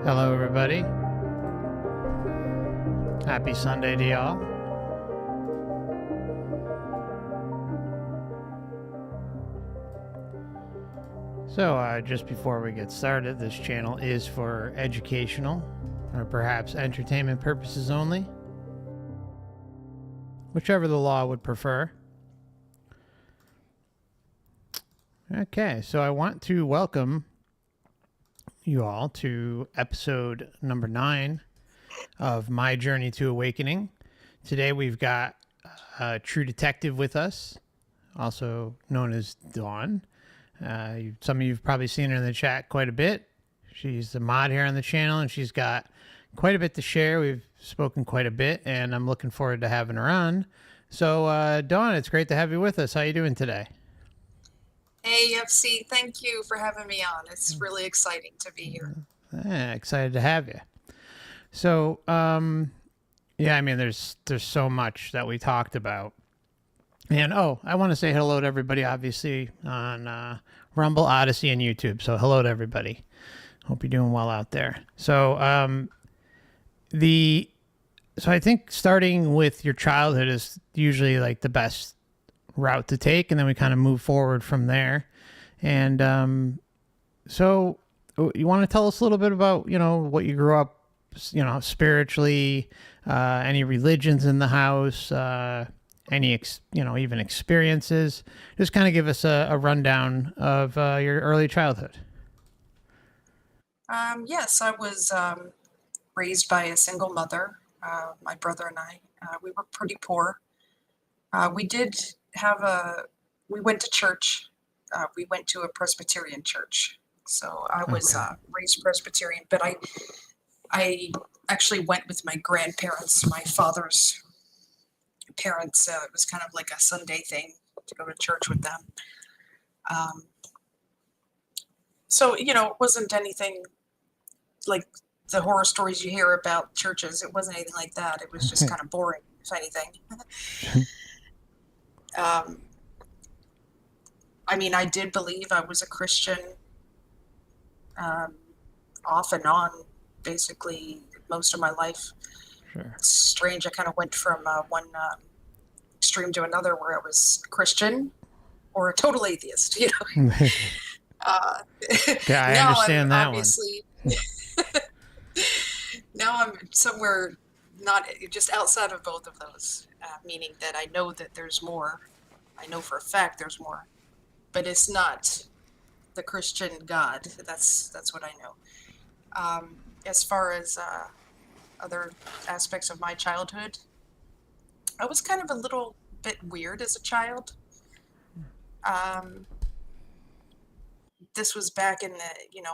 Hello, everybody. Happy Sunday to y'all. So, just before we get started, this channel is for educational or perhaps entertainment purposes only, whichever the law would prefer. Okay, so I want to welcome you all to episode number 9 of My Journey to Awakening. Today we've got a true detective with us, also known as Dawn. Some of you have probably seen her in the chat quite a bit. She's the mod here on the channel, and she's got quite a bit to share. We've spoken quite a bit, and I'm looking forward to having her on. So, Dawn, it's great to have you with us. How are you doing today? Hey, FC, thank you for having me on. It's really exciting to be here. Excited to have you. So, yeah, I mean, there's so much that we talked about. And, I want to say hello to everybody, obviously, on Rumble, Odysee, and YouTube. So, hello to everybody. Hope you're doing well out there. So, so I think starting with your childhood is usually like the best route to take, and then we kind of move forward from there. And so you want to tell us a little bit about, what you grew up, spiritually, any religions in the house, any, even experiences. Just kind of give us a rundown of your early childhood. Yes, I was raised by a single mother. My brother and I, we were pretty poor. We went to church. We went to a Presbyterian church. So I was raised Presbyterian, but I actually went with my grandparents, my father's parents. It was kind of like a Sunday thing to go to church with them. So, it wasn't anything like the horror stories you hear about churches. It wasn't anything like that. It was just kind of boring, if anything. I mean, I did believe I was a Christian off and on, basically, most of my life. Sure. It's strange. I kind of went from one extreme to another where I was Christian or a total atheist, Yeah, I understand that obviously, one. Now I'm somewhere not just outside of both of those, meaning that I know that there's more. I know for a fact there's more, but it's not the Christian God. That's what I know. As far as other aspects of my childhood, I was kind of a little bit weird as a child. This was back in the,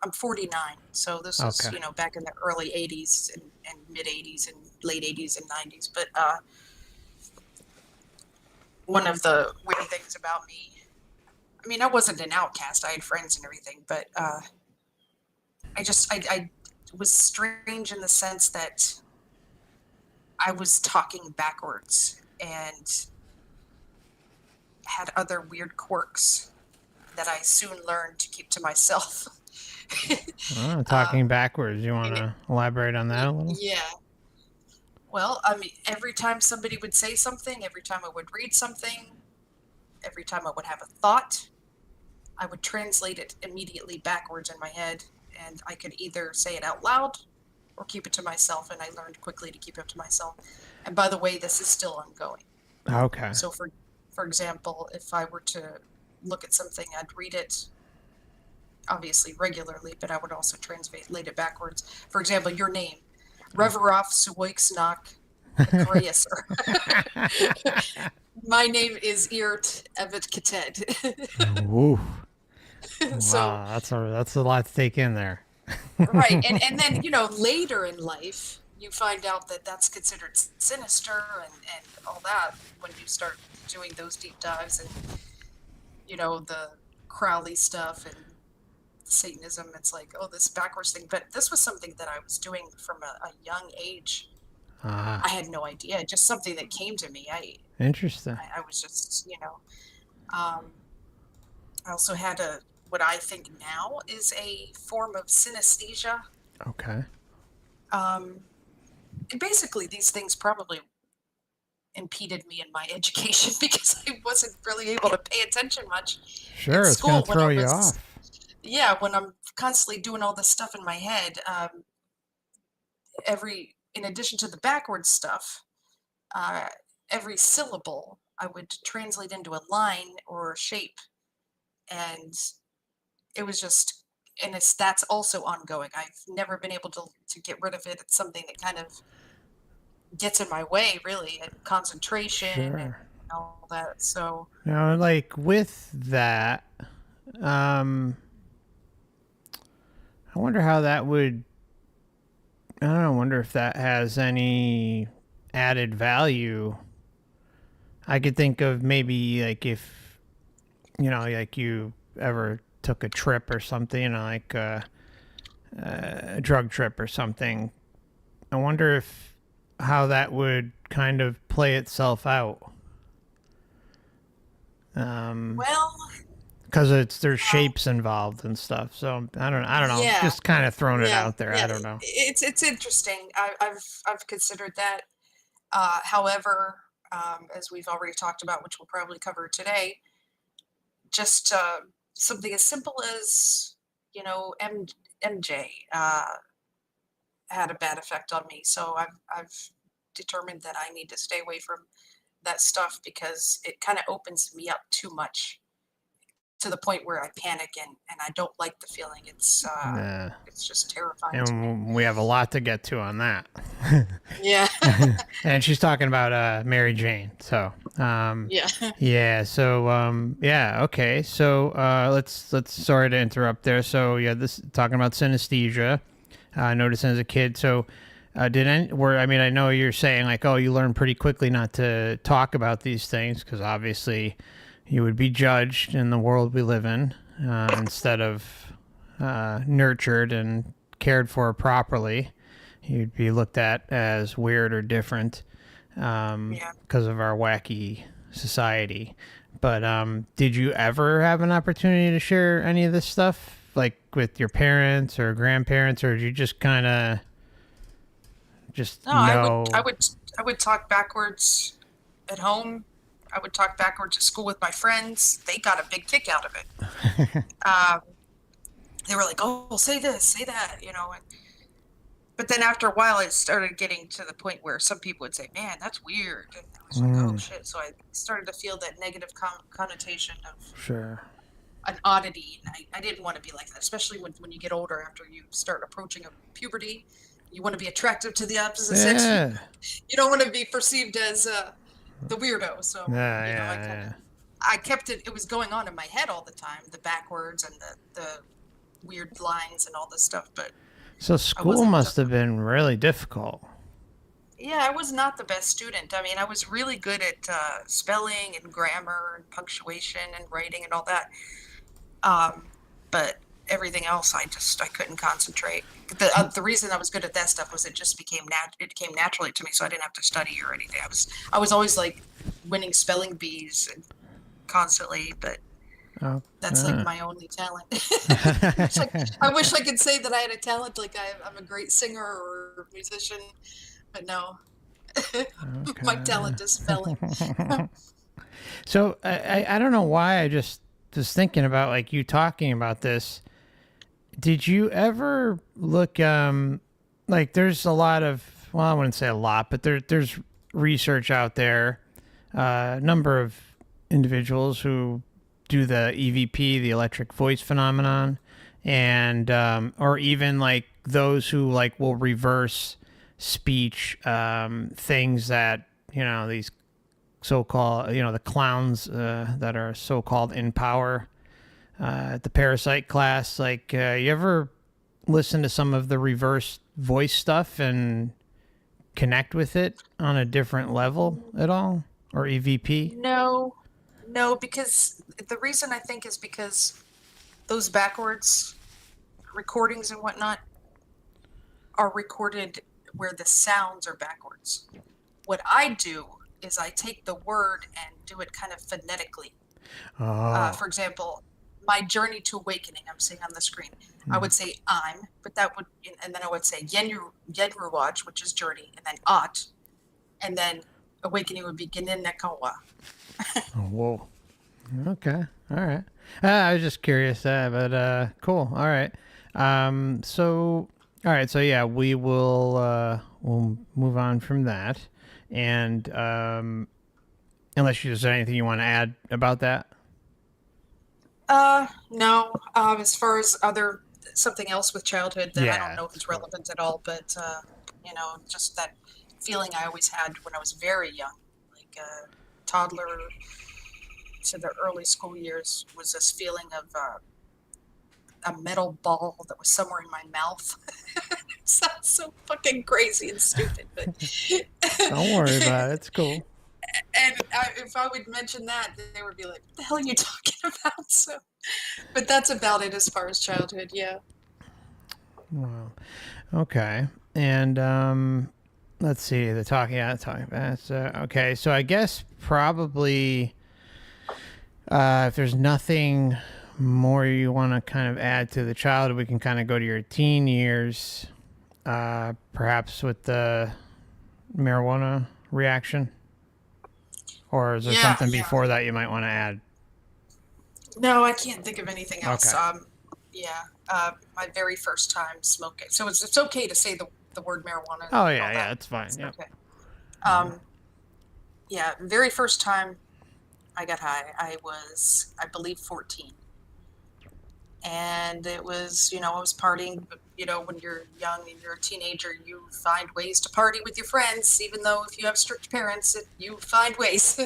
I'm 49, so this was, back in the early 80s and mid 80s and late 80s and 90s. But one of the weird things about me, I mean, I wasn't an outcast. I had friends and everything, but I was strange in the sense that I was talking backwards and had other weird quirks that I soon learned to keep to myself. Talking backwards. You want to elaborate on that a little? Yeah. Well, I mean, every time somebody would say something, every time I would read something, every time I would have a thought, I would translate it immediately backwards in my head, and I could either say it out loud or keep it to myself, and I learned quickly to keep it to myself. And by the way, this is still ongoing. Okay. So for example, if I were to look at something, I'd read it obviously regularly, but I would also translate it backwards. For example, your name, Reverov Suoiksnak Kreisser. My name is Irt Evet Keted. Ooh. So, wow, that's a lot to take in there. Right, and then later in life you find out that that's considered sinister and all that when you start doing those deep dives and the Crowley stuff and Satanism. It's like, oh, this backwards thing. But this was something that I was doing from a young age. I had no idea. Just something that came to me. Interesting. I was just, I also had what I think now is a form of synesthesia. Okay. And basically, these things probably impeded me in my education because I wasn't really able to pay attention much in Sure, it's gonna school when throw I you was, off. yeah, when I'm constantly doing all this stuff in my head. In addition to the backwards stuff, uh, every syllable I would translate into a line or a shape, and it was just, and that's also ongoing. I've never been able to get rid of it. It's something that kind of gets in my way, really, and concentration and Sure. all that. So, Now, like with that, um, I wonder how that would. I don't know. Wonder if that has any added value. I could think of maybe like if like you ever took a trip or something, like a drug trip or something. I wonder if how that would kind of play itself out. well, Because there's shapes involved and stuff. So I don't know. yeah, Just kind of throwing it yeah, out there. I yeah. don't know. It's interesting. I've considered that. However, as we've already talked about, which we'll probably cover today, just something as simple as MJ had a bad effect on me. So I've determined that I need to stay away from that stuff because it kind of opens me up too much to the point where I panic and I don't like the feeling. Yeah. It's just terrifying to me. And we have a lot to get to on that. Yeah. And she's talking about Mary Jane. So Yeah. yeah. So yeah. Okay. So let's sorry to interrupt there. So yeah, this talking about synesthesia. Noticing as a kid. So I mean, I know you're saying like, oh, you learn pretty quickly not to talk about these things because obviously you would be judged in the world we live in instead of nurtured and cared for properly. You'd be looked at as weird or different Yeah. because of our wacky society. But did you ever have an opportunity to share any of this stuff, like with your parents or grandparents, or did you just kind of just No, know? I would talk backwards at home. I would talk backwards at school with my friends. They got a big kick out of it. Um, they were like, "Oh, say this, say that," but then after a while, it started getting to the point where some people would say, "Man, that's weird," and I was like, "Oh Mm, shit!" So I started to feel that negative connotation of sure. an oddity, and I didn't want to be like that, especially when you get older. After you start approaching a puberty, you want to be attractive to the opposite sex. Yeah. You don't want to be perceived as the weirdo. So Yeah. I kind of Yeah. I kept it. It was going on in my head all the time, the backwards and the weird lines and all this stuff. But So I school wasn't. must have been really difficult. Yeah, I was not the best student. I mean, I was really good at spelling and grammar and punctuation and writing and all that. But everything else, I couldn't concentrate. The reason I was good at that stuff was it came naturally to me, so I didn't have to study or anything. I was always like winning spelling bees constantly, but Oh. that's like my only talent. I wish I could say that I had a talent, like I'm a great singer or musician, but no, my talent is spelling. So I don't know why I just was thinking about like you talking about this. Did you ever look like there's a lot of, well, I wouldn't say a lot, but there's research out there, a number of individuals who do the EVP, the electric voice phenomenon, and or even like those who like will reverse speech things that these so-called the clowns that are so-called in power at the parasite class. Like you ever listen to some of the reverse voice stuff and connect with it on a different level at all, or EVP? No, no, because the reason I think is because those backwards recordings and whatnot are recorded where the sounds are backwards. What I do is I take the word and do it kind of phonetically. Oh, For example, my journey to awakening, I'm saying on the screen, I would say I'm, but that would, and then I would say Yenruwaj, which is journey, and then At, and then awakening would be Ginin Nekawa. Whoa. Okay. All right. I was just curious, but cool. All right. So, all right. So yeah, we'll move on from that, and unless there's anything you want to add about that. No. As far as something else with childhood that I don't know if it's relevant at all, but just that feeling I always had when I was very young, like a toddler to the early school years, was this feeling of a metal ball that was somewhere in my mouth. It sounds so fucking crazy and stupid, but don't worry about it. It's cool. And if I would mention that, they would be like, "What the hell are you talking about?" So, but that's about it as far as childhood. Yeah. Wow. Okay. And let's see. The talking fast. Okay. So I guess probably if there's nothing more you want to kind of add to the childhood, we can kind of go to your teen years, perhaps with the marijuana reaction. Or is there something before that you might want to add? No, I can't think of anything else. Okay. My very first time smoking. So it's okay to say the word marijuana. Oh yeah, it's fine. Yeah. Okay. Very first time I got high, I was, I believe, 14. And it was, I was partying, but, when you're young and you're a teenager, you find ways to party with your friends, even though if you have strict parents, you find ways.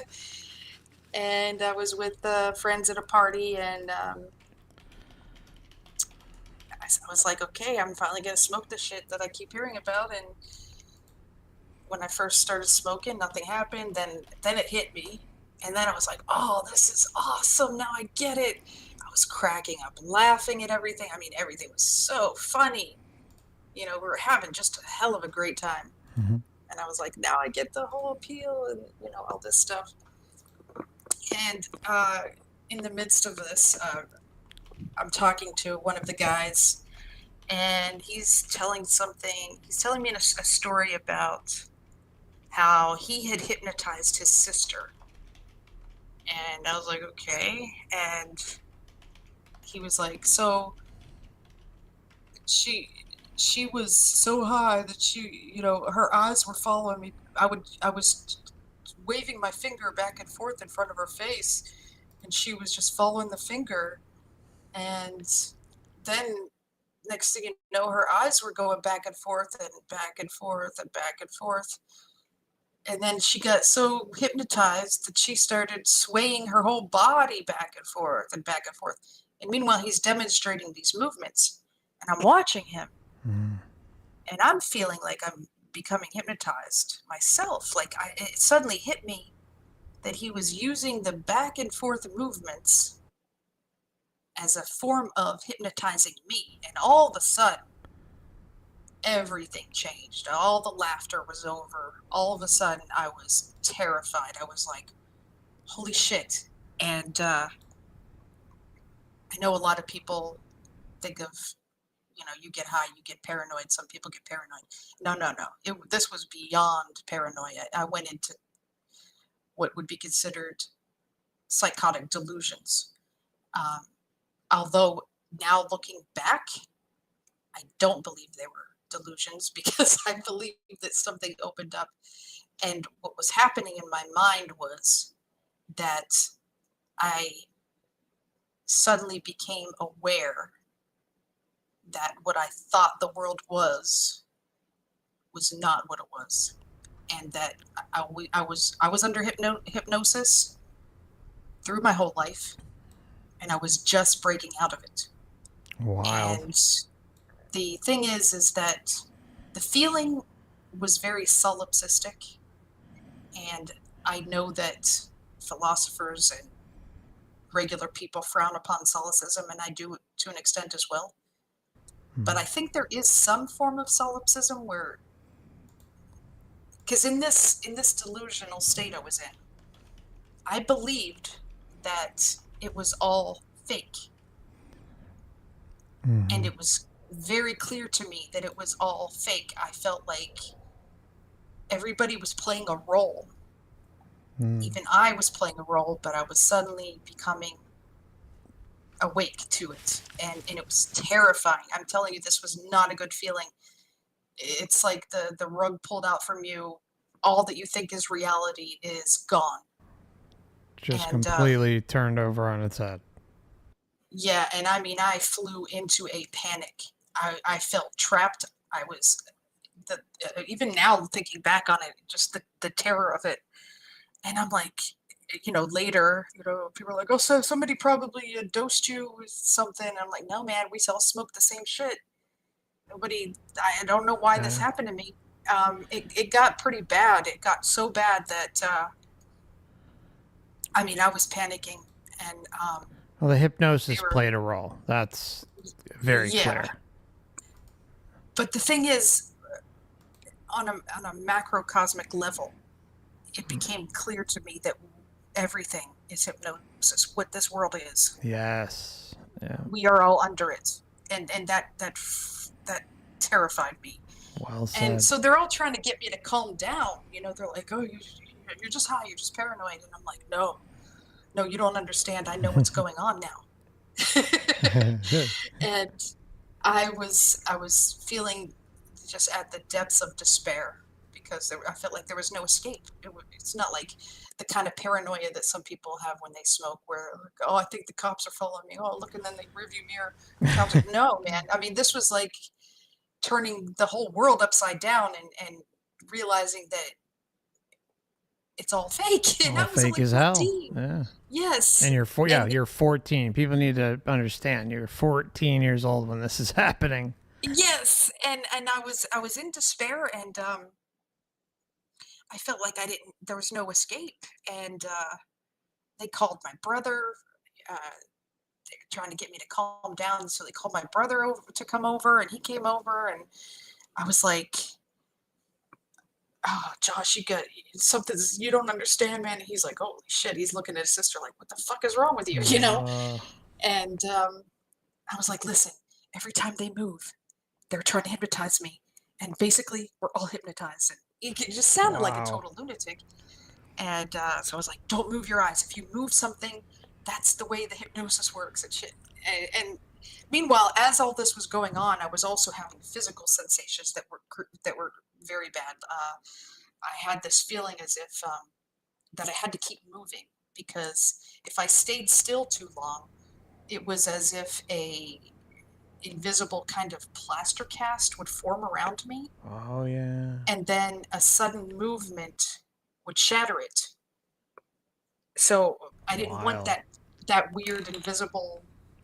And I was with friends at a party, and I was like, okay, I'm finally going to smoke the shit that I keep hearing about. And when I first started smoking, nothing happened. Then it hit me. And then I was like, oh, this is awesome. Now I get it. I was cracking up and laughing at everything. I mean, everything was so funny. We were having just a hell of a great time. Mm-hmm. And I was like, now I get the whole appeal and, all this stuff. And in the midst of this, I'm talking to one of the guys, and he's telling me a story about how he had hypnotized his sister. And I was like, okay. And he was like, so she was so high that her eyes were following me. I was waving my finger back and forth in front of her face, and she was just following the finger. And then next thing you know, her eyes were going back and forth and back and forth and back and forth. And then she got so hypnotized that she started swaying her whole body back and forth and back and forth. And meanwhile, he's demonstrating these movements, and I'm watching him. And I'm feeling like I'm becoming hypnotized myself. Like it suddenly hit me that he was using the back and forth movements as a form of hypnotizing me. And all of a sudden, everything changed. All the laughter was over. All of a sudden, I was terrified. I was like, holy shit. And I know a lot of people think of, you get high, you get paranoid. Some people get paranoid. No. This was beyond paranoia. I went into what would be considered psychotic delusions. Although now looking back, I don't believe they were delusions, because I believe that something opened up. And what was happening in my mind was that I suddenly became aware that what I thought the world was not what it was, and that I was under hypnosis through my whole life, and I was just breaking out of it. Wow. And the thing is that the feeling was very solipsistic, and I know that philosophers and regular people frown upon solipsism, and I do to an extent as well. But I think there is some form of solipsism where, because in this delusional state I was in, I believed that it was all fake. And it was very clear to me that it was all fake. I felt like everybody was playing a role. Even I was playing a role, but I was suddenly becoming awake to it. And it was terrifying. I'm telling you, this was not a good feeling. It's like the rug pulled out from you. All that you think is reality is gone. Just And completely turned over on its head. yeah, and I mean, I flew into a panic. I felt trapped. I was even now thinking back on it, just the terror of it. And I'm like, later, people are like, oh, so somebody probably dosed you with something. I'm like, no, man, we all smoke the same shit. I don't know why this happened to me. It got pretty bad. It got so bad that, I was panicking. And well, the hypnosis played a role. That's very clear. But the thing is, on a macrocosmic level, it became clear to me that everything is hypnosis. What this world is. Yes. Yeah. We are all under it, and that terrified me. Well said. And so they're all trying to get me to calm down. They're like, "Oh, you're just high. You're just paranoid." And I'm like, "No, you don't understand. I know what's going on now." And I was feeling just at the depths of despair because I felt like there was no escape. It's not like the kind of paranoia that some people have when they smoke, where like, oh, I think the cops are following me. Oh, look, and then they rearview mirror. The cops are, no, man. This was like turning the whole world upside down and realizing that it's all fake. And all I was fake like as 14. Hell. Yeah. Yes. And you're 14. People need to understand you're 14 years old when this is happening. Yes, and I was in despair, and I felt like there was no escape, and they called my brother, trying to get me to calm down. So they called my brother over to come over, and he came over, and I was like, "Oh, Josh, you got something you don't understand, man." And he's like, "Holy shit!" He's looking at his sister like, "What the fuck is wrong with you?" And I was like, "Listen, every time they move, they're trying to hypnotize me, and basically we're all hypnotized." And it just sounded like a total lunatic. And so I was like, "Don't move your eyes. If you move something, that's the way the hypnosis works and shit." And meanwhile, as all this was going on, I was also having physical sensations that were very bad. I had this feeling as if that I had to keep moving, because if I stayed still too long, it was as if a invisible kind of plaster cast would form around me. Oh yeah. And then a sudden movement would shatter it. So I didn't want that weird invisible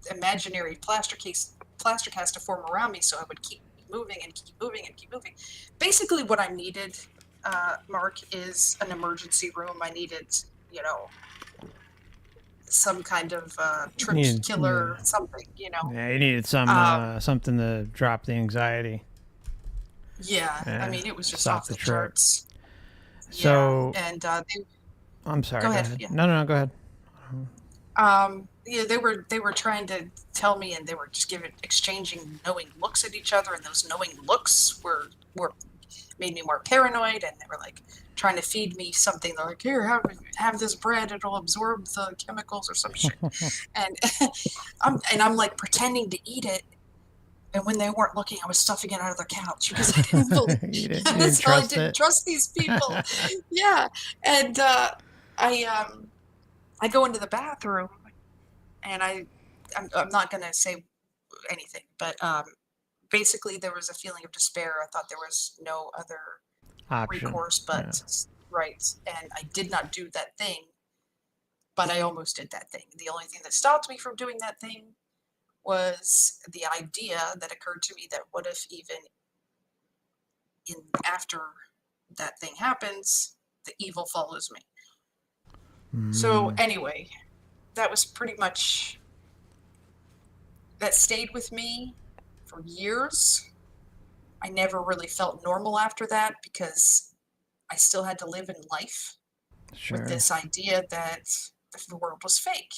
imaginary plaster cast to form around me, so I would keep moving and keep moving and keep moving. Basically what I needed, Mark, is an emergency room. I needed, some kind of trick killer, something, Yeah, you needed something to drop the anxiety. Yeah, it was just off the charts. So, yeah, and I'm sorry. Go ahead. Yeah. No, go ahead. They were trying to tell me, and they were just exchanging knowing looks at each other, and those knowing looks were made me more paranoid, and they were like trying to feed me something. They're like, "Here, have this bread; it'll absorb the chemicals or some shit." And I'm like pretending to eat it, and when they weren't looking, I was stuffing it under the couch because I didn't believe. you didn't trust these people. Yeah, and I go into the bathroom, and I'm not gonna say anything, but basically there was a feeling of despair. I thought there was no other recourse but right, and I did not do that thing, but I almost did that thing. The only thing that stopped me from doing that thing was the idea that occurred to me that what if even after that thing happens, the evil follows me. So anyway, that was pretty much, that stayed with me for years. I never really felt normal after that because I still had to live in life with this idea that the world was fake.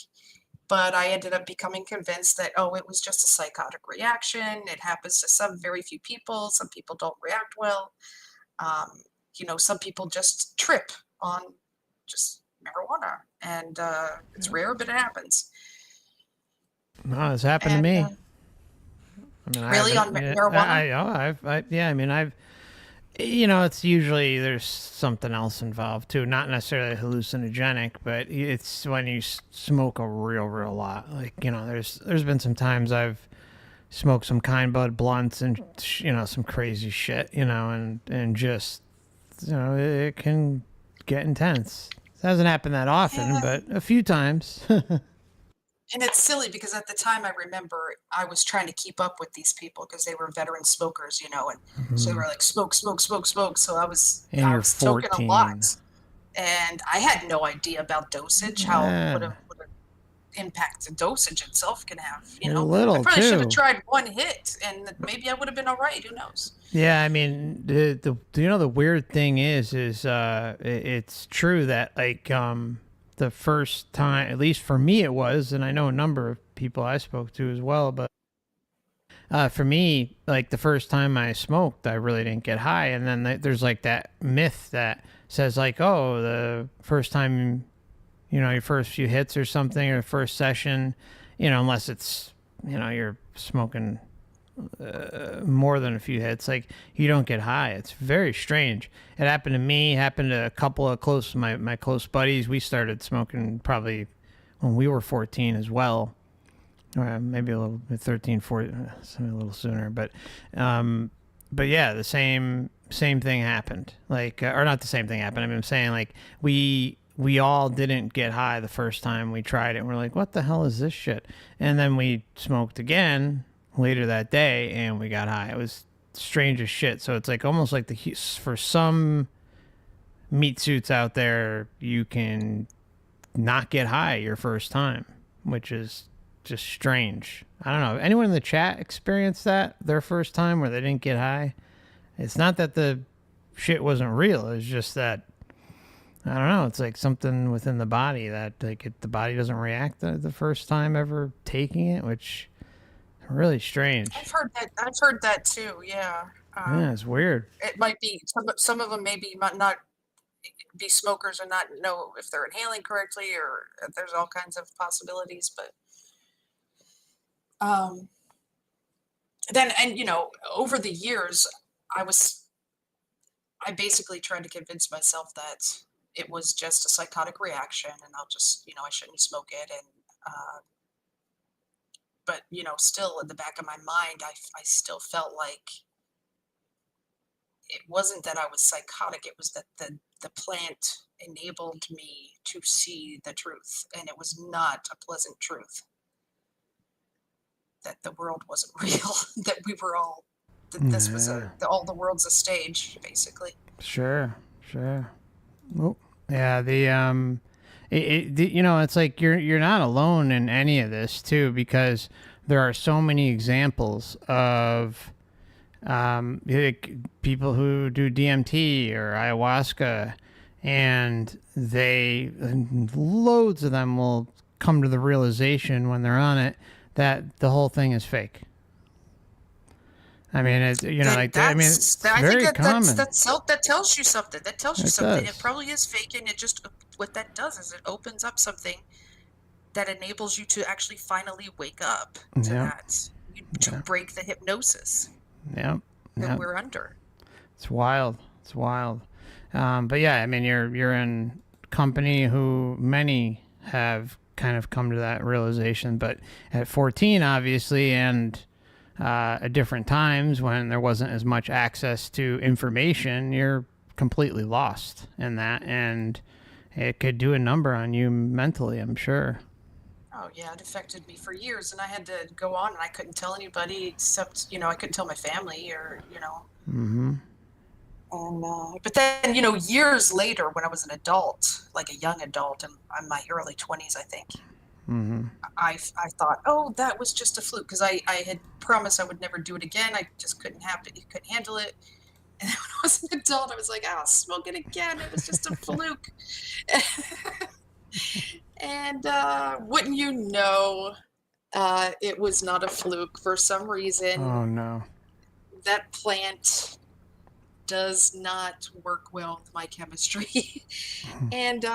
But I ended up becoming convinced that, oh, it was just a psychotic reaction. It happens to some very few people. Some people don't react well. Some people just trip on just marijuana, and it's rare, but it happens. No, it's happened to And me. I mean, I really, haven't. on marijuana? Yeah, I mean, it's usually there's something else involved too. Not necessarily hallucinogenic, but it's when you smoke a real lot. Like, there's been some times I've smoked some kind bud blunts and some crazy shit, and just it can get intense. It hasn't happened that often, Yeah. but a few times. And it's silly because at the time I remember I was trying to keep up with these people because they were veteran smokers, and so they were like smoke, smoke, smoke, smoke. So I was And you're toking a 14. lot, and I had no idea about dosage, how what Yeah. a impact the dosage itself can have. You're I little probably should have too. tried one hit, and maybe I would have been all right. Who knows? Yeah, I mean, the weird thing is it's true that like the first time, at least for me, it was, and I know a number of people I spoke to as well, but for me, like the first time I smoked, I really didn't get high, and then there's like that myth that says like, oh, the first time, your first few hits or something, or first session, unless it's you're smoking more than a few hits, like you don't get high. It's very strange. It happened to me, happened to a couple of my close buddies. We started smoking probably when we were 14 as well, or maybe a little bit 13, 14, a little sooner, but yeah, the same thing happened, like or not the same thing happened. I mean, I'm saying like we all didn't get high the first time we tried it. We're like, what the hell is this shit? And then we smoked again later that day and we got high. It was strange as shit. So it's like almost like for some meat suits out there, you can not get high your first time, which is just strange. I don't know. Anyone in the chat experienced that their first time where they didn't get high? It's not that the shit wasn't real. It's just that I don't know. It's like something within the body that like the body doesn't react the first time ever taking it, which really strange. I've heard that too. Yeah. Yeah, it's weird. It might be some of them maybe might not be smokers or not know if they're inhaling correctly, or there's all kinds of possibilities. But then, and over the years, I basically tried to convince myself that it was just a psychotic reaction, and I'll just I shouldn't smoke it, and but still in the back of my mind, I still felt like it wasn't that I was psychotic. It was that the plant enabled me to see the truth, and it was not a pleasant truth. That the world wasn't real. That we were all. That this was all the world's a stage, basically. Sure. Oh, yeah. It's like you're not alone in any of this too, because there are so many examples of people who do DMT or ayahuasca, and loads of them will come to the realization when they're on it that the whole thing is fake. I mean, it's very common. That tells you something. That tells you something. Does. It probably is fake, and it just what that does is it opens up something that enables you to actually finally wake up to that, to break the hypnosis that we're under. It's wild. But yeah, I mean, you're in company who many have kind of come to that realization, but at 14, obviously, and at different times when there wasn't as much access to information, you're completely lost in that, and it could do a number on you mentally, I'm sure. Oh yeah, it affected me for years, and I had to go on, and I couldn't tell anybody except I couldn't tell my family, or Mm-hmm. And but then years later, when I was an adult, like a young adult, in my early 20s, I think. Mm-hmm. I thought, oh, that was just a fluke, because I had promised I would never do it again. I just couldn't handle it. And then when I was an adult, I was like, I'll smoke it again. It was just a fluke. And wouldn't you know, it was not a fluke. For some reason, Oh no. that plant does not work well with my chemistry. And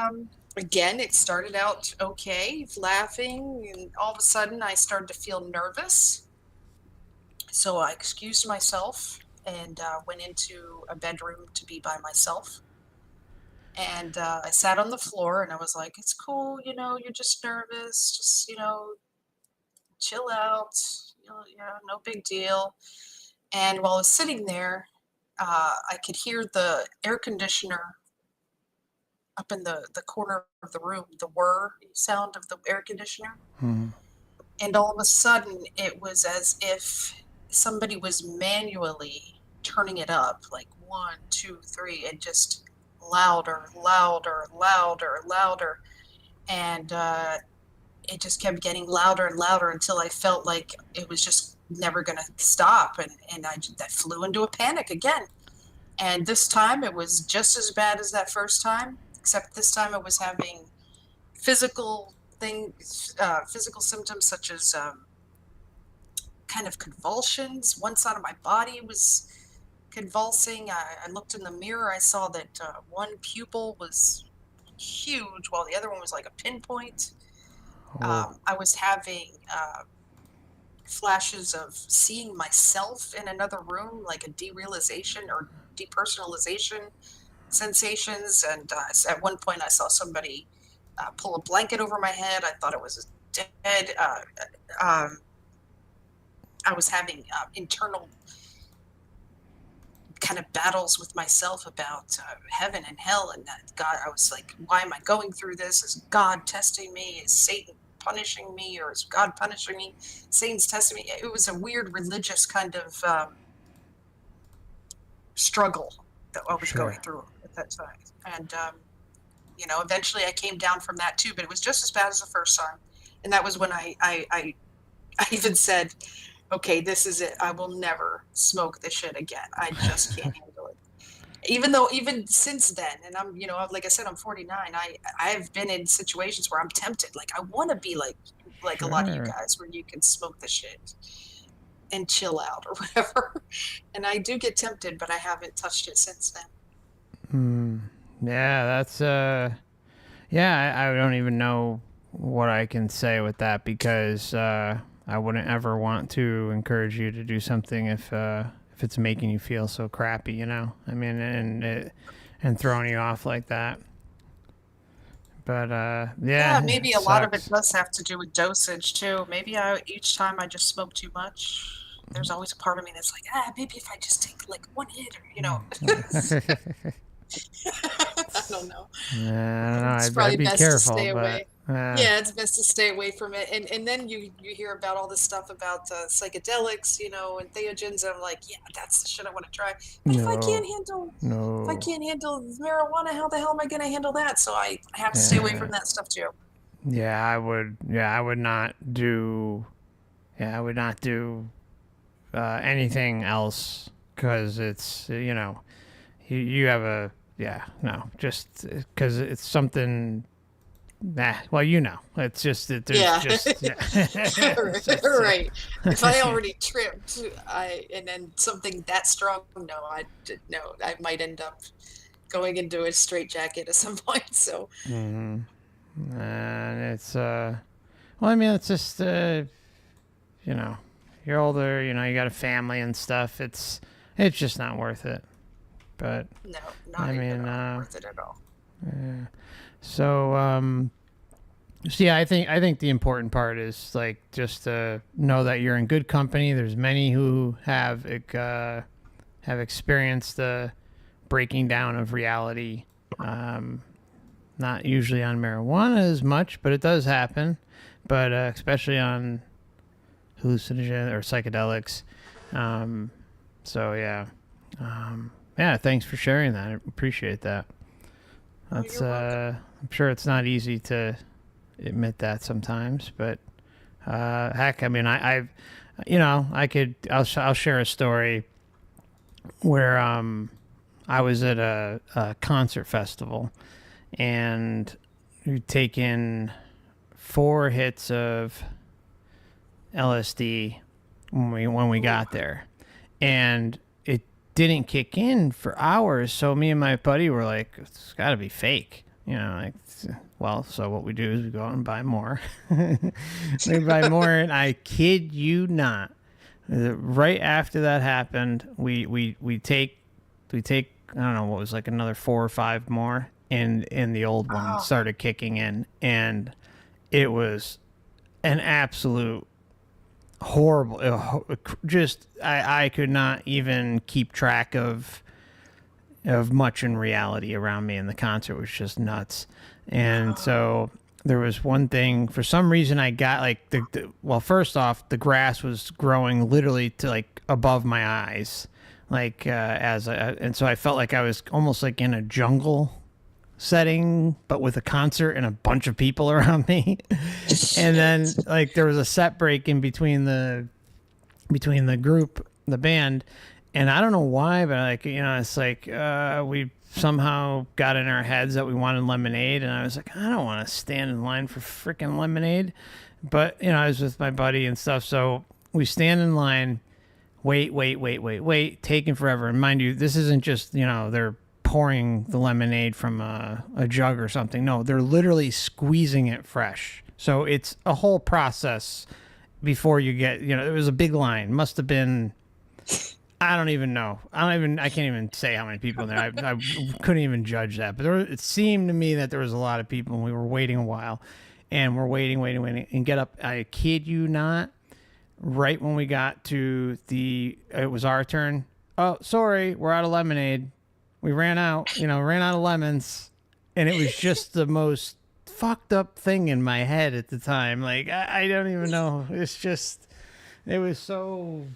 again, it started out okay, laughing, and all of a sudden I started to feel nervous. So I excused myself and went into a bedroom to be by myself. And I sat on the floor and I was like, it's cool, you're just nervous, just, chill out, no big deal. And while I was sitting there, I could hear the air conditioner up in the corner of the room, the whir sound of the air conditioner. Hmm. And all of a sudden, it was as if somebody was manually turning it up, like 1, 2, 3, and just louder, louder, louder, louder. And it just kept getting louder and louder until I felt like it was just never going to stop. And that flew into a panic again. And this time it was just as bad as that first time, except this time I was having physical physical symptoms such as kind of convulsions. One side of my body was convulsing. I looked in the mirror. I saw that one pupil was huge while the other one was like a pinpoint. Oh. I was having flashes of seeing myself in another room, like a derealization or depersonalization sensations. And at one point, I saw somebody pull a blanket over my head. I thought it was dead. I was having internal kind of battles with myself about heaven and hell and that God. I was like, why am I going through this? Is God testing me? Is Satan punishing me, or is God punishing me? Satan's testing me. It was a weird religious kind of struggle that I was Sure. going through at that time. And eventually I came down from that too, but it was just as bad as the first time. And that was when I even said, okay, this is it. I will never smoke this shit again. I just can't handle it. Even since then, and I'm, like I said, I'm 49. I've been in situations where I'm tempted. Like I want to be like a lot of you Sure. guys, where you can smoke the shit and chill out or whatever. And I do get tempted, but I haven't touched it since then. Hmm. Yeah, that's yeah, I don't even know what I can say with that because I wouldn't ever want to encourage you to do something if it's making you feel so crappy, you know. I mean, and throwing you off like that. But Yeah, yeah, maybe it a lot of it sucks. does have to do with dosage too. Maybe each time I just smoke too much. There's always a part of me that's like, maybe if I just take like one hit, I don't know. I don't know. It's I'd probably be best to careful, stay but away. Yeah, it's best to stay away from it. And then you hear about all this stuff about psychedelics, and theogens, and I'm like, yeah, that's the shit I want to try. But no, if I no. can't handle marijuana, how the hell am I going to handle that? So I have to stay away Yeah, from that stuff too. yeah. I would. Yeah, I would not do. Yeah, I would not do anything else because it's you have a yeah no just because it's something. Nah, well, it's just that there's Yeah. just yeah. It's just, Right. If I already tripped, and then something that strong, no, I might end up going into a straitjacket at some point. So mhm. And it's well, I mean, it's just you know, you're older, you got a family and stuff. It's just not worth it. But no, I not even mean, worth it at all. yeah. So so yeah, I think the important part is like just to know that you're in good company. There's many who have experienced the breaking down of reality. Um, Not usually on marijuana as much, but it does happen. But especially on hallucinogen or psychedelics. Um, so yeah, yeah. Thanks for sharing that. I appreciate that. Oh, That's you're welcome. I'm sure it's not easy to admit that sometimes, but heck, I mean, I've I'll share a story where I was at a concert festival and we'd taken 4 hits of LSD when we got there, and it didn't kick in for hours. So me and my buddy were like, "It's got to be fake," like. Well, so what we do is we go out and buy more. We buy more, and I kid you not, right after that happened, we take I don't know what was like another 4 or 5 more, and the old one started kicking in, and it was an absolute horrible. Just I could not even keep track of much in reality around me, and the concert was just nuts. And so there was one thing, for some reason I got like well, first off, the grass was growing literally to like above my eyes, like and so I felt like I was almost like in a jungle setting, but with a concert and a bunch of people around me. And then like there was a set break in between the group, the band, and I don't know why, but like, it's like we somehow got in our heads that we wanted lemonade, and I was like, I don't want to stand in line for freaking lemonade. But I was with my buddy and stuff, so we stand in line, wait, taking forever. And mind you, this isn't just they're pouring the lemonade from a jug or something. No, they're literally squeezing it fresh. So it's a whole process before you get, it was a big line. Must have been, I don't even know. I can't even say how many people in there. I couldn't even judge that. But it seemed to me that there was a lot of people, and we were waiting a while. And we're waiting, and get up. I kid you not, right when we got to it was our turn. Oh, sorry, we're out of lemonade. We ran out of lemons. And it was just the most fucked up thing in my head at the time. Like, I don't even know. It was so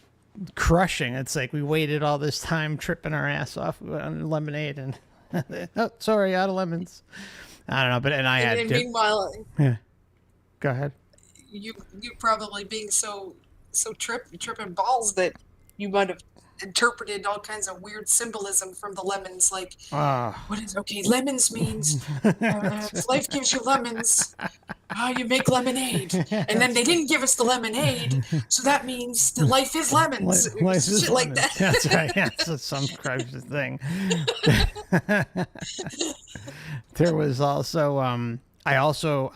crushing. It's like we waited all this time tripping our ass off on lemonade, and oh, sorry, out of lemons. I don't know, but and meanwhile, yeah. Go ahead. You probably being so tripping balls that you might have interpreted all kinds of weird symbolism from the lemons, like what is lemons means life gives you lemons, you make lemonade, and then they didn't give us the lemonade, so that means that life is lemons. Life is shit lemons. Like that. That's right. That's some crazy thing. There was also I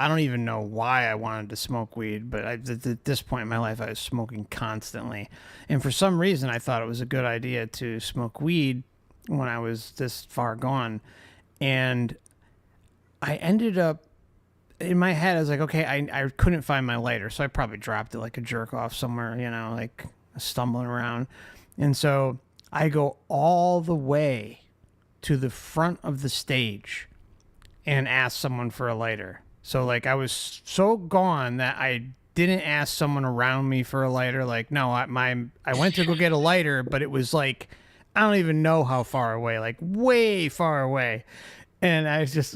don't even know why I wanted to smoke weed, but at this point in my life, I was smoking constantly. And for some reason, I thought it was a good idea to smoke weed when I was this far gone. And I ended up, in my head, I was like, okay, I couldn't find my lighter, so I probably dropped it like a jerk off somewhere, like stumbling around. And so I go all the way to the front of the stage and ask someone for a lighter. So like I was so gone that I didn't ask someone around me for a lighter. Like, no, I went to go get a lighter, but it was like, I don't even know how far away, like way far away. And I was just,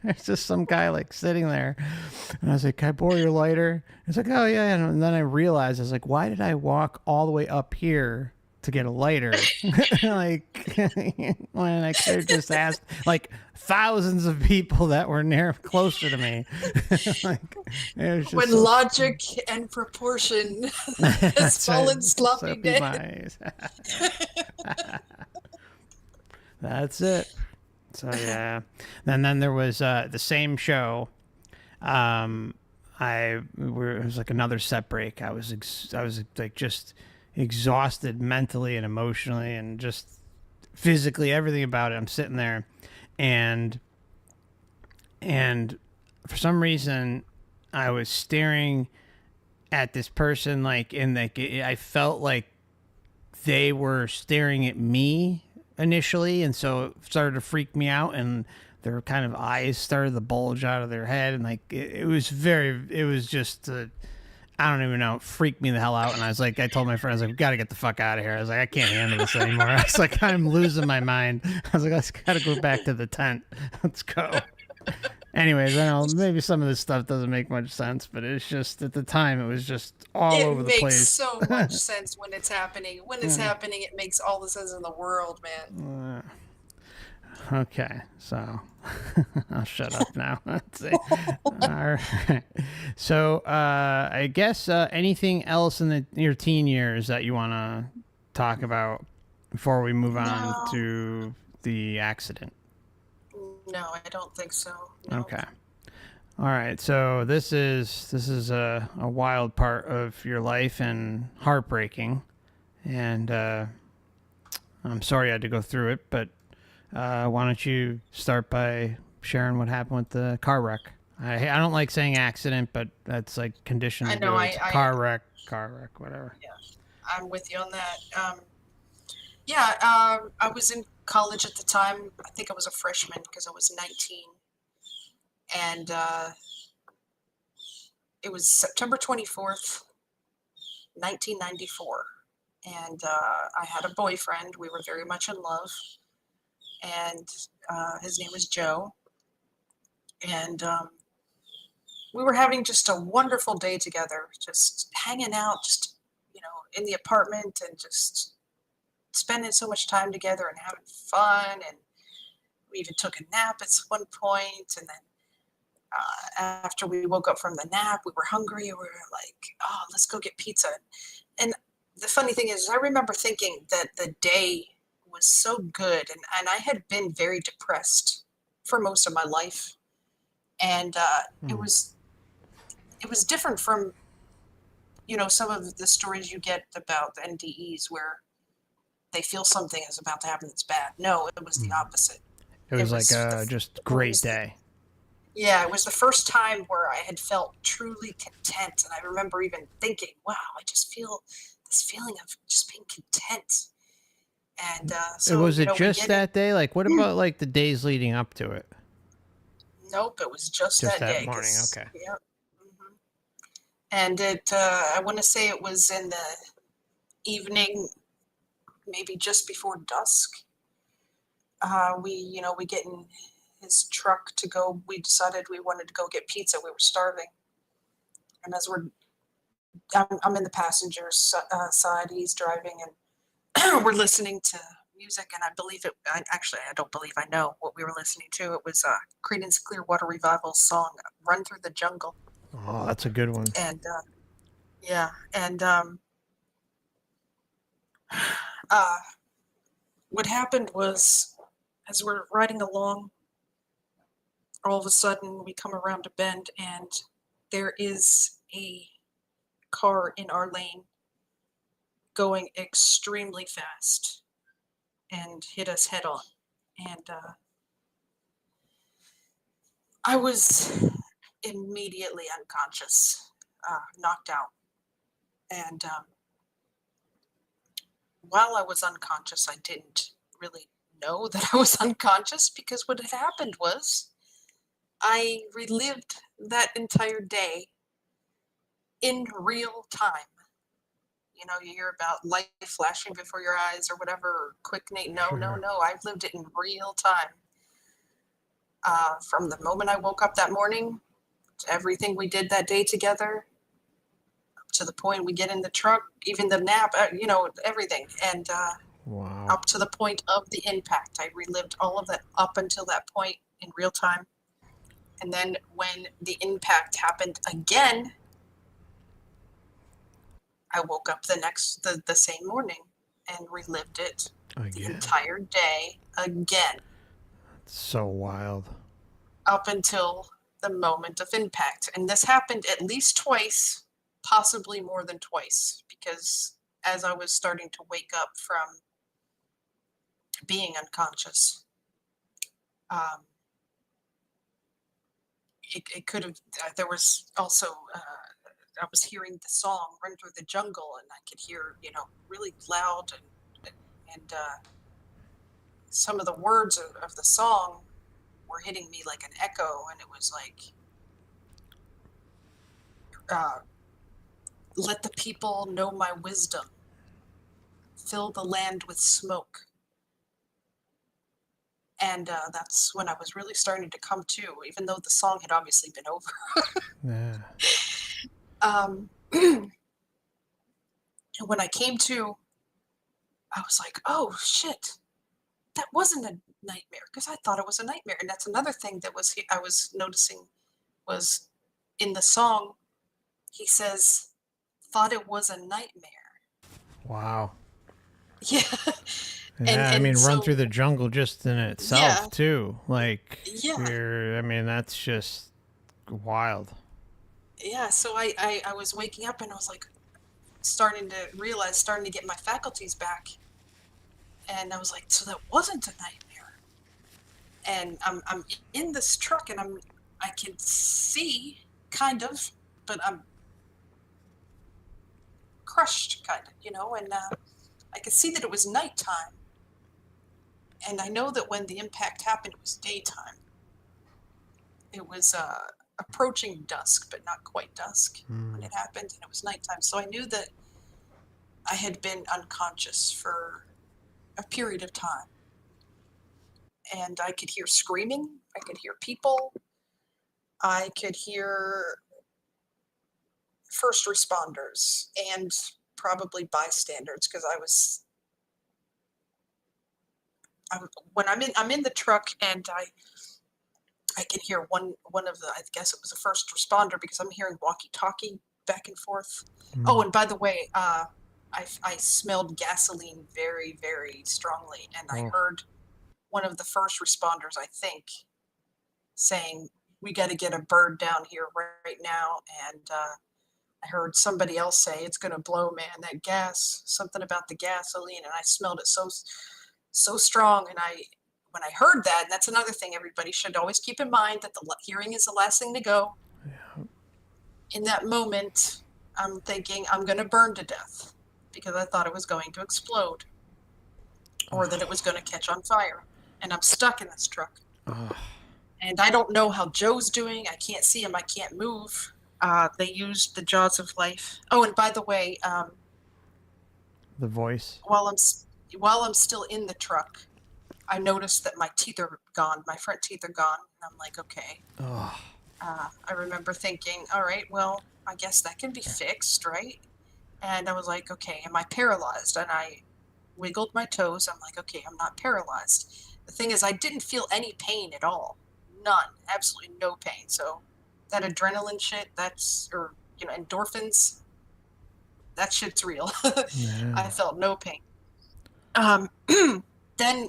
there's just some guy like sitting there, and I was like, can I borrow your lighter? He's like, oh yeah. And then I realized, I was like, why did I walk all the way up here to get a lighter? Like, when I could have just asked like thousands of people that were closer to me. Like, it was just when logic and proportion has fallen sloppy dead. That's it. So yeah. And then there was the same show. It was like another set break. I was like just exhausted mentally and emotionally and just physically, everything about it. I'm sitting there, and for some reason I was staring at this person, like, in like, I felt like they were staring at me initially, and so it started to freak me out, and their kind of eyes started to bulge out of their head, and like it was just I don't even know, it freaked me the hell out. And I was like, I told my friends, like, we got to get the fuck out of here. I was like, I can't handle this anymore. I was like, I'm losing my mind. I was like, let's got to go back to the tent. Let's go. Anyways, I know maybe some of this stuff doesn't make much sense, but it's just, at the time, it was just all over the place. It makes so much sense when it's happening. When it's happening, it makes all the sense in the world, man. Okay, so I'll shut up now. Let's see. All right. So I guess anything else in your teen years that you want to talk about before we move on No, to the accident? no, I don't think so. No. Okay. All right. So this is a wild part of your life and heartbreaking, and I'm sorry you had to go through it, but why don't you start by sharing what happened with the car wreck? I don't like saying accident, but that's like condition I to know. do it. It's car wreck, whatever. Yeah, I'm with you on that. Yeah, I was in college at the time. I think I was a freshman because I was 19, and it was September 24th, 1994, and I had a boyfriend. We were very much in love, and his name was Joe, and we were having just a wonderful day together, just hanging out, just in the apartment, and just spending so much time together and having fun. And we even took a nap at one point, and then after we woke up from the nap, we were hungry. We were like, oh, let's go get pizza. And the funny thing is, I remember thinking that the day was so good, and I had been very depressed for most of my life, and it was different from some of the stories you get about the NDEs where they feel something is about to happen that's bad. No, it was the opposite. It was like a just great day. Yeah, it was the first time where I had felt truly content. And I remember even thinking, wow, I just feel this feeling of just being content. And so was it just that day? Like, what about like the days leading up to it? Nope, it was just Just that that day. morning. Okay. Yeah. And I want to say it was in the evening, maybe just before dusk. We get in his truck to go. We decided we wanted to go get pizza. We were starving, and as I'm in the passenger side, he's driving, and we're listening to music. And I believe it. I don't believe I know what we were listening to. It was Creedence Clearwater Revival's song "Run Through the Jungle." Oh, that's a good one. And yeah, and what happened was, as we're riding along, all of a sudden we come around a bend, and there is a car in our lane going extremely fast and hit us head on. And I was immediately unconscious, knocked out. And while I was unconscious, I didn't really know that I was unconscious, because what had happened was I relived that entire day in real time. You hear about life flashing before your eyes or whatever, or quick Nate. No, no, no. I've lived it in real time. From the moment I woke up that morning to everything we did that day together, to the point we get in the truck, even the nap, everything. And wow. Up to the point of the impact. I relived all of that up until that point in real time. And then when the impact happened again, I woke up the same morning and relived it the entire day again. So wild. Up until the moment of impact. And this happened at least twice, possibly more than twice, because as I was starting to wake up from being unconscious, it could have, there was also, I was hearing the song "Run Through the Jungle," and I could hear, really loud, and some of the words of the song were hitting me like an echo, and it was like, let the people know my wisdom, fill the land with smoke. And that's when I was really starting to come to, even though the song had obviously been over. Yeah. And when I came to, I was like, oh shit, that wasn't a nightmare, because I thought it was a nightmare. And that's another thing that I was noticing was in the song, he says, thought it was a nightmare. Wow. Yeah. Yeah, I mean, run So, through the jungle just in yeah, itself too. Like, yeah, I mean, that's just wild. yeah. So I was waking up and I was like starting to get my faculties back. And I was like, so that wasn't a nightmare. And I'm in this truck and I can see kind of, but I'm crushed kind of, and I could see that it was nighttime. And I know that when the impact happened, it was daytime. It was approaching dusk, but not quite dusk when it happened, and it was nighttime. So I knew that I had been unconscious for a period of time. And I could hear screaming, I could hear people, I could hear first responders and probably bystanders, because when I'm in the truck, and I can hear one of the, I guess it was a first responder, because I'm hearing walkie-talkie back and forth. Oh, and by the way, I smelled gasoline very, very strongly, and I heard one of the first responders, I think, saying, "We got to get a bird down here right now." And I heard somebody else say, "It's going to blow, man, that gas," something about the gasoline, and I smelled it so strong. And when I heard that, and that's another thing everybody should always keep in mind, that the hearing is the last thing to go. Yeah. In that moment, I'm thinking I'm going to burn to death, because I thought it was going to explode, or that it was going to catch on fire. And I'm stuck in this truck. And I don't know how Joe's doing. I can't see him. I can't move. They used the jaws of life. Oh, and by the way, The voice. while I'm still in the truck, I noticed that my teeth are gone. My front teeth are gone. And I'm like, okay. I remember thinking, all right, well, I guess that can be fixed, right? And I was like, okay, am I paralyzed? And I wiggled my toes. I'm like, okay, I'm not paralyzed. The thing is, I didn't feel any pain at all. None. Absolutely no pain. So that adrenaline shit, or endorphins, that shit's real. Yeah. I felt no pain. Then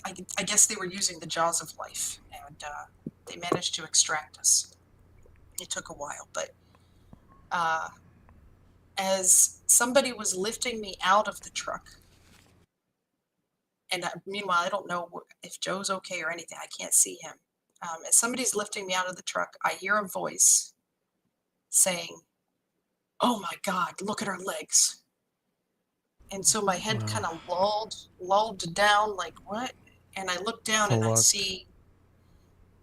I guess they were using the jaws of life, and they managed to extract us. It took a while, but as somebody was lifting me out of the truck, and meanwhile, I don't know if Joe's okay or anything. I can't see him. As somebody's lifting me out of the truck, I hear a voice saying, "Oh my God, look at her legs." And so my head kind of lulled down, like, what? And I look down and I see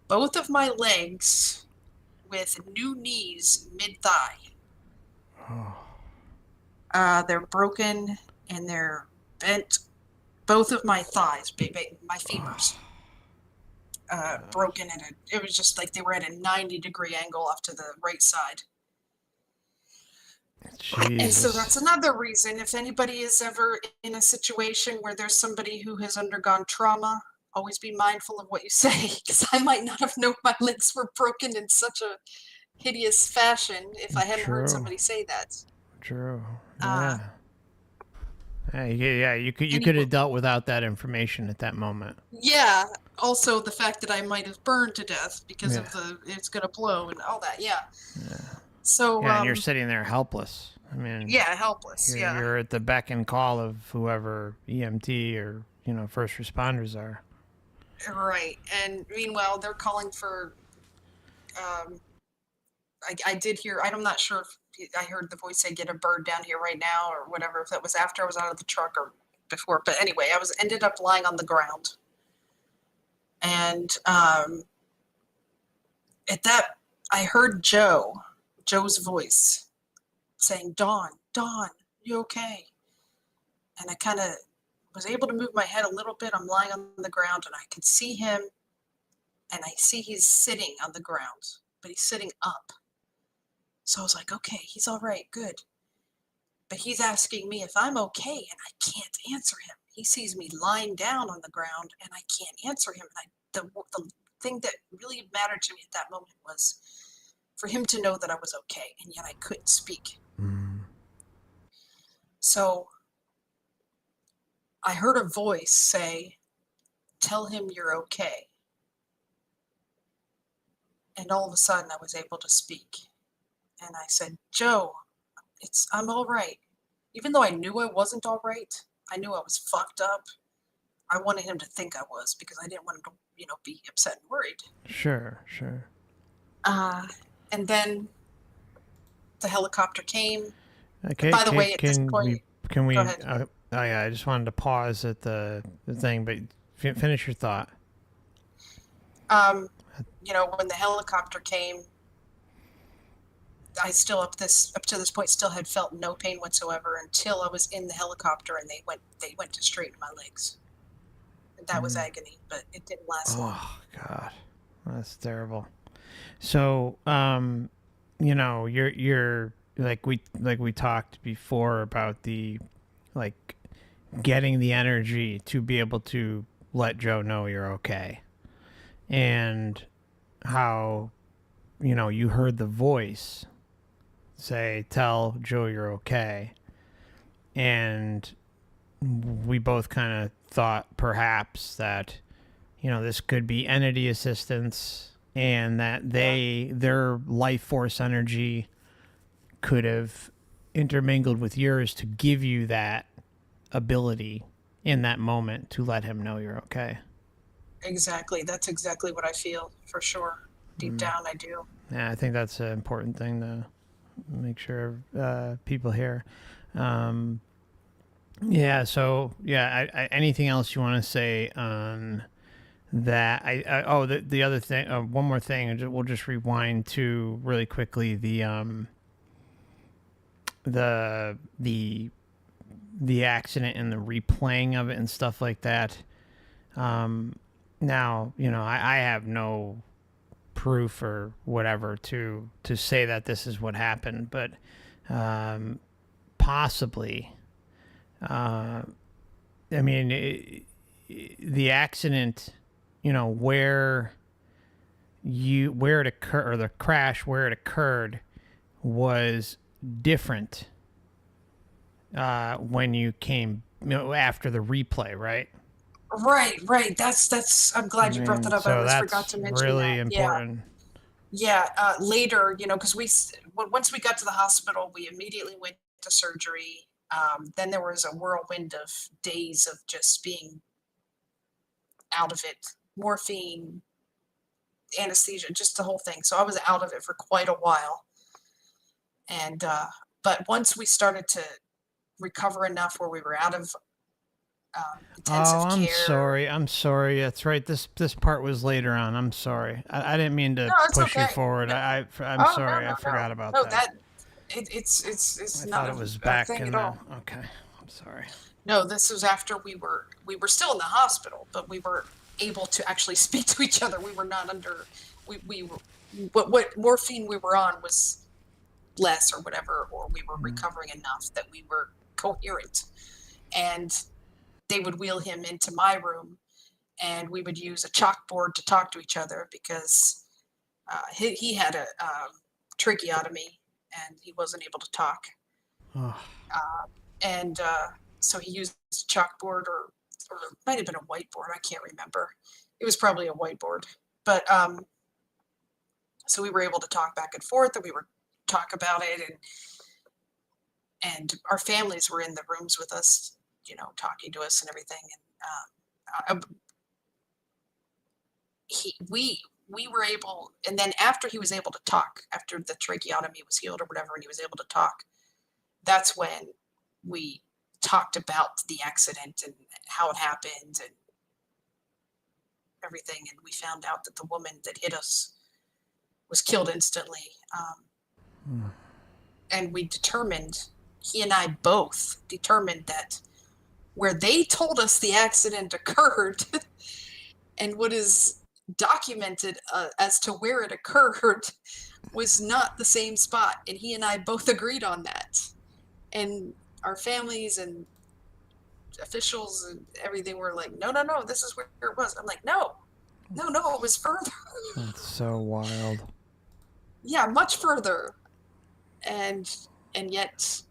both of my legs with new knees mid-thigh. They're broken and they're bent. Both of my thighs, my femurs, broken, and it was just like they were at a 90-degree angle off to the right side. Jesus. And so that's another reason, if anybody is ever in a situation where there's somebody who has undergone trauma, always be mindful of what you say, because I might not have known my legs were broken in such a hideous fashion if I hadn't heard somebody say that. True. Yeah. You could have dealt without that information at that moment. Yeah. Also, the fact that I might have burned to death because of it's gonna blow and all that. Yeah. So. Yeah, and you're sitting there helpless. I mean. Yeah, helpless. You're at the beck and call of whoever EMT or first responders are. Right, and meanwhile they're calling for. I did hear. I'm not sure if I heard the voice say, "Get a bird down here right now," or whatever. If that was after I was out of the truck or before, but anyway, I ended up lying on the ground, and at that I heard Joe's voice saying, "Dawn, you okay?" And I kind of was able to move my head a little bit. I'm lying on the ground, and I could see him, and I see he's sitting on the ground, but he's sitting up. So I was like, okay, he's all right, good. But he's asking me if I'm okay, and I can't answer him. he sees me lying down on the ground and I can't answer him. And the thing that really mattered to me at that moment was for him to know that I was okay, and yet I couldn't speak. So I heard a voice say, "Tell him you're okay." And all of a sudden I was able to speak. And I said, "Joe, I'm all right." Even though I knew I wasn't all right, I knew I was fucked up. I wanted him to think I was, because I didn't want him to, be upset and worried. Sure. And then the helicopter came. Okay. By the way, at this point, Can we? go ahead. Yeah, I just wanted to pause at the thing, but finish your thought. When the helicopter came, I still up to this point still had felt no pain whatsoever until I was in the helicopter and they went to straighten my legs. And that was agony, but it didn't last long. Oh God, that's terrible. So, you're like we talked before about the getting the energy to be able to let Joe know you're okay, and how you heard the voice say, "Tell Joe you're okay," and we both kind of thought perhaps that this could be entity assistance, and that their life force energy could have intermingled with yours to give you that ability in that moment to let him know you're okay. Exactly. That's exactly what I feel, for sure. Deep down, I do. Yeah, I think that's an important thing to make sure people hear. Yeah. So yeah. Anything else you want to say on that? The other thing. One more thing. We'll just rewind to really quickly the accident and the replaying of it and stuff like that. Now I have no proof or whatever to say that this is what happened, but possibly. I mean, the accident, where it occurred, or the crash where it occurred, was different when you came, after the replay, right? Right. That's. I'm glad you brought that up. I almost forgot to mention really that. important. Yeah. Later, because once we got to the hospital, we immediately went to surgery. Then there was a whirlwind of days of just being out of it, morphine, anesthesia, just the whole thing. So I was out of it for quite a while. And but once we started to recover enough where we were out of intensive care. I'm sorry. That's right. This part was later on. I'm sorry. I didn't mean to push you forward. No. I'm sorry. I forgot about that. It's I not thought it was back thing in at the. all. Okay. I'm sorry. No, this was after we were still in the hospital, but we were able to actually speak to each other. We were not under. We were what morphine we were on was less or whatever, or we were recovering enough that we were coherent. And they would wheel him into my room, and we would use a chalkboard to talk to each other, because he had a tracheotomy and he wasn't able to talk. And so he used a chalkboard, or it might have been a whiteboard. I can't remember. It was probably a whiteboard. But so we were able to talk back and forth, and we were talk about it, and our families were in the rooms with us, talking to us and everything. And we were able, and then after he was able to talk, after the tracheotomy was healed or whatever, and he was able to talk, that's when we talked about the accident and how it happened and everything. And we found out that the woman that hit us was killed instantly. And he and I both determined that where they told us the accident occurred and what is documented as to where it occurred was not the same spot. And he and I both agreed on that. And our families and officials and everything were like, no, this is where it was. I'm like, no, it was further. That's so wild. Yeah, much further. And yet,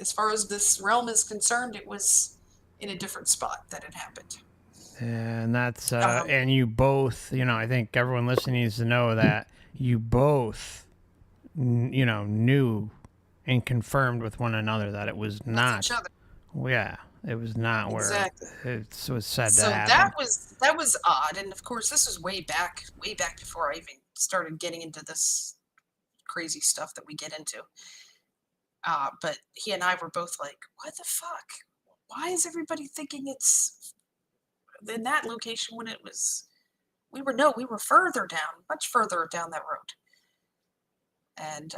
as far as this realm is concerned, it was in a different spot that it happened. And that's and you both, I think everyone listening needs to know that you both, knew and confirmed with one another that it was not. Each other. Yeah, it was not Exactly. where it was said So to happen. that was odd, and of course this was way back before I even started getting into this crazy stuff that we get into. But he and I were both like, "What the fuck? Why is everybody thinking it's in that location when it was?" We were further down, much further down that road. And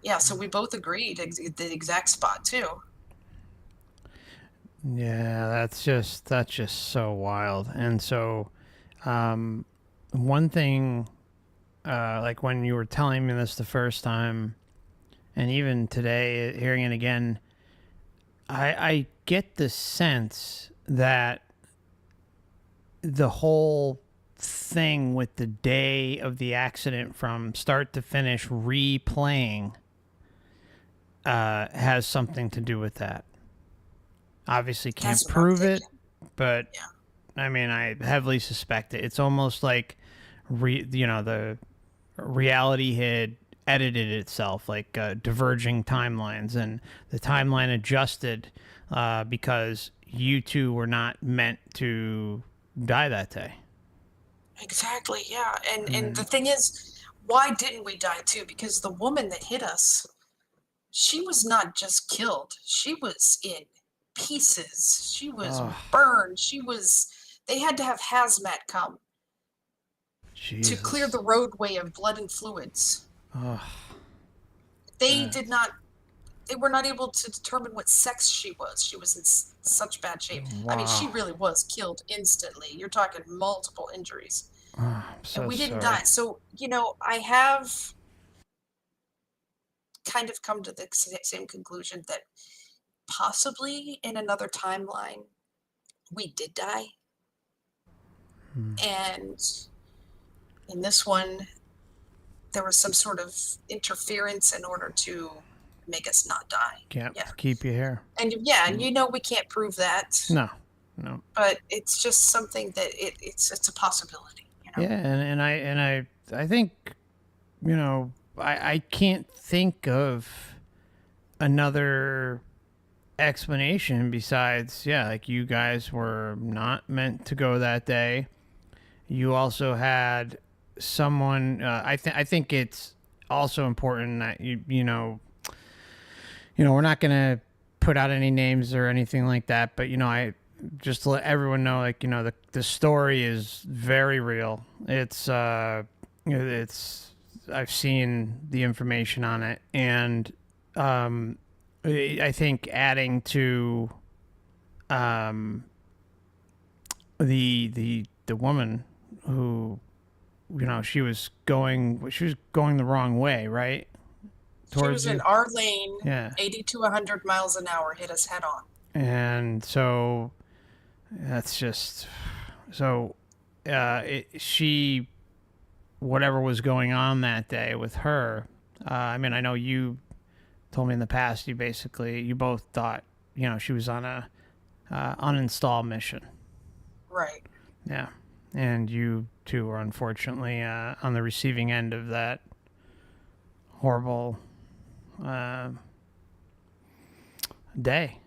yeah, so we both agreed the exact spot too. Yeah, that's just so wild. And so, one thing, like when you were telling me this the first time, and even today, hearing it again, I get the sense that the whole thing with the day of the accident from start to finish replaying has something to do with that. Obviously can't prove it, but yeah. I mean, I heavily suspect it. It's almost like, the reality had edited itself, like diverging timelines, and the timeline adjusted because you two were not meant to die that day. Exactly, yeah. And the thing is, why didn't we die too? Because the woman that hit us, she was not just killed. She was in pieces. She was burned. They had to have hazmat come to clear the roadway of blood and fluids. They were not able to determine what sex she was. She was in such bad shape. Wow. I mean, she really was killed instantly. You're talking multiple injuries. And we didn't die. So, I have kind of come to the same conclusion that possibly in another timeline, we did die. And in this one, there was some sort of interference in order to make us not die. Keep you here. And we can't prove that. No. But it's just something that it's a possibility. Yeah, and I think, I can't think of another explanation besides, like you guys were not meant to go that day. You also had someone. I think it's also important that we're not gonna put out any names or anything like that, but I just to let everyone know, like, the story is very real. It's I've seen the information on it, and I think adding to the woman who, she was going the wrong way, right? She was in our lane, yeah, 80 to 100 miles an hour, hit us head on. And so that's just she, whatever was going on that day with her, I mean, I know you told me in the past, you both thought, she was on a uninstall mission. Right. Yeah. And you two were unfortunately on the receiving end of that horrible day.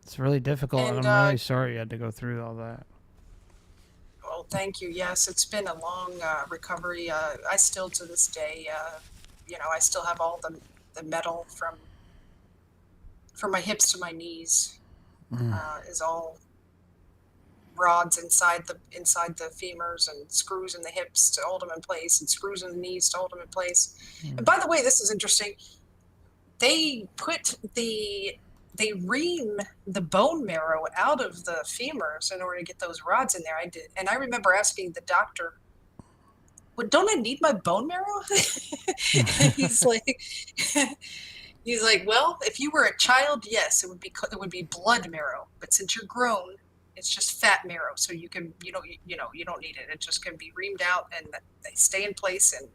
It's really difficult, and I'm really sorry you had to go through all that. Well, thank you. Yes, it's been a long recovery. I still, to this day, I still have all the metal from my hips to my knees. Is all rods inside the femurs and screws in the hips to hold them in place and screws in the knees to hold them in place. And by the way, this is interesting. They ream the bone marrow out of the femurs in order to get those rods in there. I did, and I remember asking the doctor, "Well, don't I need my bone marrow?" He's like, He's like, well, if you were a child, yes, it would be blood marrow. But since you're grown, it's just fat marrow. So you can you don't need it. It just can be reamed out and they stay in place. And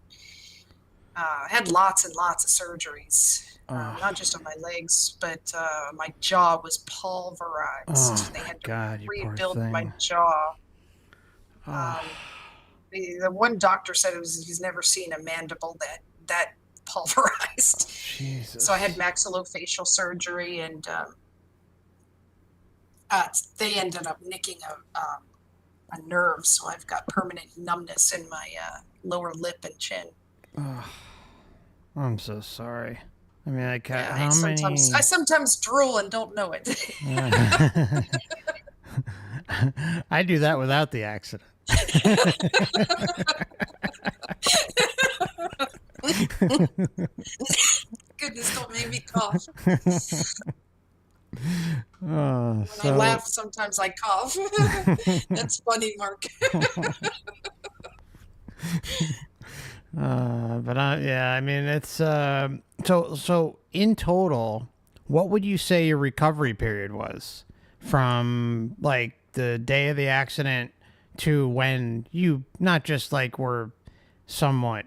had lots and lots of surgeries, not just on my legs, but my jaw was pulverized. Oh They my had to God, you poor rebuild my thing. jaw. Oh, The one doctor said he's never seen a mandible that pulverized. So I had Jesus. maxillofacial surgery, and they ended up nicking a nerve, so I've got permanent numbness in my lower lip and chin. Oh, I'm so sorry. I mean, like, Yeah, how I many? sometimes drool and don't know it. I do that without the accident. Goodness, don't make me cough. Oh, When I laugh, sometimes I cough. That's funny, Mark. But yeah, I mean, it's so in total, what would you say your recovery period was from like the day of the accident to when you not just like were somewhat,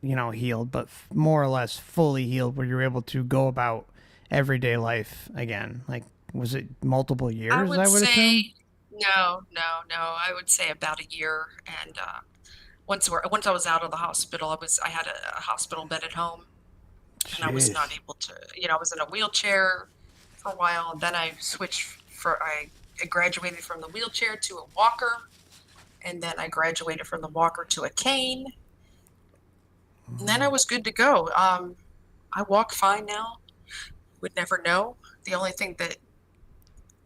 healed, but more or less fully healed, where you're able to go about everyday life again? Like, was it multiple I years? would I would assume. say no. I would say about a year. And once I was out of the hospital, I had a hospital bed at home, and I was not Jeez. able to. I was in a wheelchair for a while, and then I graduated from the wheelchair to a walker, and then I graduated from the walker to a cane, and then I was good to go. I walk fine now. Would never know. The only thing that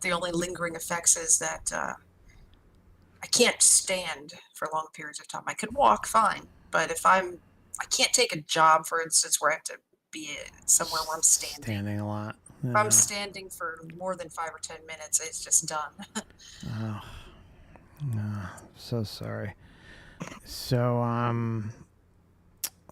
the only lingering effects is that I can't stand for long periods of time. I could walk fine, but I can't take a job, for instance, where I have to be somewhere where I'm standing. Standing a lot. If I'm Yeah. standing for more than 5 or 10 minutes, it's just done. Oh, no, so sorry. So,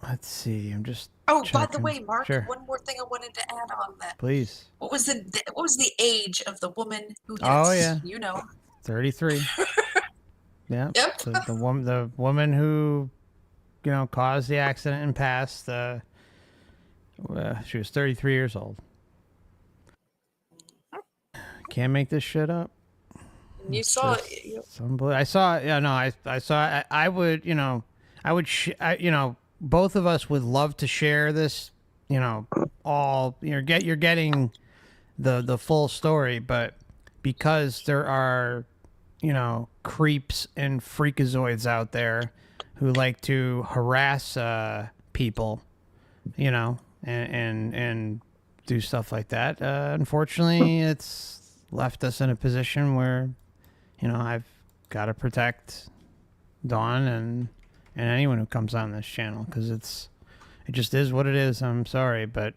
let's see. I'm just Oh, by the checking. way, Mark, Sure, one more thing I wanted to add on that. please. What was the age of the woman who Oh yes, yeah, 33. Yeah, Yep. the woman who caused the accident and passed. She was 33 years old. Can't make this shit up. You It's saw just I saw. Yeah, no, I saw. I would. I would. Both of us would love to share this. All you're getting the full story, but because there are creeps and freakazoids out there who like to harass people, and do stuff like that. Unfortunately, it's left us in a position where I've got to protect Dawn and anyone who comes on this channel, because it just is what it is. I'm sorry, but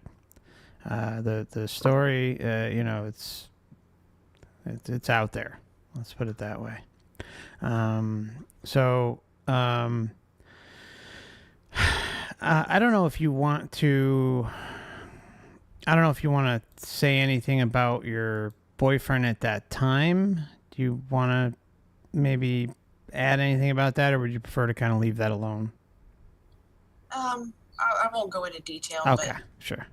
the story, it's out there. Let's put it that way. So I don't know if you want to. I don't know if you want to say anything about your boyfriend at that time. Do you want to maybe add anything about that, or would you prefer to kind of leave that alone? I won't go into detail, Okay, but sure.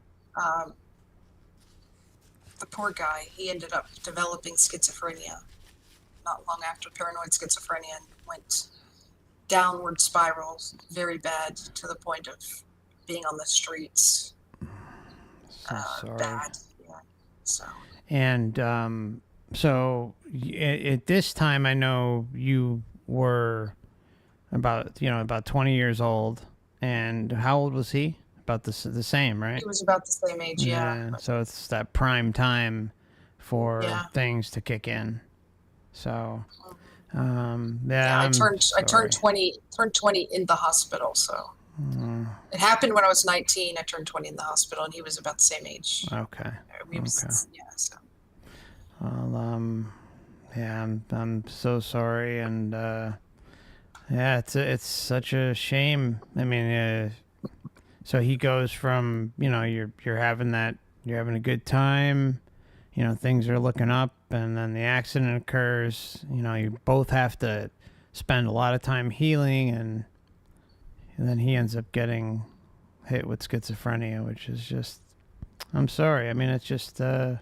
the poor guy, he ended up developing schizophrenia not long after paranoid schizophrenia, and went downward spirals, very bad, to the point of being on the streets. So sorry. Bad, yeah. So And so at this time, I know you were about 20 years old. And how old was he? About the same, right? he was about the same age, yeah. So it's that prime time for Yeah. things to kick in. So, Yeah, I turned sorry. 20 in the hospital, so it happened when I was 19. I turned 20 in the hospital, and he was about the same age. Okay. Yeah, so Well, yeah, I'm so sorry, and yeah, it's such a shame. I mean, so he goes from you're having that you're having a good time, you know, things are looking up, and then the accident occurs. You know, you both have to spend a lot of time healing, and then he ends up getting hit with schizophrenia, which is just, I'm sorry. I mean, it's just, you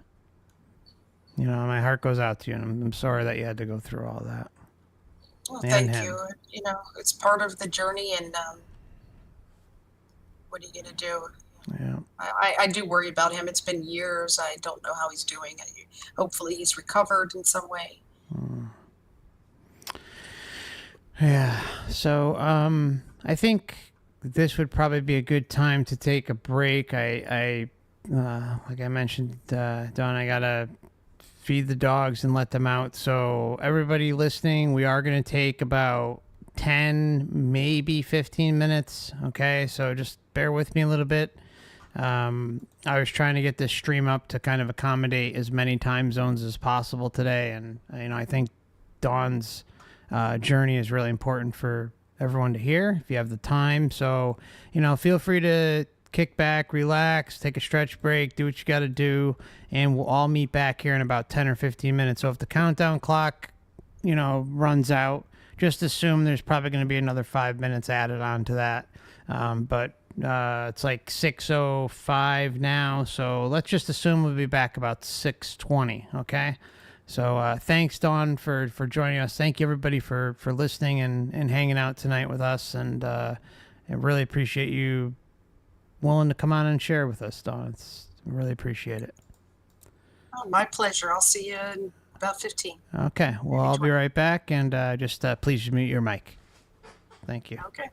know, my heart goes out to you, and I'm sorry that you had to go through all that. Well, And thank him. you. You know, it's part of the journey, and what are you gonna do? Yeah. I do worry about him. It's been years. I don't know how he's doing. Hopefully, he's recovered in some way. Yeah. So, I think this would probably be a good time to take a break. Like I mentioned, Don, I gotta feed the dogs and let them out. So, everybody listening, we are gonna take about 10, maybe 15 minutes. Okay. So, just bear with me a little bit. I was trying to get this stream up to kind of accommodate as many time zones as possible today, and you know, I think Dawn's journey is really important for everyone to hear if you have the time. So, you know, feel free to kick back, relax, take a stretch break, do what you got to do, and we'll all meet back here in about 10 or 15 minutes. So if the countdown clock, you know, runs out, just assume there's probably going to be another 5 minutes added on to that. But it's like 6:05 now, so let's just assume we'll be back about 6:20. Okay. So thanks, Dawn, for joining us. Thank you, everybody, for listening and hanging out tonight with us. And I really appreciate you willing to come on and share with us, Dawn. I really appreciate it. Oh, my pleasure. I'll see you in about 15. Okay. Well, I'll be right back. And just please mute your mic. Thank you. Okay.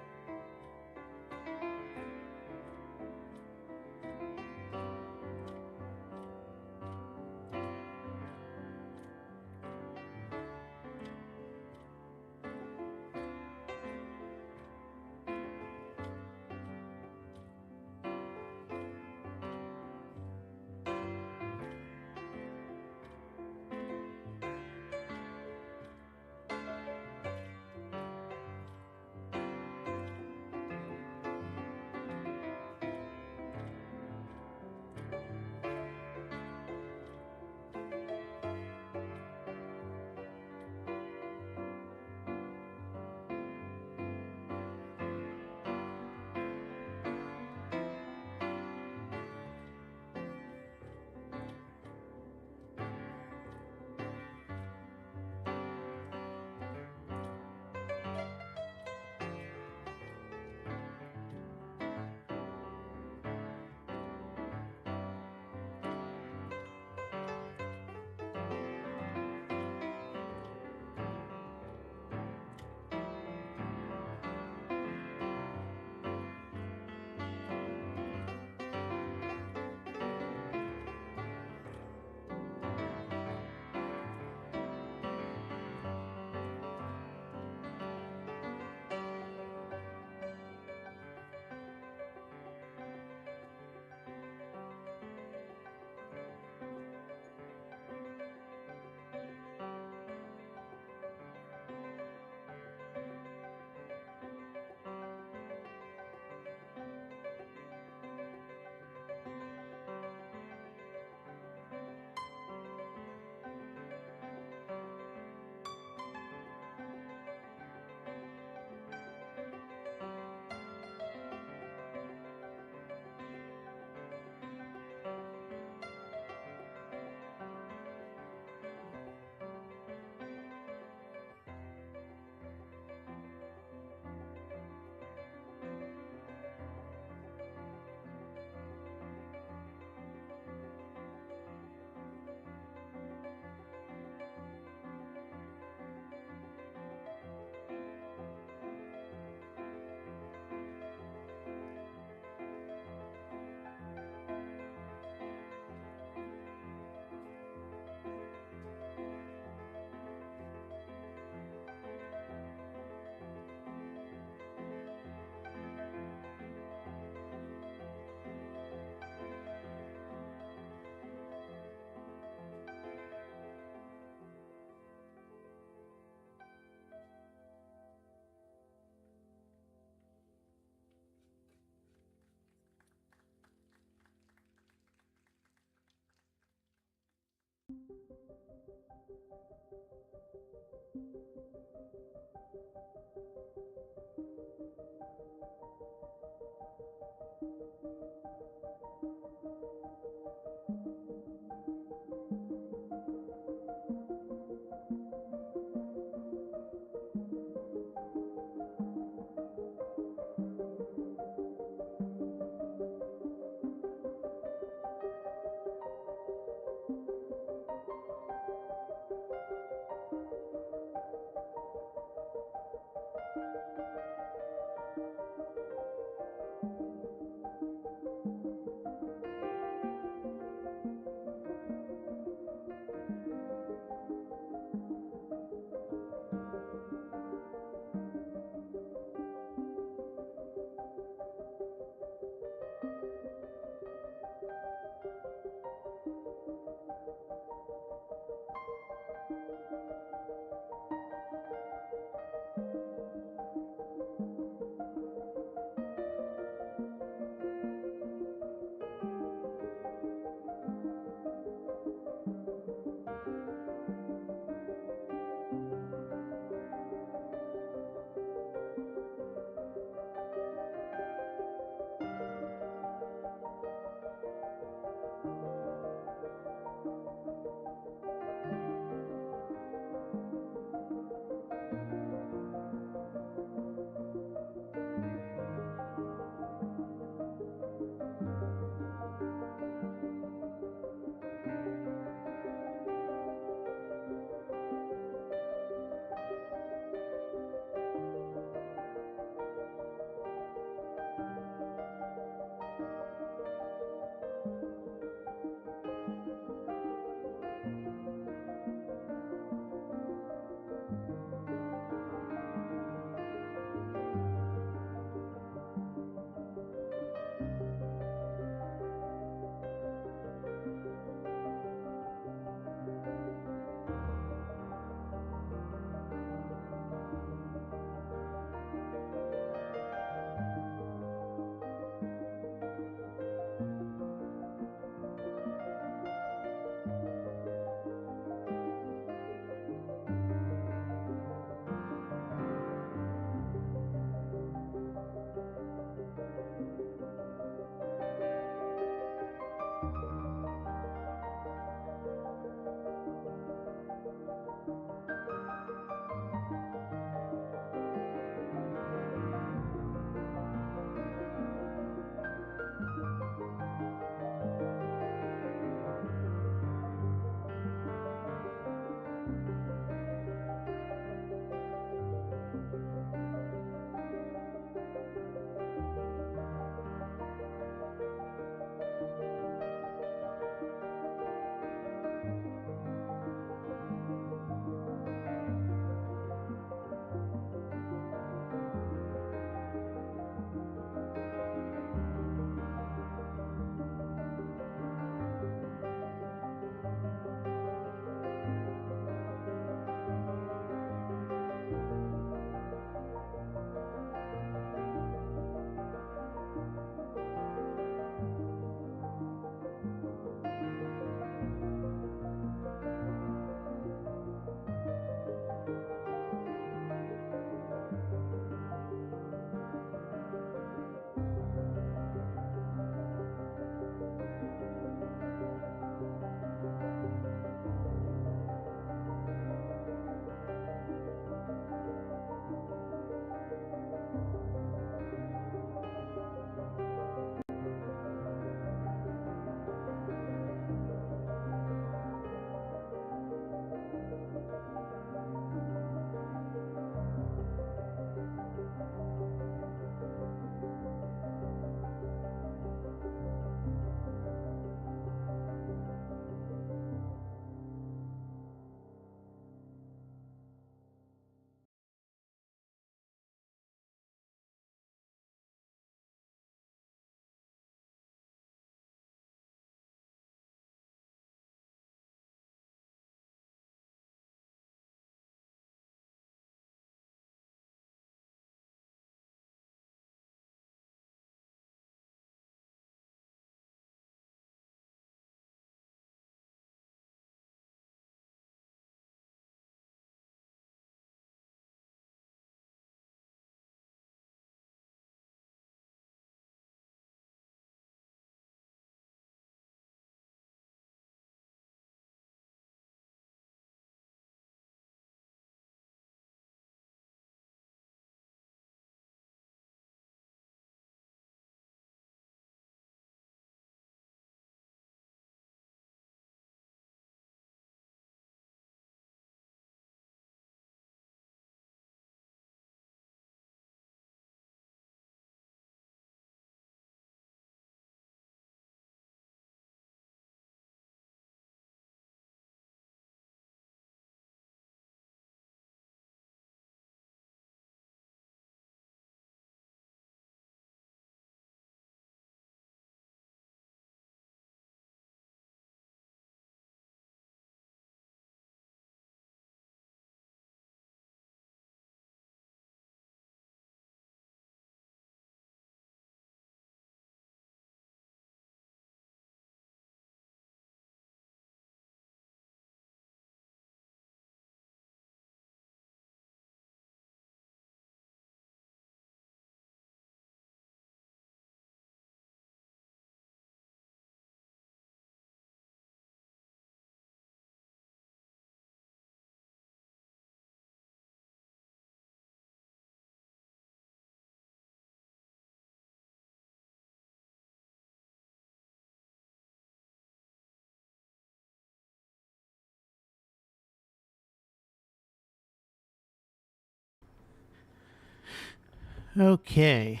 Okay.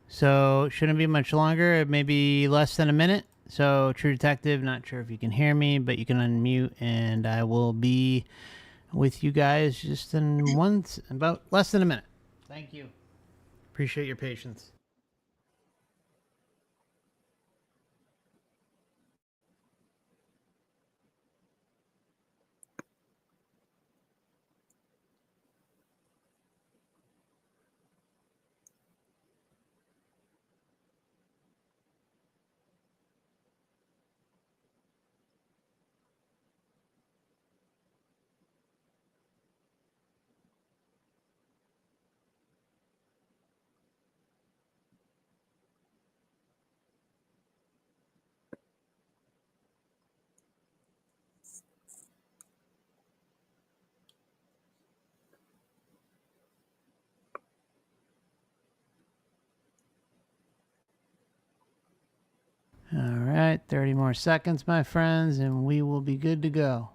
So, shouldn't be much longer, maybe less than a minute. So, True Detective, not sure if you can hear me, but you can unmute, and I will be with you guys just in about less than a minute. Thank you. Appreciate your patience. All right, 30 more seconds, my friends, and we will be good to go.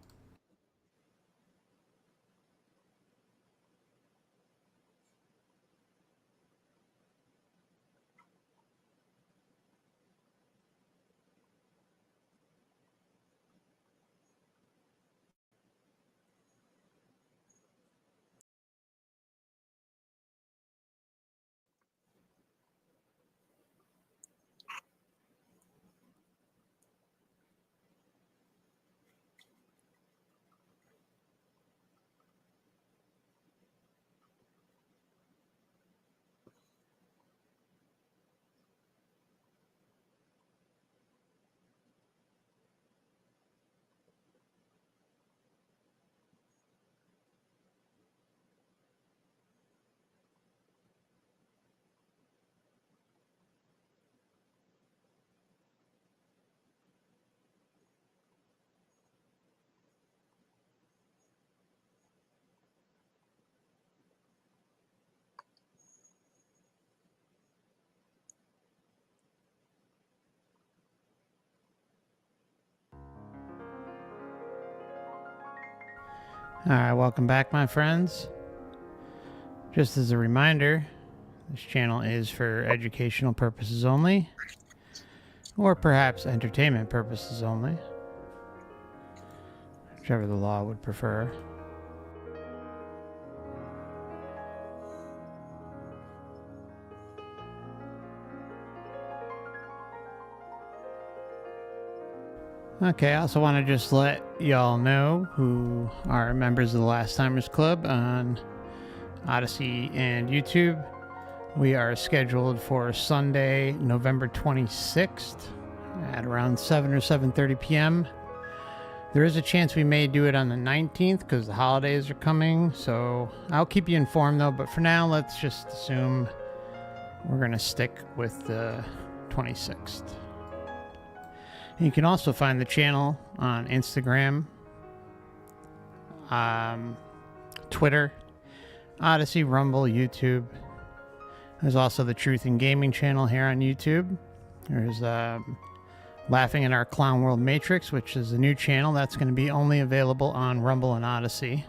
All right, welcome back, my friends. Just as a reminder, this channel is for educational purposes only, or perhaps entertainment purposes only, whichever the law would prefer. Okay, I also want to just let y'all know who are members of the Last Timers Club on Odysee and YouTube. We are scheduled for Sunday, November 26th at around 7 or 7:30 p.m. There is a chance we may do it on the 19th because the holidays are coming, so I'll keep you informed though, but for now, let's just assume we're going to stick with the 26th. You can also find the channel on Instagram, Twitter, Odysee, Rumble, YouTube. There's also the Truth in Gaming channel here on YouTube. There's Laughing at Our Clown World Matrix, which is a new channel that's going to be only available on Rumble and Odysee.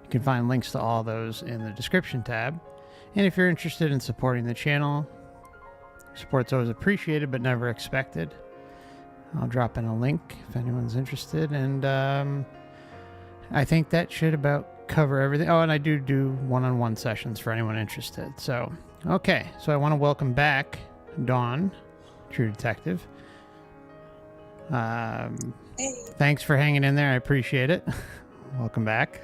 You can find links to all those in the description tab. And if you're interested in supporting the channel, support's always appreciated but never expected. I'll drop in a link if anyone's interested. And I think that should about cover everything. Oh, and I do one-on-one sessions for anyone interested. So, okay. So I want to welcome back Dawn, True Detective. Hey, Thanks for hanging in there. I appreciate it. Welcome back.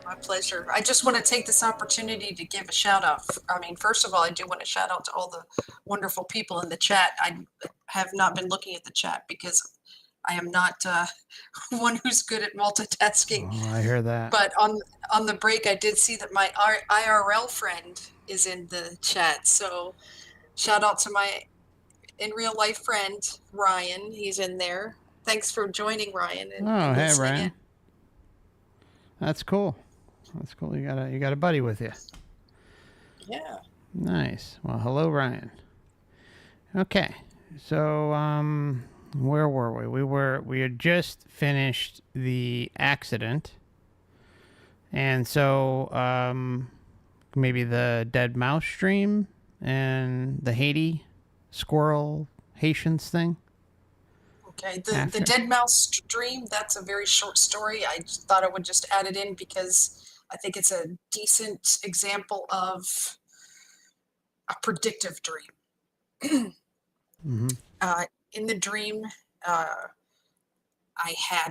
my pleasure. I just want to take this opportunity to give a shout out. I mean, first of all, I do want to shout out to all the wonderful people in the chat. I have not been looking at the chat because I am not one who's good at multitasking. Oh, I hear that. But on the break, I did see that my IRL friend is in the chat. So shout out to my in real life friend, Ryan. He's in there. Thanks for joining, Ryan. Oh, hey, Ryan. That's cool. That's cool. You got a buddy with you. Yeah. Nice. Well, hello, Ryan. Okay. So, where were we? We had just finished the accident. And so, maybe the dead mouse dream and the Haiti squirrel Haitians thing. Okay, the After. dead mouse dream, that's a very short story. I just thought I would just add it in because I think it's a decent example of a predictive dream. Mm-hmm. In the dream,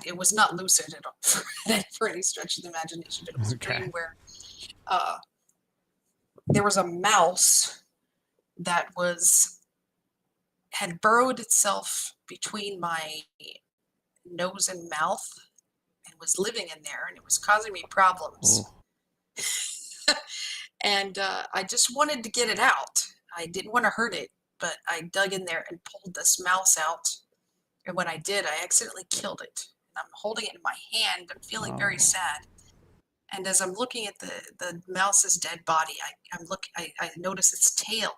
it was not lucid at all for any stretch of the imagination, but it was a Okay. dream where there was a mouse that had burrowed itself between my nose and mouth and was living in there, and it was causing me problems. Oh. And I just wanted to get it out. I didn't want to hurt it, but I dug in there and pulled this mouse out. And when I did, I accidentally killed it. I'm holding it in my hand. I'm feeling very sad. And as I'm looking at the mouse's dead body, I notice its tail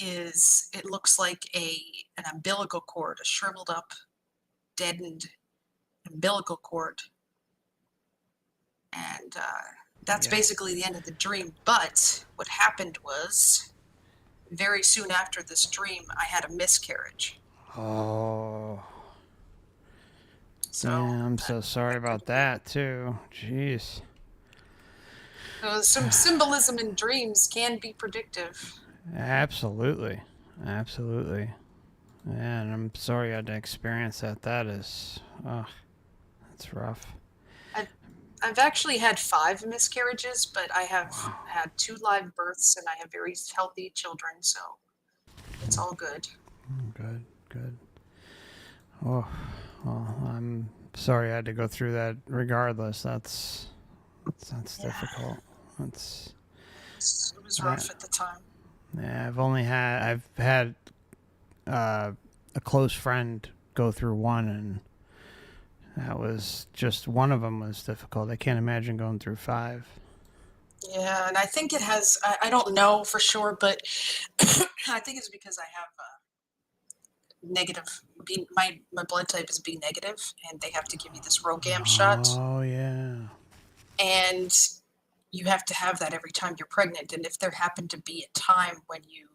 it looks like an umbilical cord, a shriveled up, deadened umbilical cord. And that's basically the end of the dream. But what happened was, very soon after this dream, I had a miscarriage. Oh. So Yeah, I'm so sorry about that too. Jeez. some symbolism in dreams can be predictive. Absolutely. Absolutely. Yeah, and I'm sorry you had to experience that. That's rough. I've actually had 5 miscarriages, but I have had 2 live births, and I have very healthy children, so it's all good. Good, good. Oh, well, I'm sorry I had to go through that. Regardless, that's difficult. It was rough at the time. Yeah, I've had a close friend go through one, and that was just one of them was difficult. I can't imagine going through 5. Yeah, and I think it has. I don't know for sure, but I think it's because I have negative. My blood type is B negative, and they have to give me this Rogam shot. Oh yeah. And you have to have that every time you're pregnant. And if there happened to be a time when you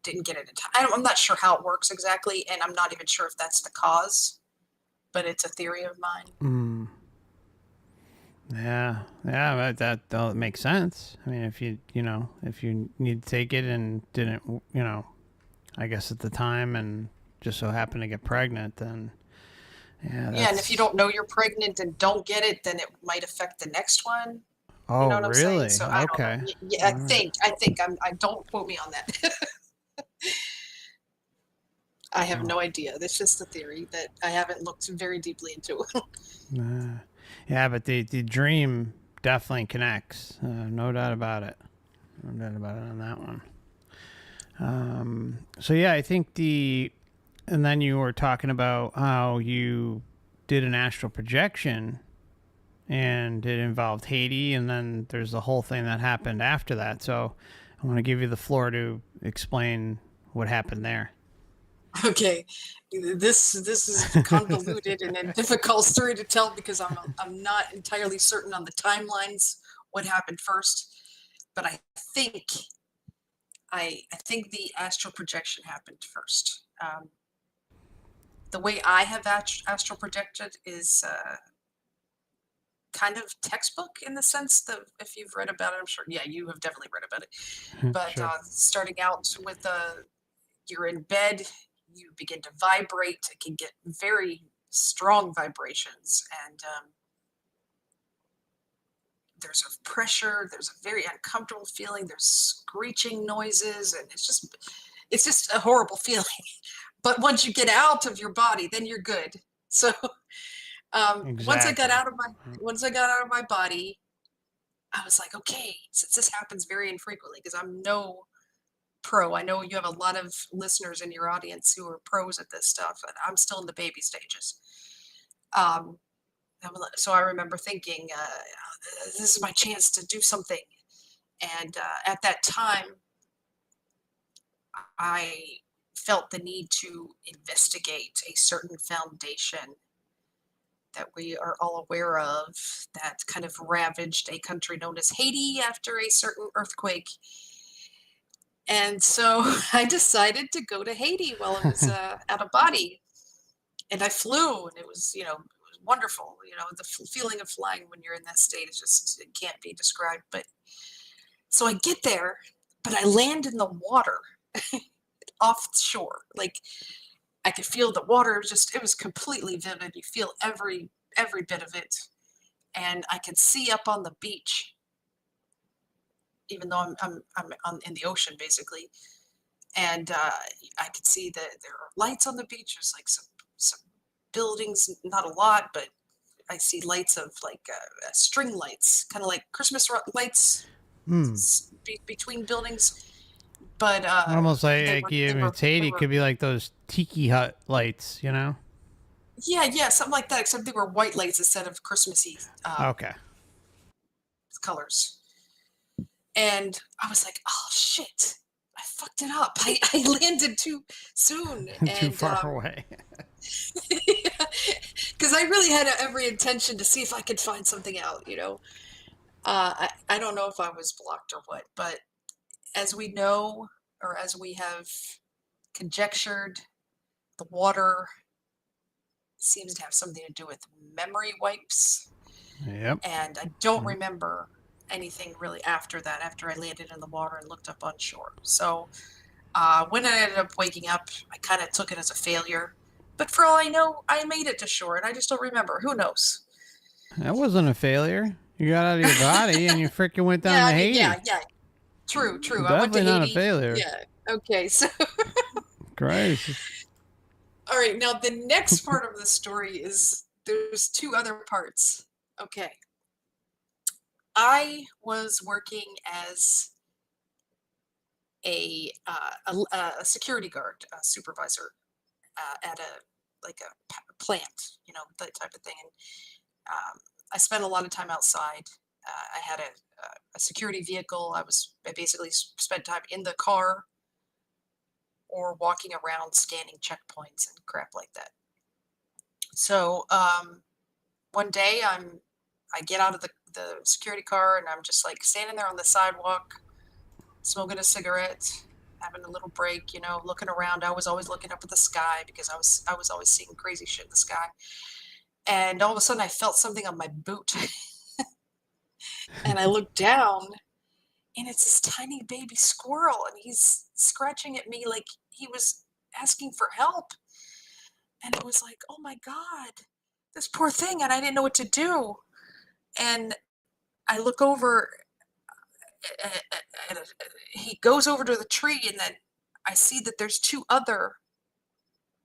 didn't get it in time, I'm not sure how it works exactly, and I'm not even sure if that's the cause, but it's a theory of mine. Yeah, that makes sense. I mean, if you need to take it and didn't, I guess at the time and just so happened to get pregnant, then yeah, and if you don't know you're pregnant and don't get it, then it might affect the next one. Oh, You know what I'm really? saying? So I don't Okay. know. Yeah, I think I don't quote me on that. I have no idea. That's just a theory that I haven't looked very deeply into. Yeah, but the dream definitely connects. No doubt about it. No doubt about it on that one. So yeah, I think and then you were talking about how you did an astral projection and it involved Haiti, and then there's the whole thing that happened after that. So I want to give you the floor to explain what happened there. Okay, this is convoluted and a difficult story to tell because I'm not entirely certain on the timelines what happened first, but I think the astral projection happened first. The way I have astral projected is kind of textbook in the sense that if you've read about it, I'm sure, yeah, you have definitely read about it. But Sure. starting out with you're in bed, you begin to vibrate. It can get very strong vibrations, and there's a pressure. There's a very uncomfortable feeling. There's screeching noises, and it's just a horrible feeling. But once you get out of your body, then you're good. So Exactly. once I got out of my body, I was like, okay, since this happens very infrequently, because I'm no pro. I know you have a lot of listeners in your audience who are pros at this stuff, and I'm still in the baby stages. So I remember thinking, this is my chance to do something. And at that time, I felt the need to investigate a certain foundation that we are all aware of that kind of ravaged a country known as Haiti after a certain earthquake. And so I decided to go to Haiti while I was out of body. And I flew, and it was, it was wonderful. The feeling of flying when you're in that state is just, it can't be described. But so I get there, but I land in the water offshore. Like, I could feel the water, it was completely vivid. You feel every bit of it. And I could see up on the beach, even though I'm in the ocean basically. And I could see that there are lights on the beach. There's like some buildings, not a lot, but I see lights of like string lights, kind of like Christmas lights between buildings. But almost like, it's Haiti could be like those tiki hut lights, Yeah, something like that. Except they were white lights instead of Christmassy Okay. colors. And I was like, oh shit, I fucked it up. I landed too soon. Too far away. Because I really had every intention to see if I could find something out, I don't know if I was blocked or what, but as we know, or as we have conjectured, the water seems to have something to do with memory wipes. Yep. And I don't remember anything really after that, after I landed in the water and looked up on shore. So when I ended up waking up, I kind of took it as a failure. But for all I know, I made it to shore, and I just don't remember. Who knows? That wasn't a failure. You got out of your body and you freaking went down to Haiti. Yeah. True. Definitely I went to Haiti. Not a failure. Yeah. Okay. So. Christ. All right. Now the next part of the story is there's two other parts. Okay. I was working as a security guard, a supervisor at a plant, that type of thing. And I spent a lot of time outside. I had a security vehicle. I basically spent time in the car or walking around scanning checkpoints and crap like that. So one day I get out of the security car, and I'm just like standing there on the sidewalk, smoking a cigarette, having a little break, looking around. I was always looking up at the sky because I was always seeing crazy shit in the sky. And all of a sudden I felt something on my boot. And I looked down, and it's this tiny baby squirrel, and he's scratching at me like he was asking for help. And it was like, oh my God, this poor thing. And I didn't know what to do. And I look over, and he goes over to the tree, and then I see that there's two other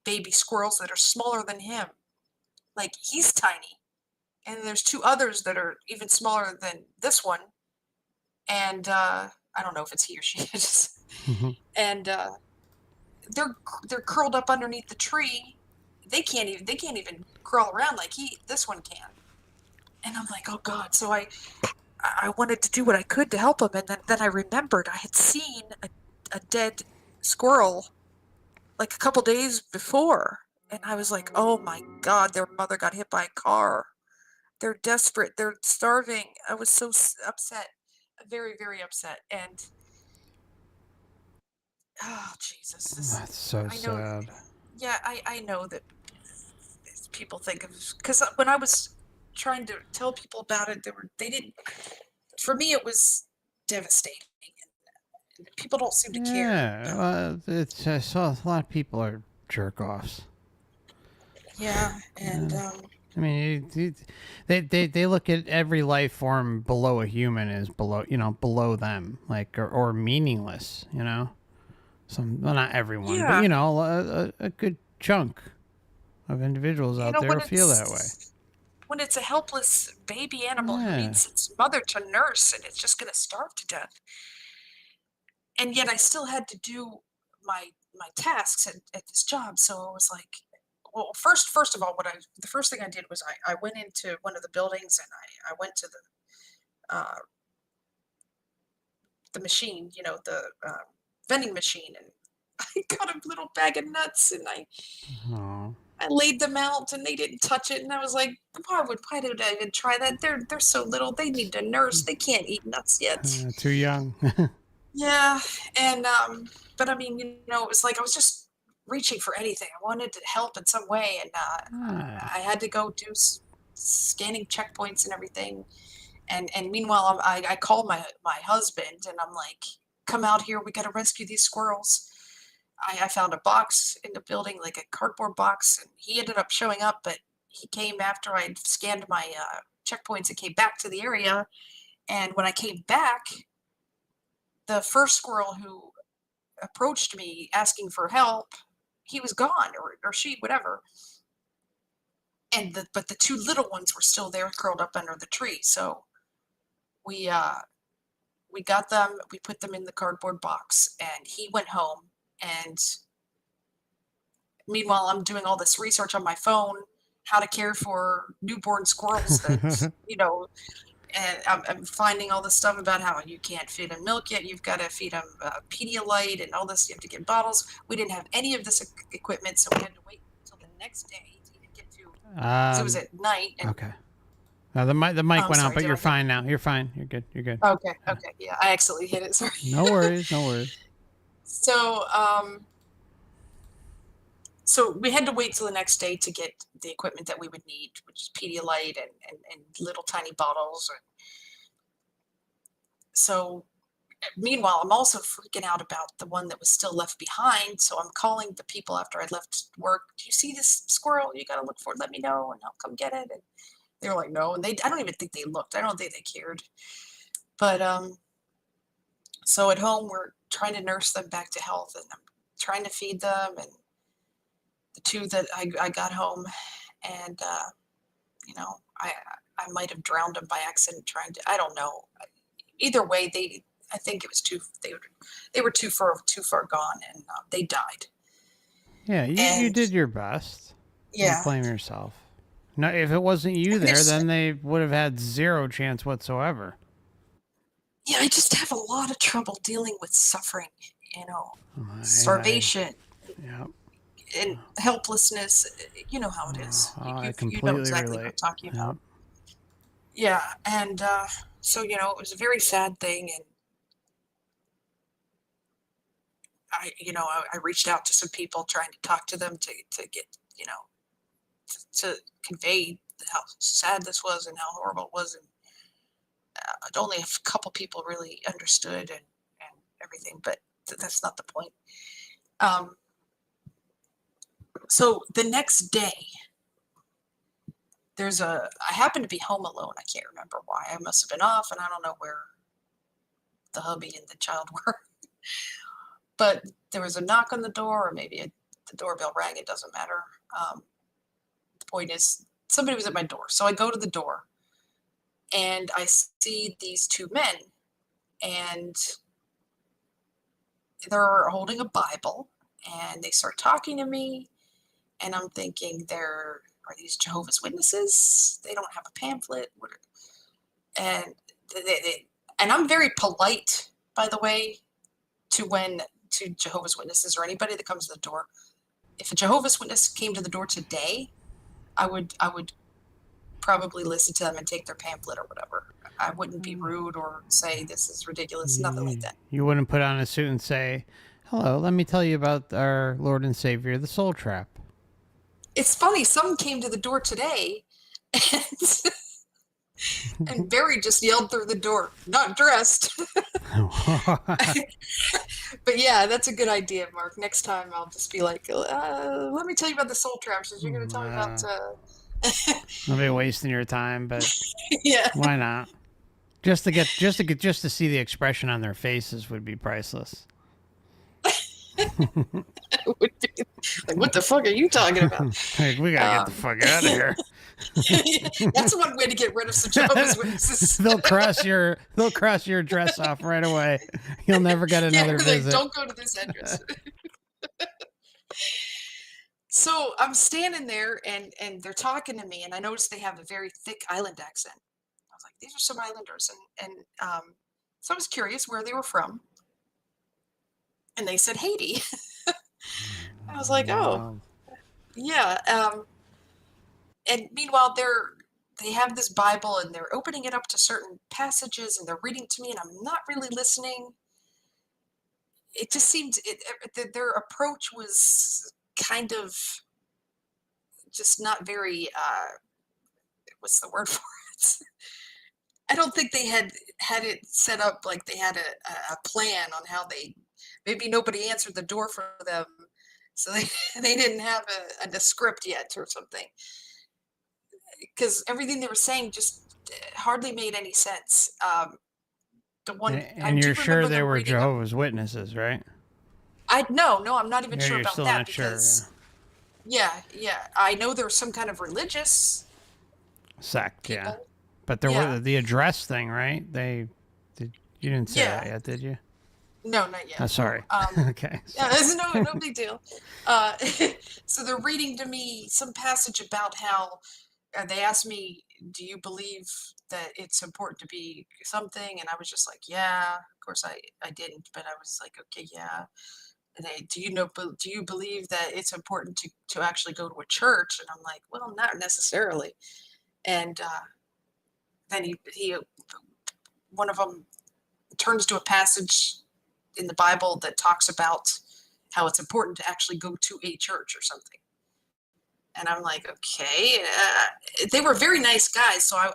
baby squirrels that are smaller than him. Like, he's tiny. And there's two others that are even smaller than this one. And I don't know if it's he or she. And they're curled up underneath the tree. They can't even crawl around like this one can. And I'm like, oh God. So I wanted to do what I could to help him, and then I remembered I had seen a dead squirrel like a couple days before, and I was like, oh my God, their mother got hit by a car. They're desperate. They're starving. I was so upset, very, very upset. And oh Jesus, That's so sad. Yeah, I know that people think of, because when I was trying to tell people about it, they didn't. For me, it was devastating. And people don't seem to care. Yeah, I saw a lot of people are jerk offs. Yeah, and I mean, they look at every life form below a human as below them, like or meaningless. Well, not everyone, but a good chunk of individuals out there feel that way. When it's a helpless baby animal who needs its mother to nurse, and it's just going to starve to death. And yet I still had to do my tasks at this job. So I was like, well, first of all, the first thing I did was I went into one of the buildings, and I went to the machine, the vending machine, and I got a little bag of nuts, and I laid them out and they didn't touch it, and I was like, why did I even try that? They're so little. They need a nurse. They can't eat nuts yet. Too young. Yeah, and but I mean, it was like I was just reaching for anything. I wanted to help in some way, and Ah. I had to go do scanning checkpoints and everything. And meanwhile, I called my husband, and I'm like, "Come out here. We got to rescue these squirrels." I found a box in the building, like a cardboard box, and he ended up showing up, but he came after I'd scanned my checkpoints and came back to the area. And when I came back, the first squirrel who approached me asking for help, he was gone, or she, whatever. But the two little ones were still there, curled up under the tree. So we we got them, we put them in the cardboard box, and he went home. And meanwhile, I'm doing all this research on my phone, how to care for newborn squirrels that, and I'm finding all this stuff about how you can't feed them milk yet. You've got to feed them Pedialyte and all this. You have to get bottles. We didn't have any of this equipment, so we had to wait until the next day to even get to, because it was at night. And, Okay. Now the mic went out, sorry, but you're fine now. You're fine. You're good. You're good. Okay. Yeah, I accidentally hit it. Sorry. No worries. No worries. So, so we had to wait till the next day to get the equipment that we would need, which is Pedialyte and little tiny bottles. So meanwhile, I'm also freaking out about the one that was still left behind. So I'm calling the people after I left work. Do you see this squirrel? You got to look for it. Let me know, and I'll come get it. And they were like, no. And I don't even think they looked. I don't think they cared. But so at home, we're trying to nurse them back to health, and I'm trying to feed them. And the two that I got home, and I might have drowned them by accident trying to. I don't know. Either way, I think it was they were too far gone, and they died. Yeah, you did your best. Yeah. Don't blame yourself. No, if it wasn't you there, then they would have had zero chance whatsoever. Yeah, I just have a lot of trouble dealing with suffering, starvation, and helplessness. You know how it is. I completely you know exactly relate. what I'm talking about. Yeah, and so it was a very sad thing, and I reached out to some people trying to talk to them to get to convey how sad this was and how horrible it was, and only a couple people really understood and everything, but that's not the point. So the next day, I happened to be home alone. I can't remember why. I must have been off, and I don't know where the hubby and the child were. But there was a knock on the door, or maybe the doorbell rang. It doesn't matter. The point is, somebody was at my door. So I go to the door, and I see these two men, and they're holding a Bible, and they start talking to me, and I'm thinking, are these Jehovah's Witnesses? They don't have a pamphlet. And and I'm very polite, by the way, to Jehovah's Witnesses or anybody that comes to the door. If a Jehovah's Witness came to the door today, I would probably listen to them and take their pamphlet or whatever. I wouldn't be rude or say this is ridiculous, nothing like that. You wouldn't put on a suit and say, hello, let me tell you about our Lord and Savior, the Soul Trap. It's funny, someone came to the door today, and Barry just yelled through the door, not dressed. But yeah, that's a good idea, Mark. Next time I'll just be like, let me tell you about the Soul Trap, since you're going to tell me about... I'll be wasting your time, but yeah, why not? Just to see the expression on their faces would be priceless. Would be like, what the fuck are you talking about? Like, we gotta get the fuck out of here. That's one way to get rid of some Jehovah's Witnesses. They'll cross your address off right away. You'll never get another visit. Like, don't go to this address. So I'm standing there, and they're talking to me, and I noticed they have a very thick island accent. I was like, these are some islanders, and so I was curious where they were from, and they said Haiti. I was like, oh. Yeah. And meanwhile, they have this Bible and they're opening it up to certain passages and they're reading to me, and I'm not really listening. It just seemed their approach was kind of just not very. What's the word for it? I don't think they had it set up like they had a plan on how they. Maybe nobody answered the door for them, so they they didn't have a script yet or something. Because everything they were saying just hardly made any sense. The one I And do you're sure remember they them were reading up. Jehovah's Witnesses, right? I no, I'm not even Yeah, sure you're about still that not sure. because yeah, I know there's some kind of religious Sect, yeah. people. But there Yeah, was the address thing, right? You didn't say that yeah, yet, did you? no, not Oh, yet. sorry. Okay, Yeah, sorry. there's no big deal. Uh, so they're reading to me some passage about how they asked me, "Do you believe that it's important to be something?" And I was just like, "Yeah." Of course, I didn't, but I was like, "Okay, yeah." And they, do you believe that it's important to actually go to a church? And I'm like, "Well, not necessarily." And then he one of them turns to a passage in the Bible that talks about how it's important to actually go to a church or something. And I'm like, okay. They were very nice guys, so I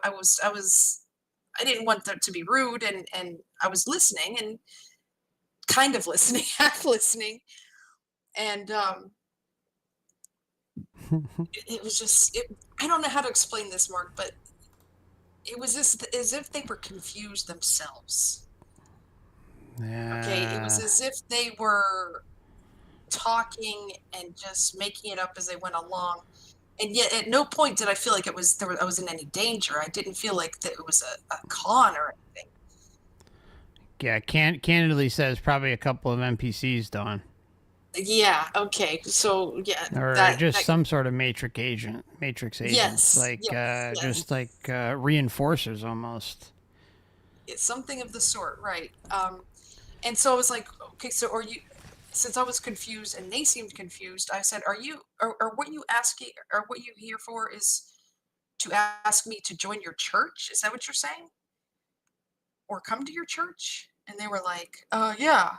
didn't want them to be rude, and I was listening and kind of listening, half listening, and it was just I don't know how to explain this, Mark, but it was just as if they were confused themselves. Okay, it was Yeah. as if they were talking and just making it up as they went along. And yet, at no point did I feel like I was in any danger. I didn't feel like that it was a con or anything. Yeah, candidly says probably a couple of NPCs, Dawn. Yeah. Okay. So yeah, Or that just that some sort of matrix agents, yes, like yes, yes. just like reinforcers almost. It's something of the sort, right? And so I was like, okay, so are you? Since I was confused and they seemed confused, I said, "Are you? Or what you asking? Or what you here for is to ask me to join your church? Is that what you're saying? Or come to your church?" And they were like, yeah."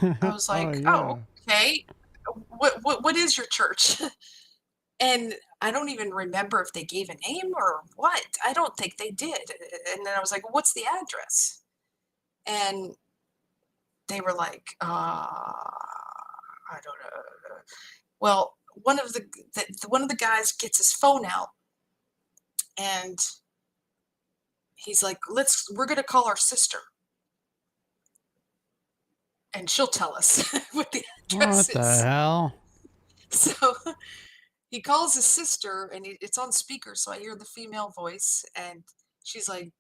I was Oh like, yeah. "Oh, okay. What is your church?" And I don't even remember if they gave a name or what. I don't think they did. And then I was like, "What's the address?" And they were like, I don't know. Well, one of the guys gets his phone out and he's like, we're gonna call our sister and she'll tell us what the address What the is." hell? So he calls his sister and it's on speaker, so I hear the female voice, and she's like,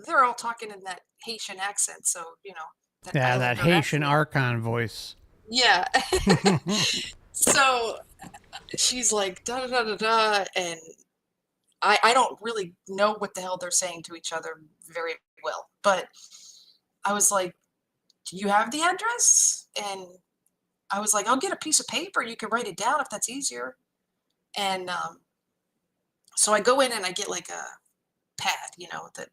they're all talking in that Haitian accent, so that Yeah, that Islander Haitian accent. Archon voice. Yeah. So she's like da da da da da, and I don't really know what the hell they're saying to each other very well, but I was like, "Do you have the address?" And I was like, "I'll get a piece of paper. You can write it down if that's easier." And so I go in and I get like a pad, that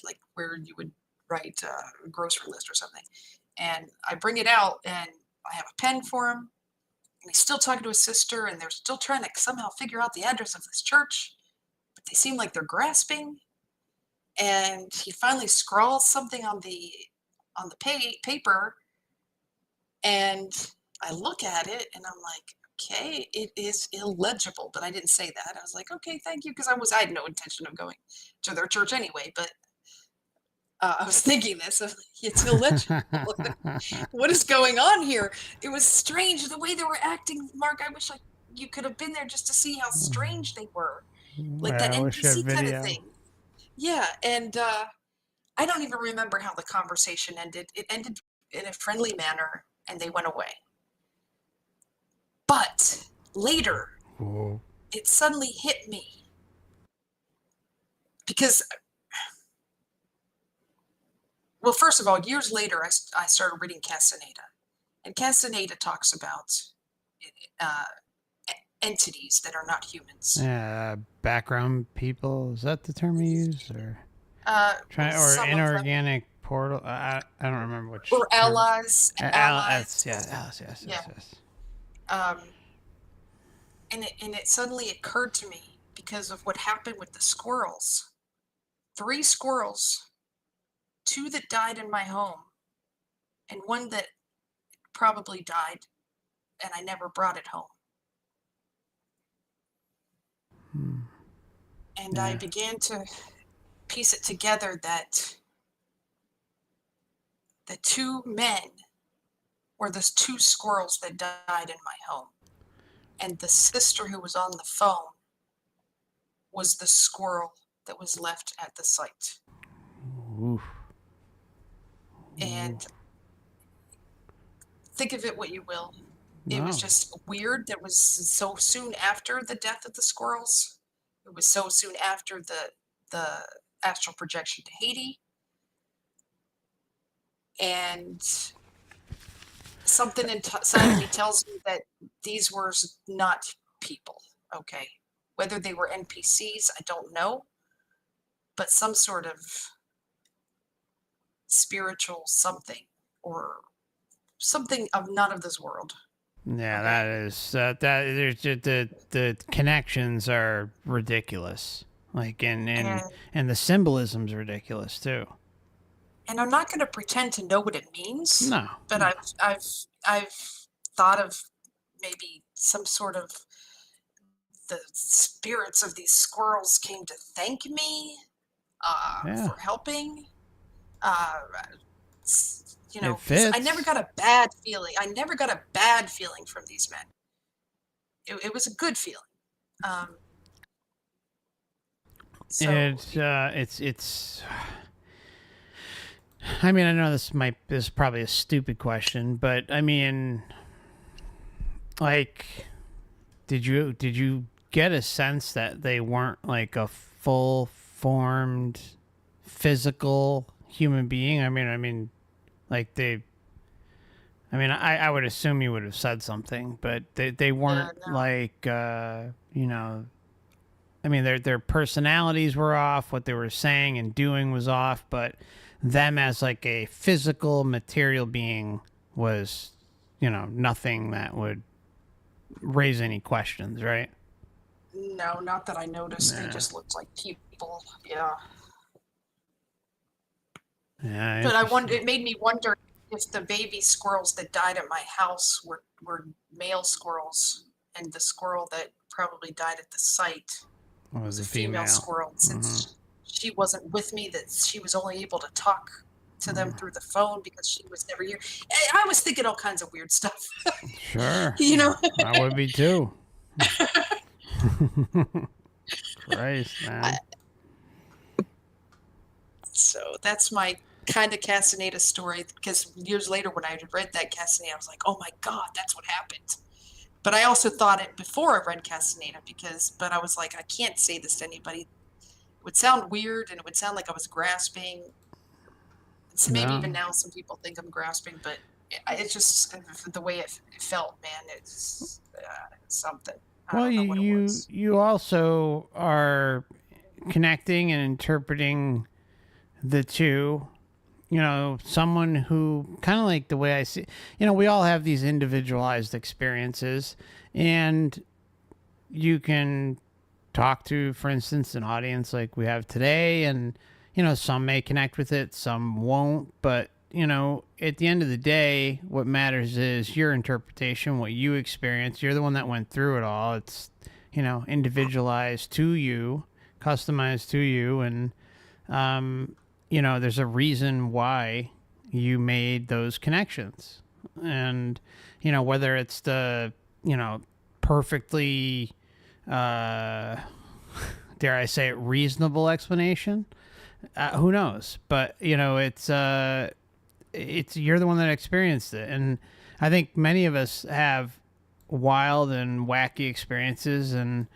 like where you would write a grocery list or something. And I bring it out and I have a pen for him. And he's still talking to his sister and they're still trying to somehow figure out the address of this church, but they seem like they're grasping. And he finally scrawls something on the paper, and I look at it and I'm like, okay, it is illegible, but I didn't say that. I was like, okay, thank you, because I had no intention of going to their church anyway, but I was thinking this. It's illegible. What is going on here? It was strange the way they were acting, Mark. I wish you could have been there just to see how strange they were, like that I wish I had NPC kind of video. thing. Yeah, and I don't even remember how the conversation ended. It ended in a friendly manner, and they went away. But later, Whoa. it suddenly hit me because, well, first of all, years later, I started reading Castaneda, and Castaneda talks about uh, entities that are not humans. Background people, is that the term we use? Or Some of them, inorganic portal? I don't remember which or term. allies, allies. Yeah. Yes. Um, and it suddenly occurred to me because of what happened with the squirrels. 3 squirrels, 2 that died in my home, and 1 that probably died, and I never brought it home. And I began to piece it together that the 2 men were the 2 squirrels that died in my home. And the sister who was on the phone was the squirrel that was left at the site. Oof. And think of it what you will. It was just weird. That was so soon after the death of the squirrels. It was so soon after the astral projection to Haiti. And something inside of me tells me that these were not people, okay? Whether they were NPCs, I don't know. But some sort of spiritual something, or something of not of this world. Yeah, okay. That is there's just the connections are ridiculous. Like and the symbolism's ridiculous too. And I'm not going to pretend to know what it means. No. But I've thought of maybe some sort of the spirits of these squirrels came to thank me for helping. You know, I never got a bad feeling. I never got a bad feeling from these men. It was a good feeling. It's. I mean, I know this is probably a stupid question, but I mean, like, did you get a sense that they weren't like a full formed physical human being? I mean, like I would assume you would have said something, but they weren't like, you know, I mean, their personalities were off. What they were saying and doing was off, but them as like a physical material being was, you know, nothing that would raise any questions, right? No, not that I noticed. They just looked like people. Yeah. Yeah. But it made me wonder if the baby squirrels that died at my house were male squirrels, and the squirrel that probably died at the site was a female squirrel, since she wasn't with me, that she was only able to talk to them through the phone because she was never here. I was thinking all kinds of weird stuff. Sure. You know? I would be too. Christ, man. So that's my kind of Castaneda story, because years later when I had read that Castaneda, I was like, oh my God, that's what happened. But I also thought it before I read Castaneda, but I was like, I can't say this to anybody. It would sound weird, and it would sound like I was grasping. So maybe even now some people think I'm grasping, but it's just the way it felt, man. It's something. Well, you also are connecting and interpreting the two. You know, someone who kind of like the way I see, you know, we all have these individualized experiences, and you can talk to, for instance, an audience like we have today, and, you know, some may connect with it, some won't, but, you know, at the end of the day, what matters is your interpretation, what you experience. You're the one that went through it all. It's, you know, individualized to you, customized to you, and, you know, there's a reason why you made those connections. And, you know, whether it's the, you know, perfectly, dare I say it, reasonable explanation, who knows? But, you know, it's you're the one that experienced it. And I think many of us have wild and wacky experiences, and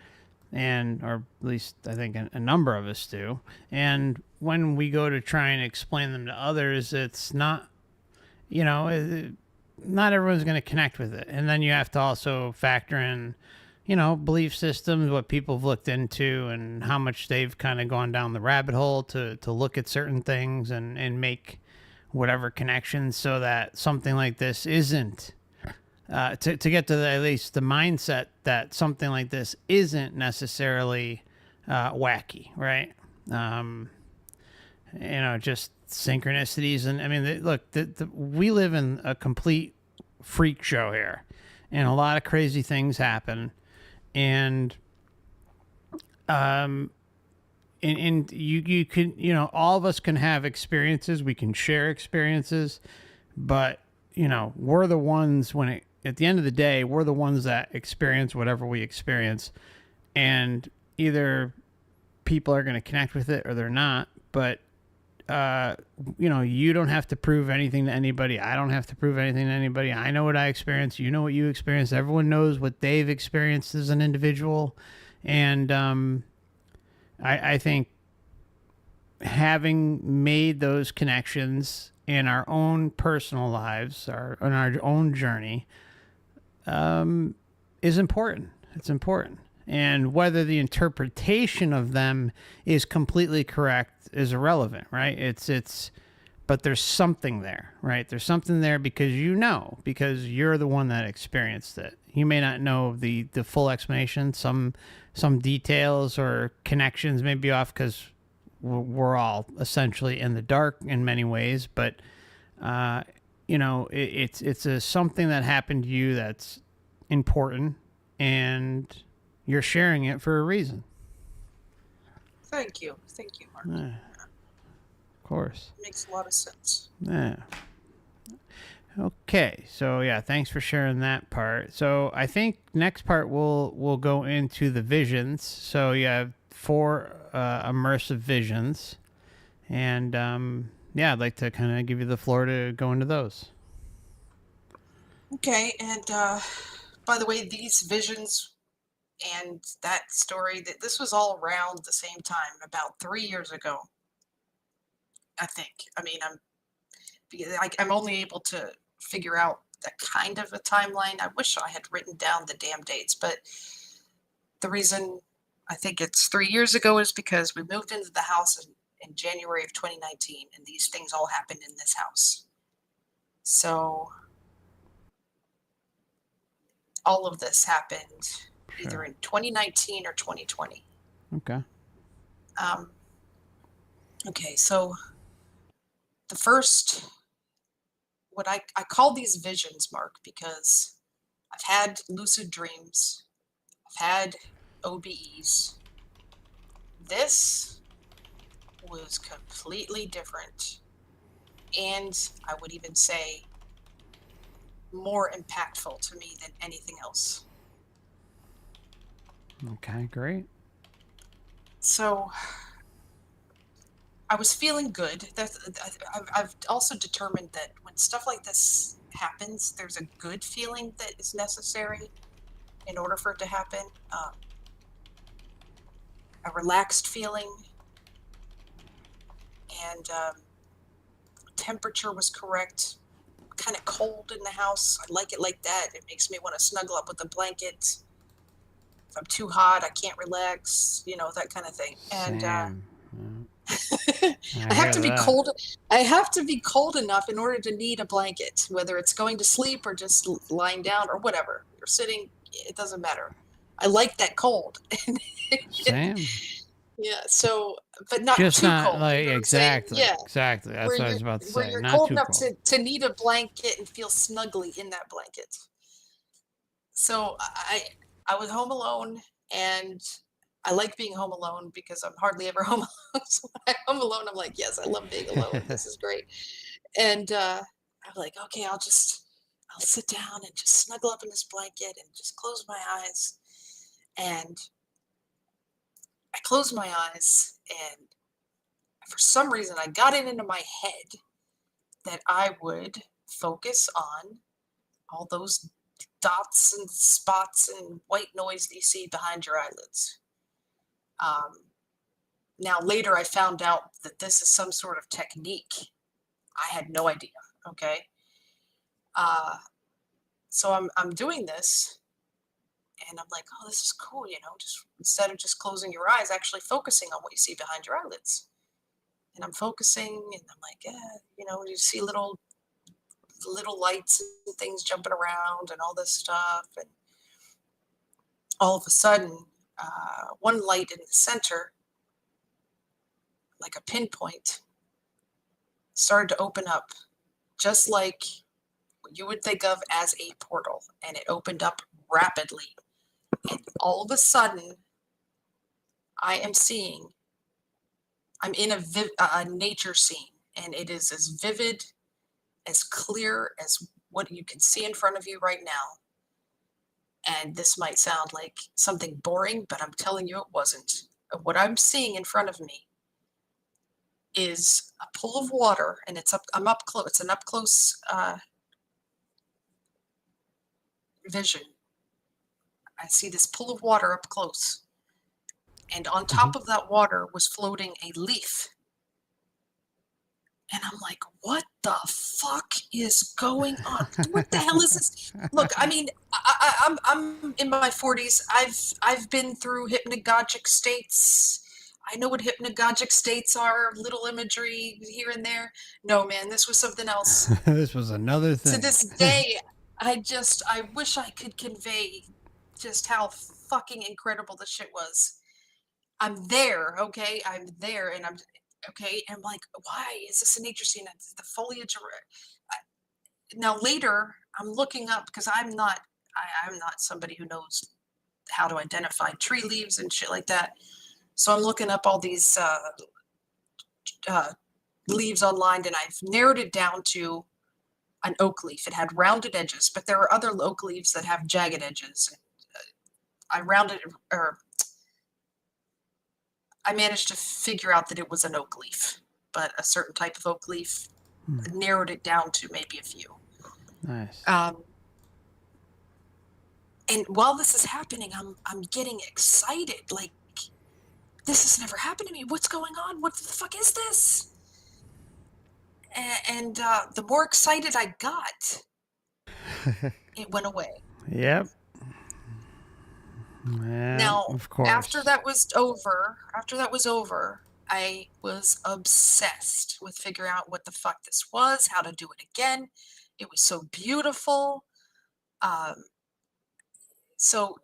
or at least I think a number of us do. And when we go to try and explain them to others, it's not, you know, not everyone's going to connect with it. And then you have to also factor in belief systems, what people have looked into, and how much they've kind of gone down the rabbit hole to look at certain things and make whatever connections, so that something like this isn't, to get to at least the mindset that something like this isn't necessarily wacky, right? Um, just synchronicities. And I mean, look, we live in a complete freak show here, and a lot of crazy things happen. And and you can, all of us can have experiences, we can share experiences, but we're the ones, at the end of the day, we're the ones that experience whatever we experience. And either people are going to connect with it or they're not. But you don't have to prove anything to anybody. I don't have to prove anything to anybody. I know what I experienced. You know what you experienced. Everyone knows what they've experienced as an individual. And I think having made those connections in our own personal lives, on our own journey, is important. It's important. And whether the interpretation of them is completely correct is irrelevant, right? But there's something there, right? There's something there because you're the one that experienced it. You may not know the full explanation. Some details or connections may be off because we're all essentially in the dark in many ways. But it's something that happened to you that's important, and you're sharing it for a reason. Thank you, Mark. Yeah, of course. Makes a lot of sense. Yeah. Okay, so yeah, thanks for sharing that part. So I think next part we'll go into the visions. So you have 4 immersive visions, and I'd like to kind of give you the floor to go into those. Okay, and by the way, these visions and that story, that this was all around the same time, about 3 years ago, I think. I mean, I'm only able to figure out a kind of a timeline. I wish I had written down the damn dates, but the reason I think it's 3 years ago is because we moved into the house in January of 2019, and these things all happened in this house. So all of this happened either in 2019 or 2020. Okay. Okay, so the first, what I call these visions, Mark, because I've had lucid dreams, I've had OBEs. This was completely different, and I would even say more impactful to me than anything else. Okay, great. So I was feeling good. I've also determined that when stuff like this happens, there's a good feeling that is necessary in order for it to happen. A relaxed feeling, and temperature was correct. Kind of cold in the house. I like it like that. It makes me want to snuggle up with a blanket. If I'm too hot, I can't relax, that kind of thing. And I have to be cold. I have to be cold enough in order to need a blanket, whether it's going to sleep or just lying down or whatever. You're sitting, it doesn't matter. I like that cold. Same. Yeah. So, but not just too not cold. like exactly. Yeah. Exactly. That's what I was about to say. Where you're not cold too enough cold. to need a blanket and feel snugly in that blanket. So I was home alone, and I like being home alone because I'm hardly ever home alone. So when I'm home alone, I'm like, yes, I love being alone. This is great. And I'm like, okay, I'll sit down and just snuggle up in this blanket and just close my eyes. And I closed my eyes, and for some reason, I got it into my head that I would focus on all those dots and spots and white noise that you see behind your eyelids. Now, later, I found out that this is some sort of technique. I had no idea. Okay. So I'm doing this, And I'm like, oh, this is cool, just instead of just closing your eyes, actually focusing on what you see behind your eyelids. And I'm focusing, and I'm like, yeah, you see little lights and things jumping around and all this stuff. And all of a sudden, one light in the center, like a pinpoint, started to open up, just like what you would think of as a portal. And it opened up rapidly. And all of a sudden, I am seeing, I'm in a nature scene, and it is as vivid, as clear as what you can see in front of you right now. And this might sound like something boring, but I'm telling you it wasn't. What I'm seeing in front of me is a pool of water, and I'm up close. It's an up close vision. I see this pool of water up close. And on top of that water was floating a leaf. And I'm like, what the fuck is going on? What the hell is this? Look, I mean, I'm in my 40s. I've been through hypnagogic states. I know what hypnagogic states are, little imagery here and there. No, man, this was something else. This was another thing. To this day, I wish I could convey just how fucking incredible this shit was. I'm there, okay? I'm there, and I'm okay. And I'm like, why is this a nature scene? The foliage. Now later, I'm looking up because I'm not somebody who knows how to identify tree leaves and shit like that. So I'm looking up all these leaves online, and I've narrowed it down to an oak leaf. It had rounded edges, but there are other oak leaves that have jagged edges. I managed to figure out that it was an oak leaf, but a certain type of oak leaf. Narrowed it down to maybe a few. Nice. And while this is happening, I'm getting excited. Like, this has never happened to me. What's going on? What the fuck is this? And the more excited I got, it went away. Yep. Yeah, Now, of course. after that was over, I was obsessed with figuring out what the fuck this was, how to do it again. It was so beautiful. So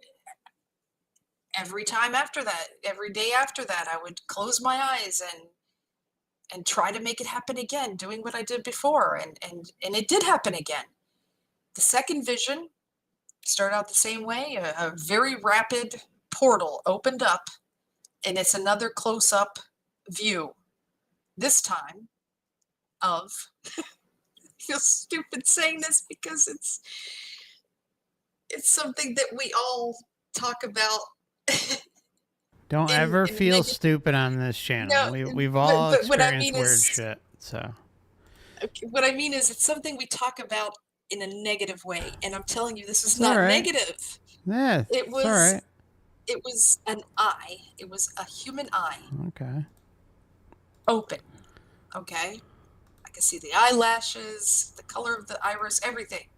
every time after that, every day after that, I would close my eyes and try to make it happen again, doing what I did before, and it did happen again. The second vision started out the same way. A very rapid portal opened up, and it's another close-up view. This time of, I feel stupid saying this because it's something that we all talk about. Don't ever feel stupid on this channel. No, We've all but what I experienced mean weird is- shit. So What I mean is, it's something we talk about in a negative way, and I'm telling you, this is It's not all right. negative. yeah, It was. it's all right. It was an eye. It was a human eye. Okay. Open. Okay. I could see the eyelashes, the color of the iris, everything.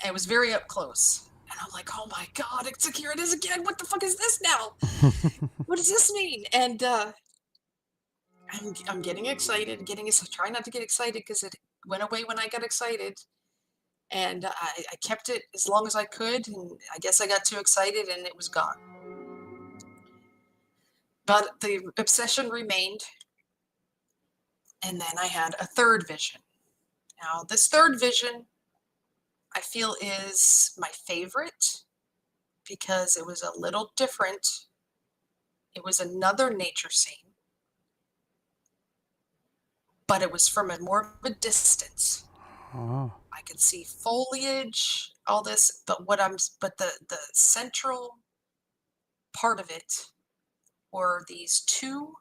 And it was very up close. And I'm like, oh my God, here it is again. What the fuck is this now? What does this mean? And I'm getting excited, trying not to get excited because it went away when I got excited. And I kept it as long as I could. And I guess I got too excited and it was gone. But the obsession remained. And then I had a third vision. Now, this third vision, I feel, is my favorite because it was a little different. It was another nature scene, but it was from more of a distance. Oh. I could see foliage, all this, but the central part of it were these two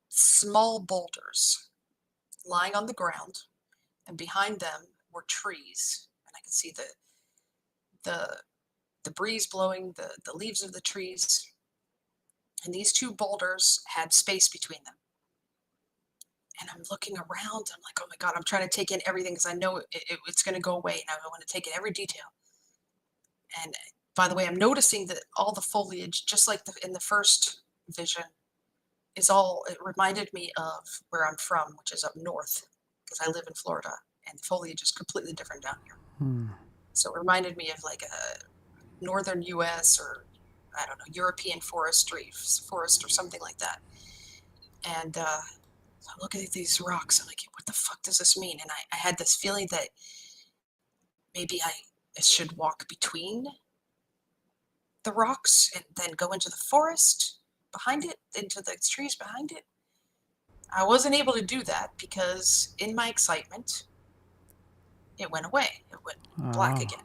small boulders lying on the ground, and behind them were trees, and I could see the breeze blowing the leaves of the trees, and these two boulders had space between them. And I'm looking around, I'm like, oh my God, I'm trying to take in everything because I know it's going to go away, and I want to take in every detail. And By the way, I'm noticing that all the foliage, just like in the first vision, it reminded me of where I'm from, which is up north, because I live in Florida, and the foliage is completely different down here. So it reminded me of like a northern US, or I don't know, European forest or something like that. And I look at these rocks, I'm like, what the fuck does this mean? And I had this feeling that maybe I should walk between the rocks and then go into the forest behind it, into the trees behind it. I wasn't able to do that because in my excitement, it went away. It went black again.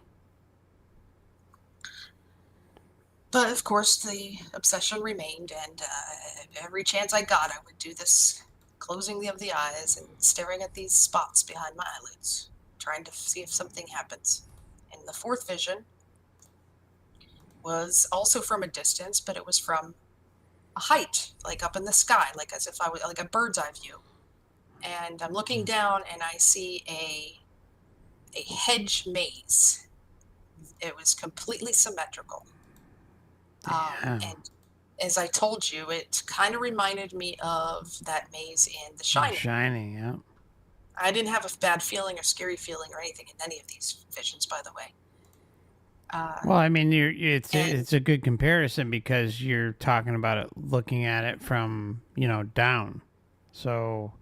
But of course, the obsession remained, and every chance I got, I would do this closing of the eyes and staring at these spots behind my eyelids, trying to see if something happens. And the fourth vision was also from a distance, but it was from a height, like up in the sky, like as if I was like a bird's eye view. And I'm looking down, and I see a hedge maze. It was completely symmetrical. And as I told you, it kind of reminded me of that maze in The Shining. The Shining, yeah. I didn't have a bad feeling or scary feeling or anything in any of these visions, by the way. Well, I mean, it's a good comparison because you're talking about it, looking at it from, down. So,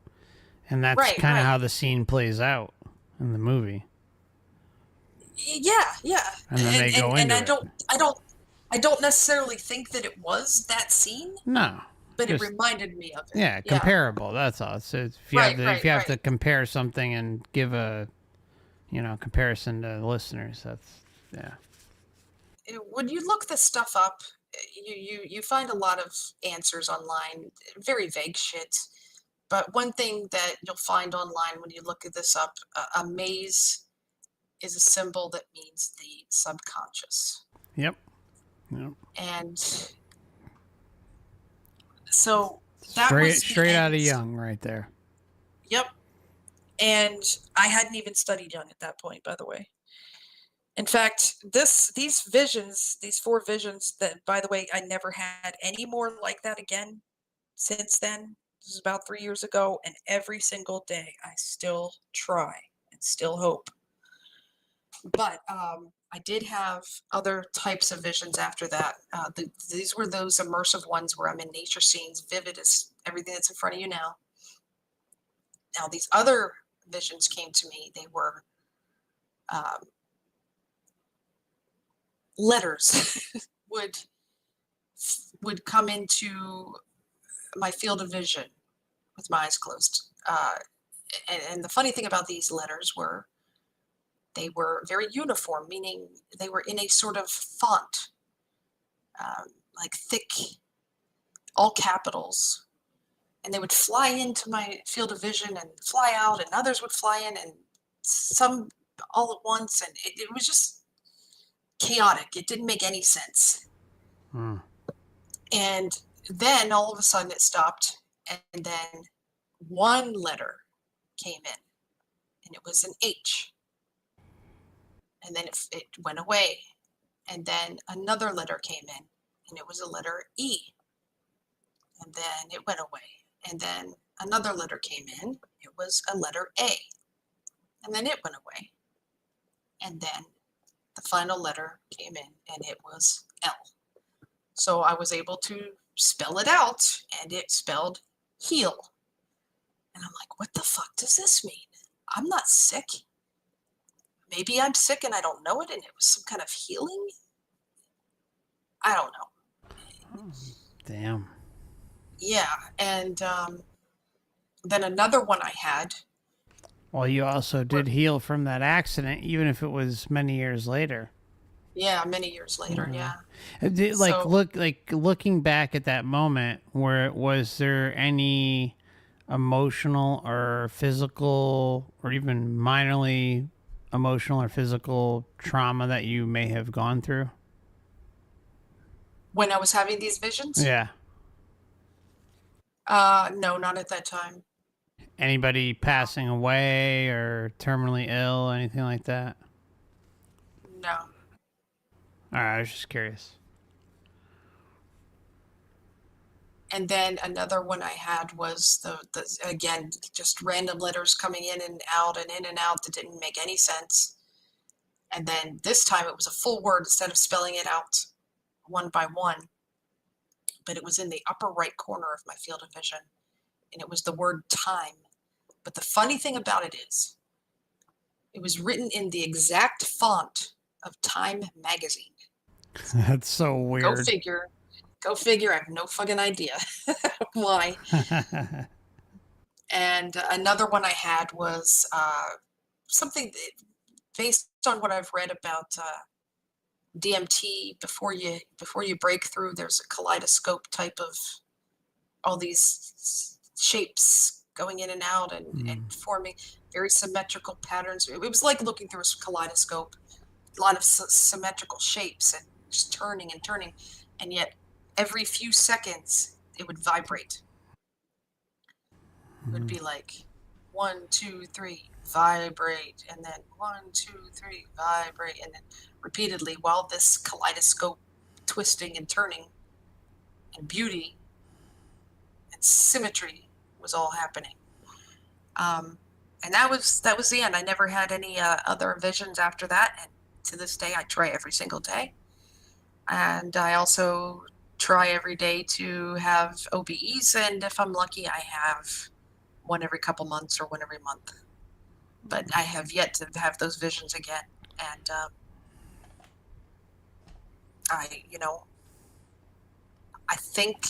and that's kind of how the scene plays out in the movie. Yeah. And then they go into it. I don't necessarily think that it was that scene. No. But it reminded me of it. Yeah, comparable. That's all. So if you have to compare something and give a, comparison to the listeners, that's When you look this stuff up, you find a lot of answers online, very vague shit. But one thing that you'll find online when you look at this up, a maze is a symbol that means the subconscious. Yep. And so that was straight out of Jung right there. Yep. And I hadn't even studied Jung at that point, by the way. In fact, these four visions that, by the way, I never had any more like that again since then. This is about 3 years ago, and every single day I still try and still hope. But I did have other types of visions after that. These were those immersive ones where I'm in nature scenes, vivid as everything that's in front of you now. Now, these other visions came to me. They were letters would come into my field of vision with my eyes closed. And the funny thing about these letters were they were very uniform, meaning they were in a sort of font, like thick, all capitals. And they would fly into my field of vision and fly out, and others would fly in, and some all at once. And it was just chaotic. It didn't make any sense. And then all of a sudden it stopped, and then one letter came in, and it was an H. And then it went away. And then another letter came in, and it was a letter E. And then it went away. And then another letter came in. It was a letter A. And then it went away. And then the final letter came in, and it was L. So I was able to spell it out, and it spelled heal. And I'm like, what the fuck does this mean? I'm not sick. Maybe I'm sick and I don't know it, and it was some kind of healing? I don't know. Damn. Yeah, and then another one I had. Well, you also did heal from that accident, even if it was many years later. Yeah, many years later, yeah. Looking back at that moment, was there any emotional or physical or even minorly emotional or physical trauma that you may have gone through? When I was having these visions? Yeah. No, not at that time. Anybody passing away or terminally ill, anything like that? No. All right, I was just curious. And then another one I had was the again, just random letters coming in and out that didn't make any sense. And then this time it was a full word instead of spelling it out one by one. But it was in the upper right corner of my field of vision. And it was the word time. But the funny thing about it is, it was written in the exact font of Time magazine. That's so weird. Go figure. Go figure. I have no fucking idea why. And another one I had was something based on what I've read about DMT. Before you break through, there's a kaleidoscope type of all these shapes going in and out and forming very symmetrical patterns. It was like looking through a kaleidoscope, a lot of symmetrical shapes and just turning and turning, and yet every few seconds it would vibrate. It would be like 1, 2, 3, vibrate, and then 1, 2, 3, vibrate, and then repeatedly while this kaleidoscope twisting and turning and beauty and symmetry was all happening. And that was the end. I never had any other visions after that. And to this day, I try every single day. And I also try every day to have OBEs. And if I'm lucky, I have one every couple months or one every month. But I have yet to have those visions again. And I think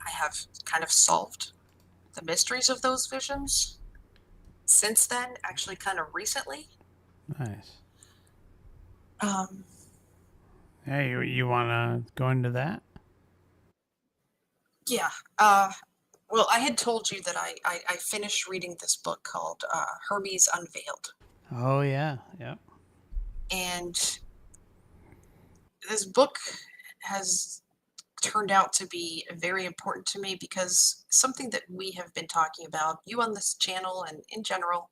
I have kind of solved the mysteries of those visions since then, actually kind of recently. Nice. Hey, you want to go into that? Yeah. Well, I had told you that I finished reading this book called Hermes Unveiled. Oh, yeah. Yep. And this book has turned out to be very important to me because something that we have been talking about, you on this channel and in general,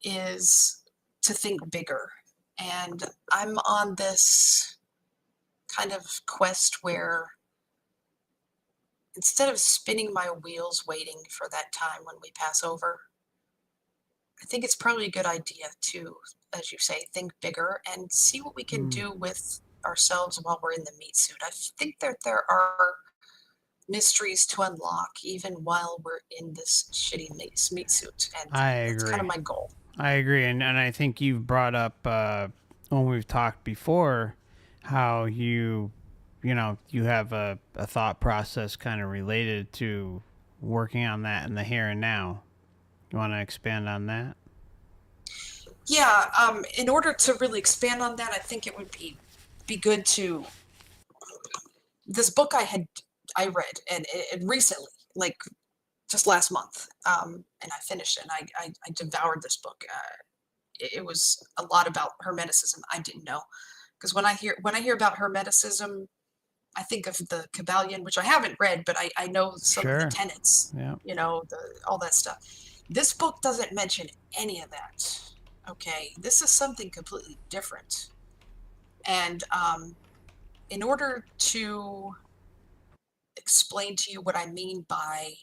is to think bigger. And I'm on this kind of quest where instead of spinning my wheels waiting for that time when we pass over, I think it's probably a good idea to, as you say, think bigger and see what we can do with ourselves while we're in the meat suit. I think that there are mysteries to unlock even while we're in this shitty meat suit. And that's kind of my goal. I agree. And I think you've brought up when we've talked before how you have a thought process kind of related to working on that in the here and now. You want to expand on that? Yeah. In order to really expand on that, I think it would be good to, this book I read and recently, like just last month, and I finished it and I devoured this book. It was a lot about Hermeticism. I didn't know, because when I hear about Hermeticism, I think of the Kabbalion, which I haven't read, but I know some of the tenets, all that stuff. This book doesn't mention any of that. Okay, this is something completely different. And in order to explain to you what I mean by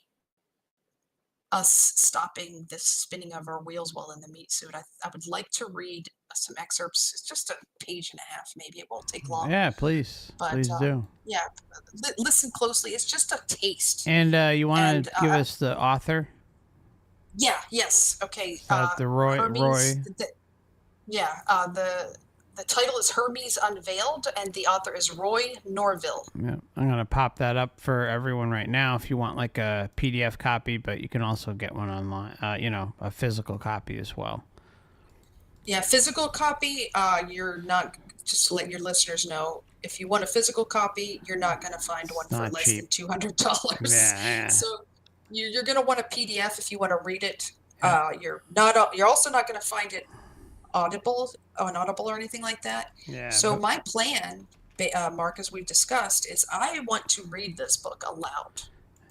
us stopping this spinning of our wheels while in the meat suit, I would like to read some excerpts. It's just a page and a half, maybe. It won't take long. Yeah, please. But, please do. Yeah, listen closely. It's just a taste. And you want to give us the author? Yeah, yes. Okay. The Roy. The title is Hermes Unveiled, and the author is Roy Norville. Yeah, I'm going to pop that up for everyone right now if you want like a PDF copy, but you can also get one online, a physical copy as well. Yeah, physical copy, you're not, just to let your listeners know, if you want a physical copy, you're not going to find one for less than $200. Yeah. So you're going to want a PDF if you want to read it. You're also not going to find it Audible or anything like that. Yeah. So my plan, Mark, as we've discussed, is I want to read this book aloud.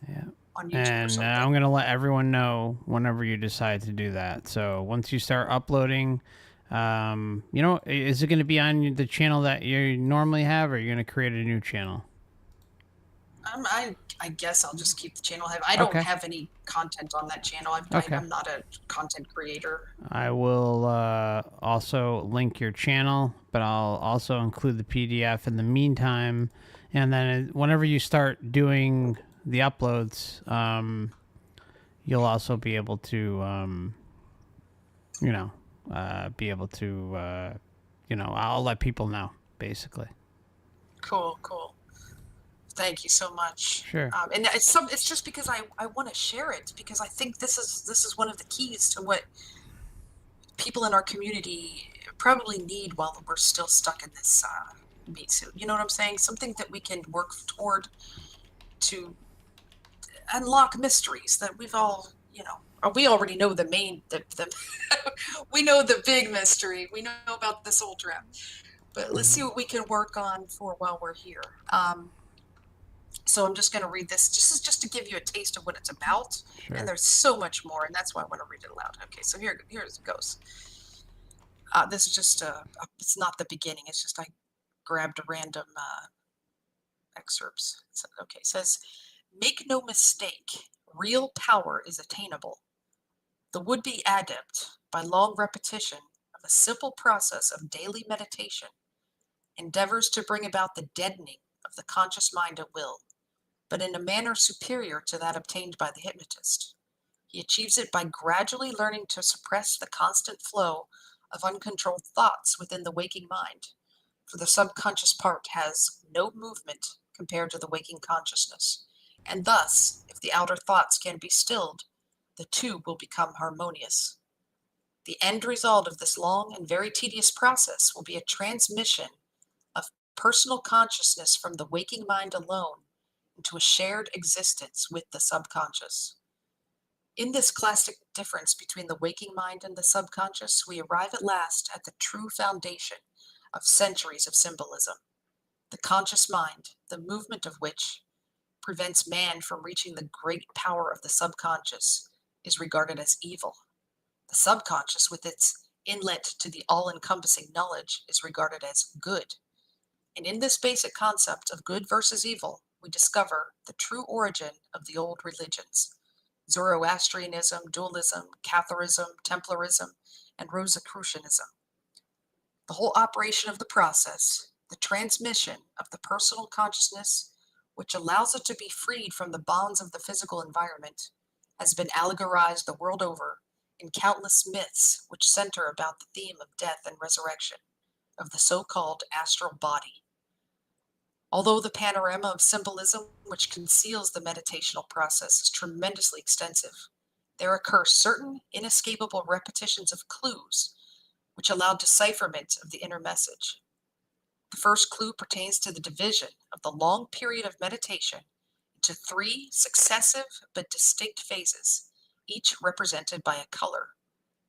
Yeah. On YouTube and or something. I'm going to let everyone know whenever you decide to do that. So once you start uploading You know, is it going to be on the channel that you normally have, or are you going to create a new channel? I guess I'll just keep the channel. I don't Okay. have any content on that channel. Okay. I'm not a content creator. I will also link your channel, but I'll also include the PDF in the meantime. And then whenever you start doing the uploads, you'll also be able to, you know, be able to, I'll let people know, basically. Cool, cool. Thank you so much. Sure. And it's just because I want to share it, because I think this is one of the keys to what people in our community probably need while we're still stuck in this meat suit. You know what I'm saying? Something that we can work toward to unlock mysteries that we've all, we already know the main, we know the big mystery. We know about this old trap, but let's see what we can work on for while we're here. So I'm just going to read this. This is just to give you a taste of what it's about. Sure. And there's so much more, and that's why I want to read it aloud. Okay, so here it goes. This is just it's not the beginning. It's just I grabbed a random excerpts. So, okay, it says, make no mistake, real power is attainable. The would-be adept, by long repetition of a simple process of daily meditation, endeavors to bring about the deadening of the conscious mind at will, but in a manner superior to that obtained by the hypnotist. He achieves it by gradually learning to suppress the constant flow of uncontrolled thoughts within the waking mind, for the subconscious part has no movement compared to the waking consciousness, and thus, if the outer thoughts can be stilled, the two will become harmonious. The end result of this long and very tedious process will be a transmission of personal consciousness from the waking mind alone into a shared existence with the subconscious. In this classic difference between the waking mind and the subconscious, we arrive at last at the true foundation of centuries of symbolism. The conscious mind, the movement of which prevents man from reaching the great power of the subconscious, is regarded as evil. The subconscious, with its inlet to the all-encompassing knowledge, is regarded as good. And in this basic concept of good versus evil, we discover the true origin of the old religions: Zoroastrianism, dualism, Catharism, Templarism, and Rosicrucianism. The whole operation of the process, the transmission of the personal consciousness, which allows it to be freed from the bonds of the physical environment, has been allegorized the world over in countless myths which center about the theme of death and resurrection, of the so-called astral body. Although the panorama of symbolism which conceals the meditational process is tremendously extensive, there occur certain inescapable repetitions of clues which allow decipherment of the inner message. The first clue pertains to the division of the long period of meditation into 3 successive but distinct phases, each represented by a color.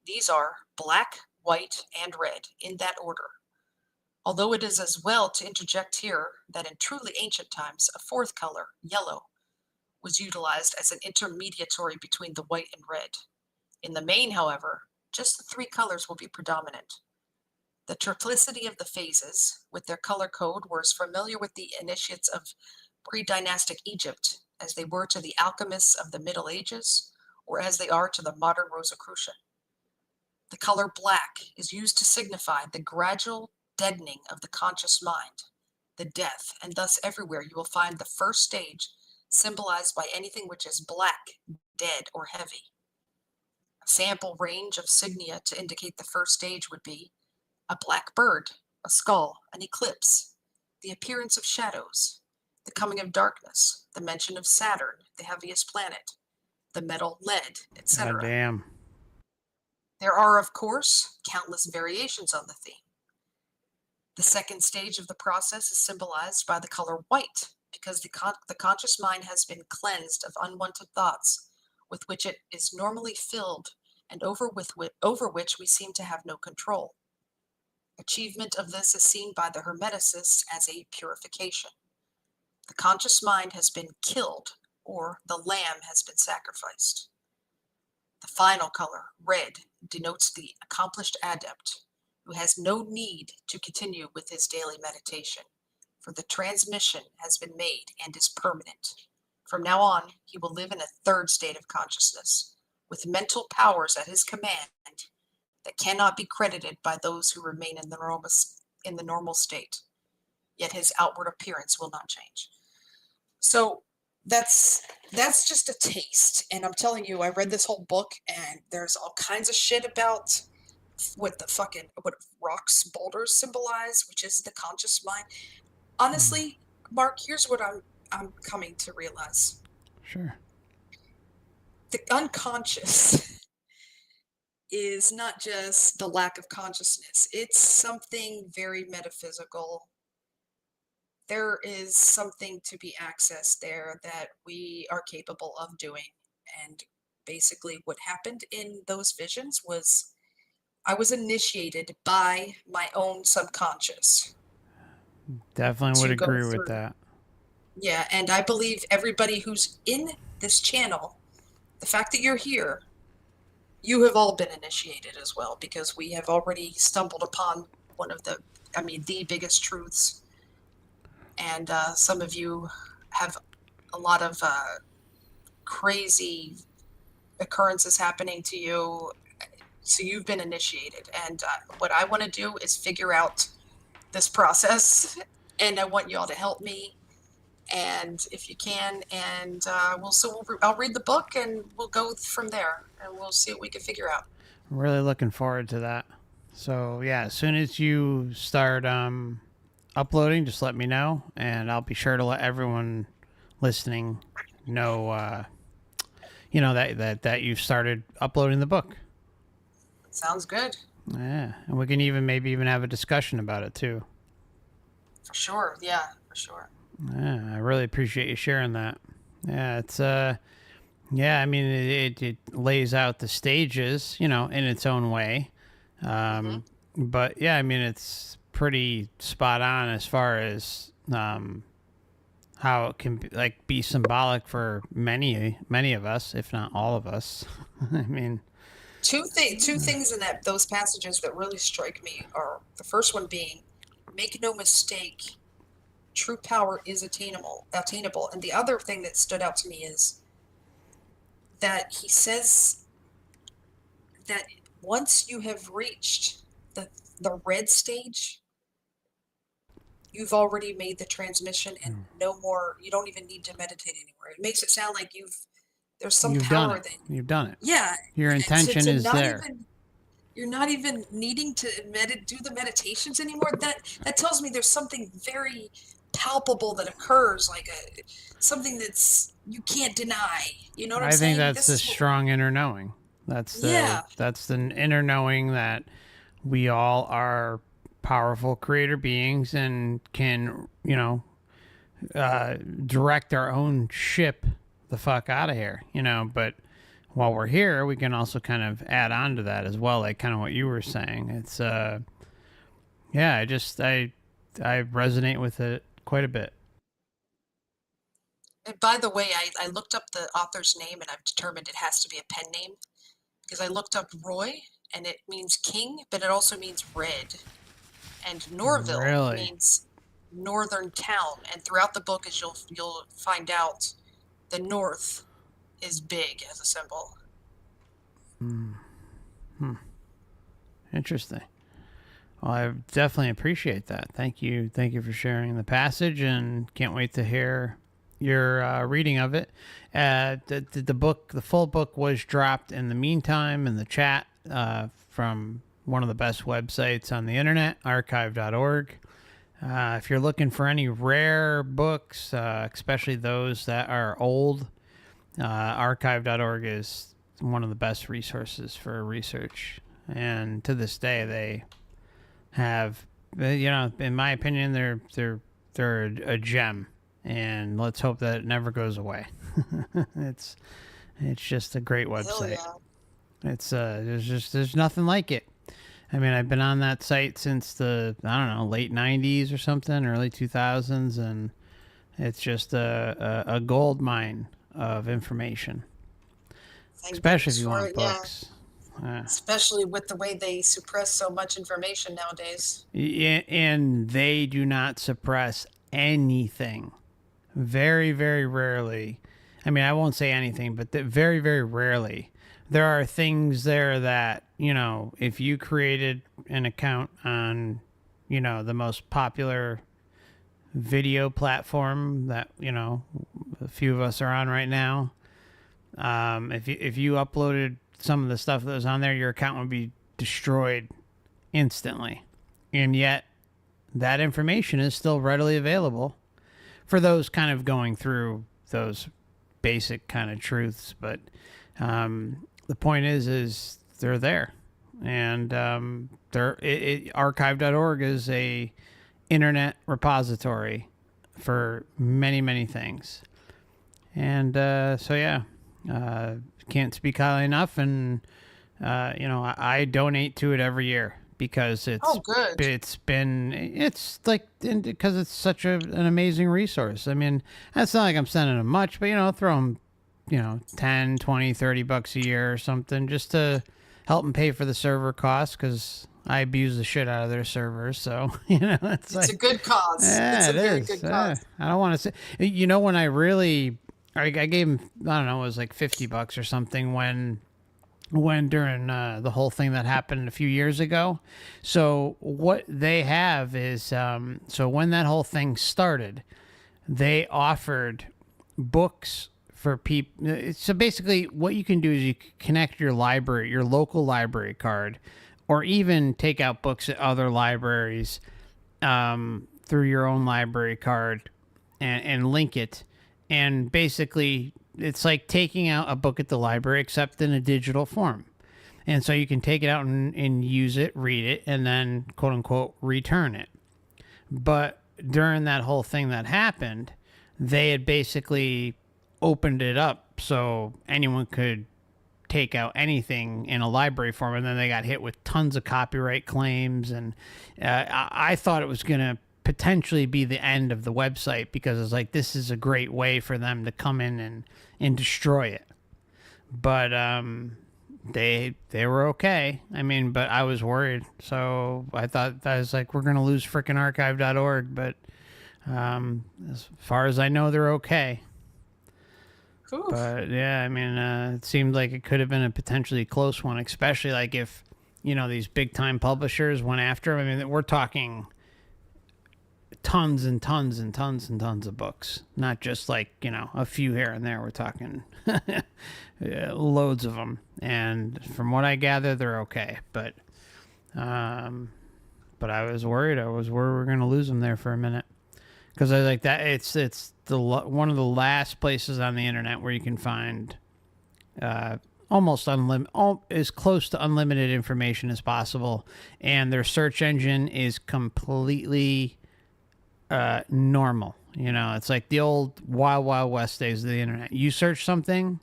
These are black, white, and red, in that order. Although it is as well to interject here that in truly ancient times, a 4th color, yellow, was utilized as an intermediary between the white and red. In the main, however, just the 3 colors will be predominant. The triplicity of the phases, with their color code, were as familiar with the initiates of pre-dynastic Egypt as they were to the alchemists of the Middle Ages, or as they are to the modern Rosicrucian. The color black is used to signify the gradual deadening of the conscious mind, the death, and thus everywhere you will find the first stage symbolized by anything which is black, dead, or heavy. A sample range of signia to indicate the first stage would be a black bird, a skull, an eclipse, the appearance of shadows, the coming of darkness, the mention of Saturn, the heaviest planet, the metal lead, God etc. damn. There are, of course, countless variations on the theme. The second stage of the process is symbolized by the color white, because the conscious mind has been cleansed of unwanted thoughts with which it is normally filled and over which we seem to have no control. Achievement of this is seen by the Hermeticists as a purification. The conscious mind has been killed, or the lamb has been sacrificed. The final color, red, denotes the accomplished adept, who has no need to continue with his daily meditation, for the transmission has been made and is permanent. From now on, he will live in a third state of consciousness, with mental powers at his command that cannot be credited by those who remain in the normal state. Yet his outward appearance will not change. So that's just a taste. And I'm telling you, I read this whole book, and there's all kinds of shit about what rocks, boulders symbolize, which is the conscious mind. Honestly, Mark, here's what I'm coming to realize. Sure. The unconscious is not just the lack of consciousness. It's something very metaphysical. There is something to be accessed there that we are capable of doing. And basically what happened in those visions was I was initiated by my own subconscious. Definitely would agree with that. Yeah, and I believe everybody who's in this channel, the fact that you're here, you have all been initiated as well, because we have already stumbled upon one of the biggest truths. And some of you have a lot of crazy occurrences happening to you. So you've been initiated. And what I want to do is figure out this process. And I want you all to help me. And if you can, and I'll read the book and we'll go from there. And we'll see what we can figure out. I'm really looking forward to that. So, yeah, as soon as you start uploading, just let me know, and I'll be sure to let everyone listening know, that you've started uploading the book. Sounds good. Yeah, and we can maybe even have a discussion about it too. For sure, yeah, for sure. Yeah, I really appreciate you sharing that. Yeah, it's it lays out the stages, in its own way. But yeah, it's pretty spot on as far as how it can be symbolic for many of us, if not all of us. Two things in those passages that really strike me are, the first one being, make no mistake, true power is attainable. And the other thing that stood out to me is that he says that once you have reached the red stage, you've already made the transmission, and no more, you don't even need to meditate anymore. It makes it sound like there's some power there. You've done it. Yeah. Your intention is there. You're not even needing to do the meditations anymore. That tells me there's something very palpable that occurs, something that's you can't deny. You know what I'm saying? I think that's the strong inner knowing. That's the inner knowing that we all are powerful creator beings and can, direct our own ship the fuck out of here, but while we're here, we can also kind of add on to that as well, like kind of what you were saying. It's, I resonate with it quite a bit. And by the way, I looked up the author's name, and I've determined it has to be a pen name, because I looked up Roy, and it means king, but it also means red. And Norville means northern town. And throughout the book, as you'll find out, the north is big as a symbol. Interesting. Well, I definitely appreciate that. Thank you for sharing the passage, and can't wait to hear your reading of it. The full book was dropped in the meantime in the chat from one of the best websites on the internet, archive.org. If you're looking for any rare books, especially those that are old, archive.org is one of the best resources for research. And to this day, they have, in my opinion, they're a gem. And let's hope that it never goes away. It's just a great website. Hell yeah. It's there's nothing like it. I've been on that site since the, late 90s or something, early 2000s, and it's just a gold mine of information. Especially if you want books. Especially with the way they suppress so much information nowadays. And they do not suppress anything. Very, very rarely. I mean, I won't say anything, but very, very rarely. There are things there that, if you created an account on, the most popular video platform that, a few of us are on right now, if you uploaded some of the stuff that was on there, your account would be destroyed instantly. And yet, that information is still readily available for those kind of going through those basic kind of truths. But the point is they're there, and archive.org is a internet repository for many, many things. And can't speak highly enough. And I donate to it every year because it's because it's such an amazing resource. I mean, it's not like I'm sending them much, but throw them 10, 20, $30 a year or something just to help them pay for the server costs, because I abuse the shit out of their servers. So it's a good cause. Yeah, it's a very good cause. I don't want to say, when I gave him, I don't know, it was like $50 or something when during the whole thing that happened a few years ago. So what they have is, so when that whole thing started, they offered books for people. So basically what you can do is you connect your local library card, or even take out books at other libraries through your own library card and link it. And basically, it's like taking out a book at the library, except in a digital form. And so you can take it out and use it, read it, and then, quote unquote, return it. But during that whole thing that happened, they had basically opened it up so anyone could take out anything in a library form. And then they got hit with tons of copyright claims. And I thought it was going to potentially be the end of the website, because it's like, this is a great way for them to come in and destroy it. But they were okay. I mean, but I was worried. So I thought, that was like, we're going to lose frickin' archive.org. But as far as I know, they're okay. Oof. But yeah, I mean, it seemed like it could have been a potentially close one, especially like if, these big time publishers went after them. I mean, we're talking tons and tons and tons and tons of books, not just like, a few here and there. We're talking loads of them. And from what I gather, they're okay. But I was worried. We were going to lose them there for a minute, because I was like, that it's one of the last places on the internet where you can find almost as close to unlimited information as possible. And their search engine is completely normal. It's like the old wild, wild west days of the internet. You search something,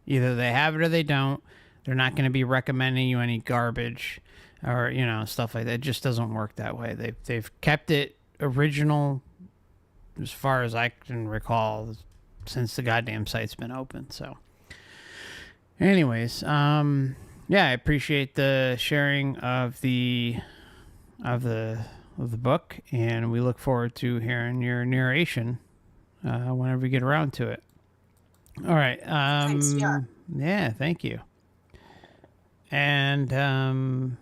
either they have it or they don't. They're not going to be recommending you any garbage or, stuff like that. It just doesn't work that way. They've kept it original as far as I can recall since the goddamn site's been open. So anyways, I appreciate the sharing of the book, and we look forward to hearing your narration whenever we get around to it. All right. Thanks, yeah, thank you. And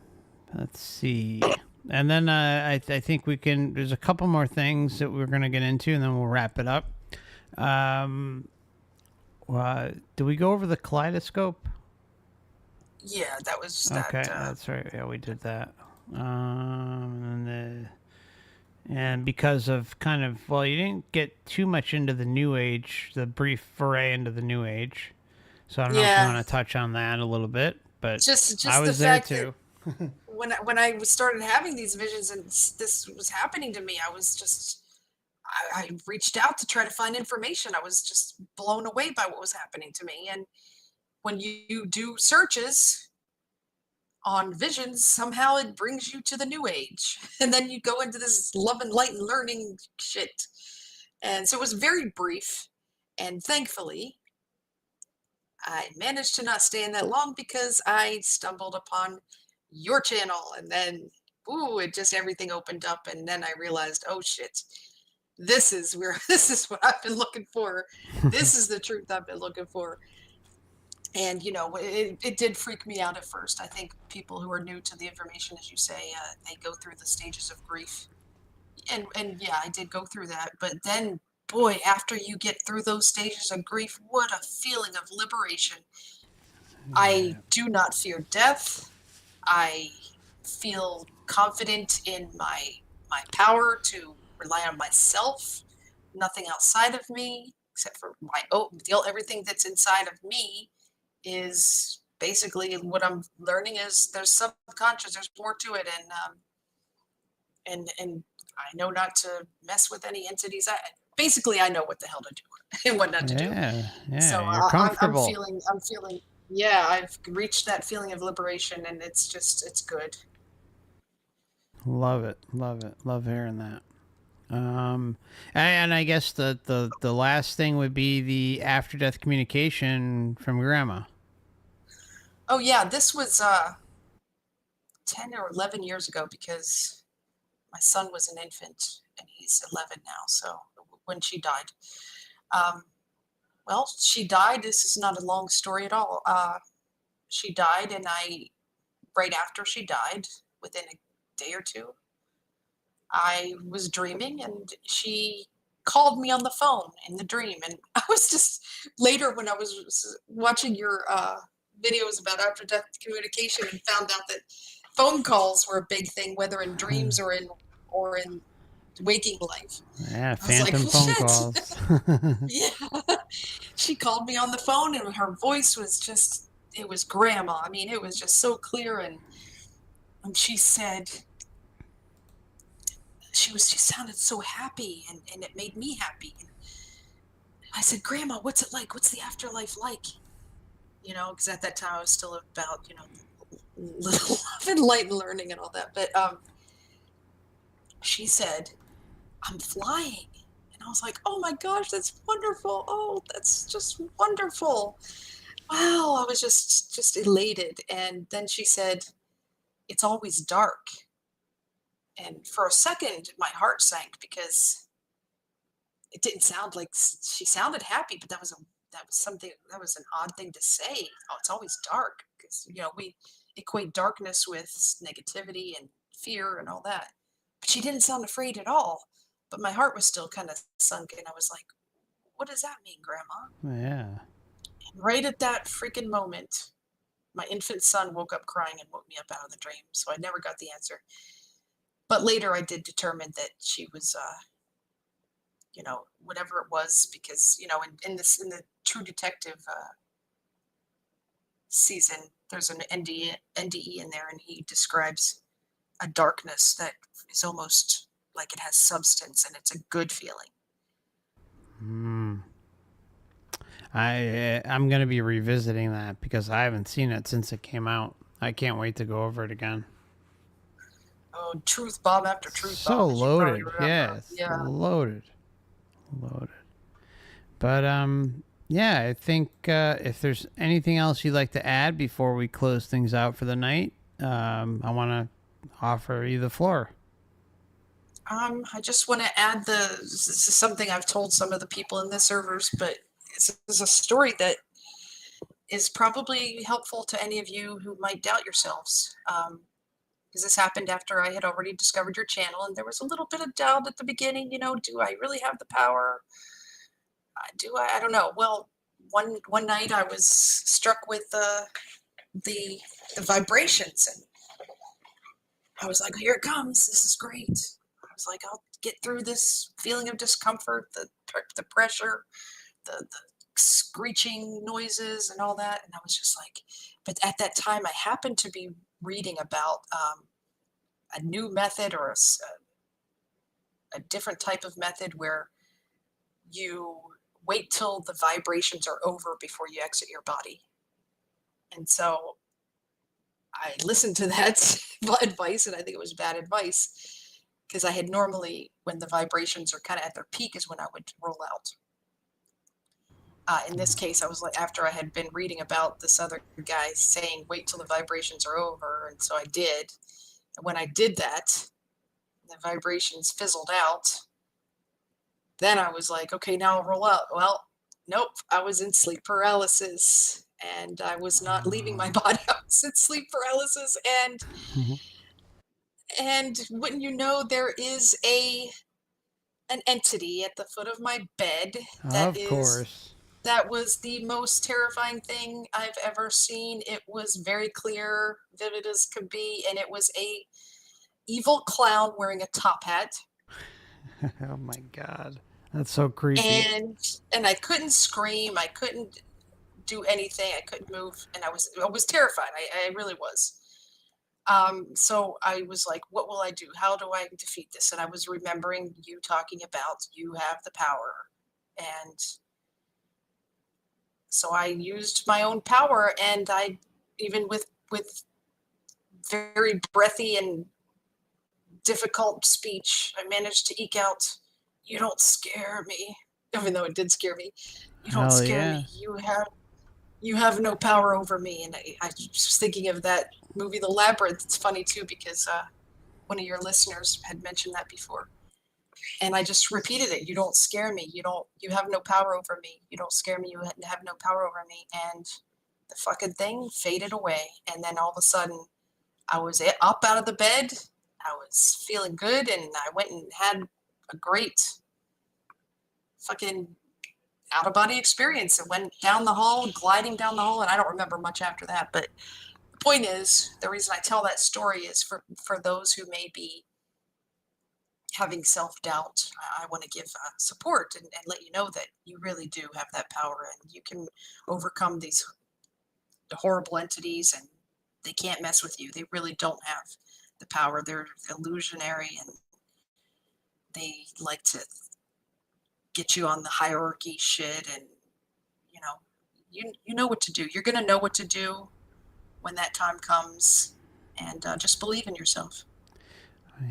let's see. And then I think there's a couple more things that we're going to get into, and then we'll wrap it up. Do we go over the kaleidoscope? Yeah, that was okay. That's right. Yeah, we did that. And because of kind of, you didn't get too much into the New Age, the brief foray into the New Age. So I don't know if you want to touch on that a little bit, but just I was the there fact too. That when I started having these visions and this was happening to me, I reached out to try to find information. I was just blown away by what was happening to me. And when you do searches on visions, somehow it brings you to the New Age. And then you go into this love and light and learning shit. And so it was very brief. And thankfully, I managed to not stay in that long because I stumbled upon your channel, and then, ooh, it just everything opened up, and then I realized, oh shit, this is where this is what I've been looking for. This is the truth I've been looking for. And it did freak me out at first. I think people who are new to the information, as you say, they go through the stages of grief, and yeah, I did go through that. But then, boy, after you get through those stages of grief, what a feeling of liberation. I do not fear death. I feel confident in my power to rely on myself, nothing outside of me except for everything that's inside of me is basically what I'm learning is there's subconscious, there's more to it, and I know not to mess with any entities. I know what the hell to do and what not to do. So You're comfortable. I'm feeling, yeah, I've reached that feeling of liberation, and it's good. Love it. Love it. Love hearing that. And I guess the last thing would be the after death communication from grandma. Oh yeah, this was 10 or 11 years ago because my son was an infant and he's 11 now. So when she died, um, well, she died. This is not a long story at all. She died, and right after she died, within a day or two, I was dreaming, and she called me on the phone in the dream. And I was just later when I was watching your videos about after death communication and found out that phone calls were a big thing, whether in dreams or in waking life. Yeah, I was like, phantom well, phone shit. calls. Yeah. She called me on the phone, and her voice was just, it was grandma. I mean, it was just so clear. And she said, she sounded so happy, and it made me happy. And I said, Grandma, what's it like? What's the afterlife like? Because at that time I was still about, little love and light and learning and all that. But she said, I'm flying. And I was like, oh my gosh, that's wonderful. Oh, that's just wonderful. Wow, I was just elated. And then she said, it's always dark. And for a second, my heart sank because it didn't sound like she sounded happy, but that was an odd thing to say. Oh, it's always dark because we equate darkness with negativity and fear and all that. But she didn't sound afraid at all. But my heart was still kind of sunk, and I was like, "What does that mean, Grandma?" Yeah. And right at that freaking moment, my infant son woke up crying and woke me up out of the dream. So I never got the answer. But later, I did determine that she was whatever it was, because in the True Detective season, there's an NDE in there, and he describes a darkness that is almost like it has substance, and it's a good feeling. I'm gonna be revisiting that because I haven't seen it since it came out. I can't wait to go over it again. Oh, truth bomb after truth So bomb, as you probably loaded, remember. yes, Yeah. loaded. But yeah, I think if there's anything else you'd like to add before we close things out for the night, I want to offer you the floor. I just want to add this is something I've told some of the people in the servers, but it's a story that is probably helpful to any of you who might doubt yourselves. Because this happened after I had already discovered your channel, and there was a little bit of doubt at the beginning. Do I really have the power? Do I? I don't know. Well, one night I was struck with the vibrations, and I was like, here it comes. This is great. I was like, I'll get through this feeling of discomfort, the pressure, the screeching noises and all that. And I was just like, but at that time I happened to be reading about a new method, or a different type of method where you wait till the vibrations are over before you exit your body. And so I listened to that advice, and I think it was bad advice, because I had normally, when the vibrations are kind of at their peak, is when I would roll out. In this case, I was like, after I had been reading about this other guy saying, wait till the vibrations are over. And so I did. And when I did that, the vibrations fizzled out. Then I was like, okay, now I'll roll out. Well, nope, I was in sleep paralysis and I was not leaving my body. I was in sleep paralysis. And wouldn't you know, there is an entity at the foot of my bed Of course. that was the most terrifying thing I've ever seen. It was very clear, vivid as could be, and it was a evil clown wearing a top hat. Oh my God. That's so creepy. And I couldn't scream, I couldn't do anything, I couldn't move, and I was terrified. I really was. So I was like, what will I do? How do I defeat this? And I was remembering you talking about you have the power. And so I used my own power, and I, even with very breathy and difficult speech, I managed to eke out, you don't scare me, even though it did scare me. You don't scare me. You have no power over me. And I was thinking of that movie, The Labyrinth. It's funny too, because one of your listeners had mentioned that before. And I just repeated it. You don't scare me. You have no power over me. You don't scare me. You have no power over me. And the fucking thing faded away. And then all of a sudden I was up out of the bed. I was feeling good. And I went and had a great fucking out of body experience. It went down the hall, gliding down the hall. And I don't remember much after that. But the point is, the reason I tell that story is for those who may be having self-doubt. I want to give support and let you know that you really do have that power, and you can overcome these horrible entities, and they can't mess with you. They really don't have the power. They're illusionary, and they like to get you on the hierarchy shit, and you know what to do. You're going to know what to do when that time comes, and just believe in yourself.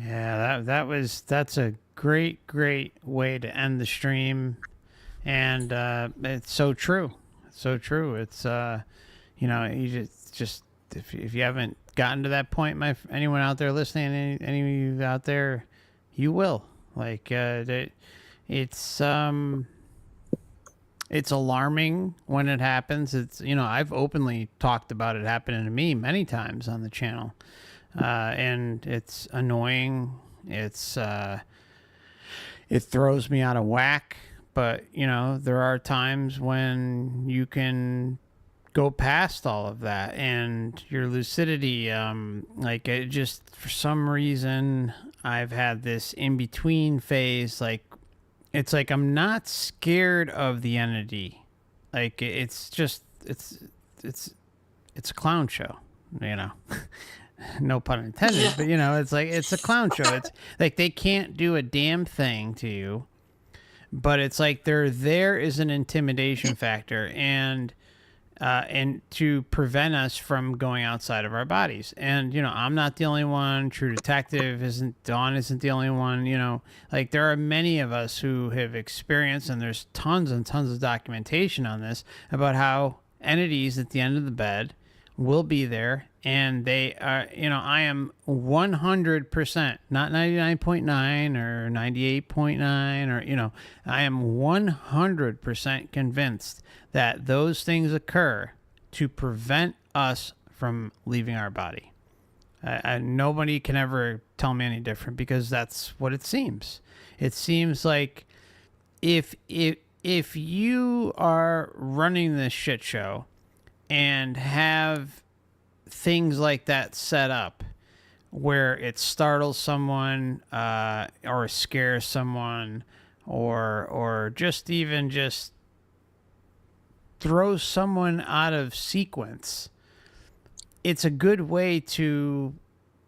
Yeah, that's a great way to end the stream, and it's so true. So true. It's you just if you haven't gotten to that point, anyone out there listening, any of you out there, you will. Like it's alarming when it happens. It's I've openly talked about it happening to me many times on the channel. And it's annoying. It throws me out of whack. But there are times when you can go past all of that, and your lucidity, like it just for some reason I've had this in between phase. Like it's like I'm not scared of the entity. Like it's a clown show. No pun intended, yeah. But it's like it's a clown show. It's like they can't do a damn thing to you, but it's like there is an intimidation factor, and to prevent us from going outside of our bodies. And I'm not the only one. True Detective Dawn isn't the only one. Like there are many of us who have experienced, and there's tons and tons of documentation on this about how entities at the end of the bed will be there, and they are, I am 100%, not 99.9 or 98.9 or, I am 100% convinced that those things occur to prevent us from leaving our body. Nobody can ever tell me any different, because that's what it seems. It seems like if you are running this shit show and have things like that set up where it startles someone or scares someone or just throws someone out of sequence, it's a good way to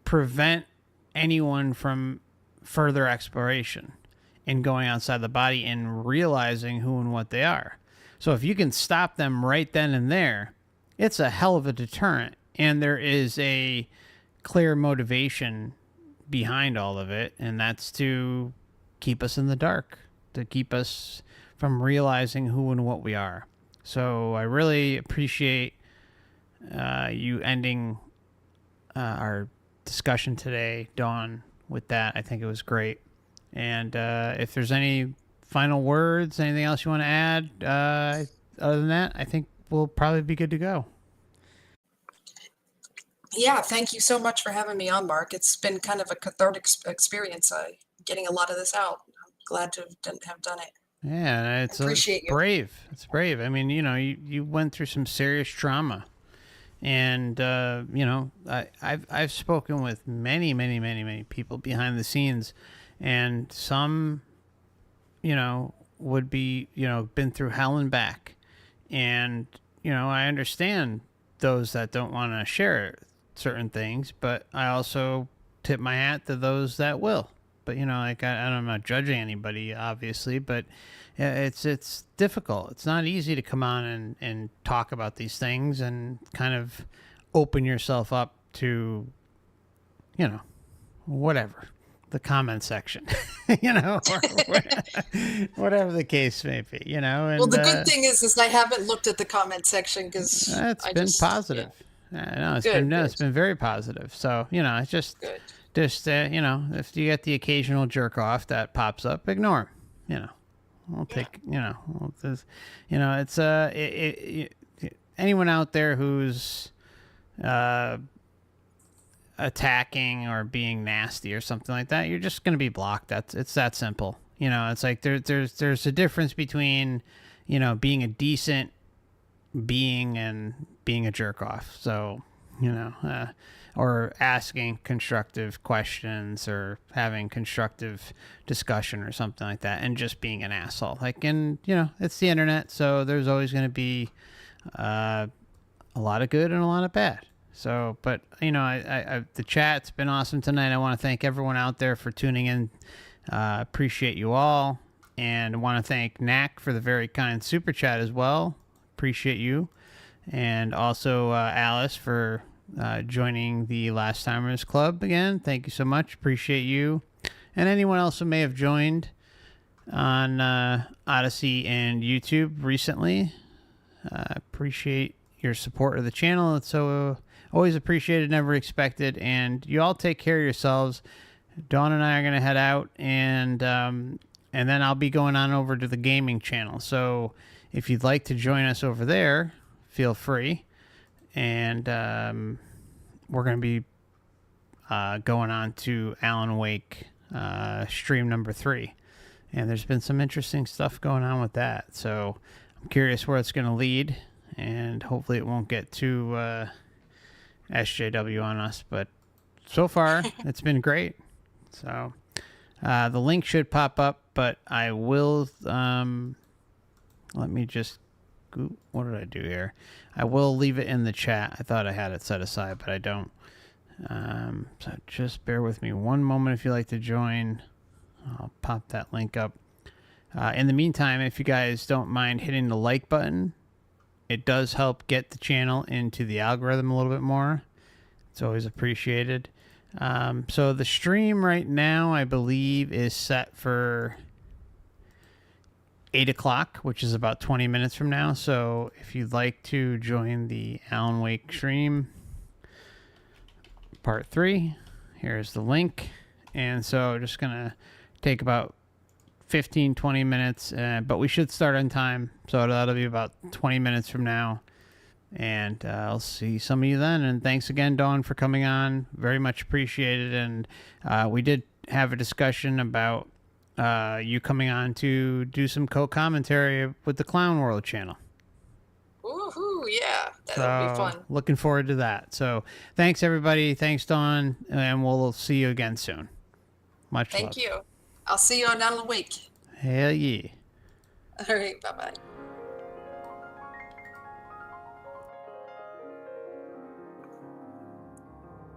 prevent anyone from further exploration and going outside the body and realizing who and what they are. So if you can stop them right then and there, it's a hell of a deterrent, and there is a clear motivation behind all of it, and that's to keep us in the dark, to keep us from realizing who and what we are. So I really appreciate you ending our discussion today, Dawn, with that. I think it was great. And if there's any final words, anything else you want to add, other than that, I think we'll probably be good to go. Yeah, thank you so much for having me on, Mark. It's been kind of a cathartic experience. Getting a lot of this out. I'm glad to have done it. Yeah, it's Appreciate you. brave. It's brave. I mean, you went through some serious trauma. And I've spoken with many people behind the scenes, and some, would be, been through hell and back. And I understand those that don't want to share certain things, but I also tip my hat to those that will. But I'm not judging anybody, obviously, but it's difficult. It's not easy to come on and talk about these things and kind of open yourself up to, whatever, the comment section, or whatever the case may be, And, well, the good thing is I haven't looked at the comment section because it's been positive. Yeah. It's been very positive. So, it's just good. If you get the occasional jerk off that pops up, ignore him. We'll take, it's anyone out there who's attacking or being nasty or something like that, you're just going to be blocked. It's that simple. It's like there's a difference between, being a decent being and being a jerk off. So, or asking constructive questions or having constructive discussion or something like that, and just being an asshole. It's the internet, so there's always going to be a lot of good and a lot of bad. So, but the chat's been awesome tonight. I want to thank everyone out there for tuning in. Appreciate you all, and I want to thank Knack for the very kind super chat as well. Appreciate you, and also Alice for joining the Last Timers Club again. Thank you so much. Appreciate you. And anyone else who may have joined on Odysee and YouTube recently. Appreciate your support of the channel. It's so always appreciated, never expected. And you all take care of yourselves. Dawn and I are going to head out, and then I'll be going on over to the gaming channel. So if you'd like to join us over there, feel free. And we're going to be going on to Alan Wake stream number 3. And there's been some interesting stuff going on with that. So I'm curious where it's going to lead. And hopefully it won't get too SJW on us. But so far, it's been great. So the link should pop up. But I will... let me just... What did I do here? I will leave it in the chat. I thought I had it set aside, but I don't. So just bear with me one moment if you'd like to join. I'll pop that link up. In the meantime, if you guys don't mind hitting the like button, it does help get the channel into the algorithm a little bit more. It's always appreciated. So the stream right now, I believe, is set for 8 o'clock, which is about 20 minutes from now. So if you'd like to join the Alan Wake stream part 3, here's the link. And so just gonna take about 15-20 minutes, but we should start on time, so that'll be about 20 minutes from now. And I'll see some of you then. And thanks again, Dawn, for coming on. Very much appreciated. And we did have a discussion about you coming on to do some co-commentary with the Clown World channel. Woohoo, yeah, that'll be fun. Looking forward to that. So thanks, everybody. Thanks, Dawn, and we'll see you again soon. Much love. Thank you. I'll see you on Alan Wake. Hell yeah. All right, bye-bye.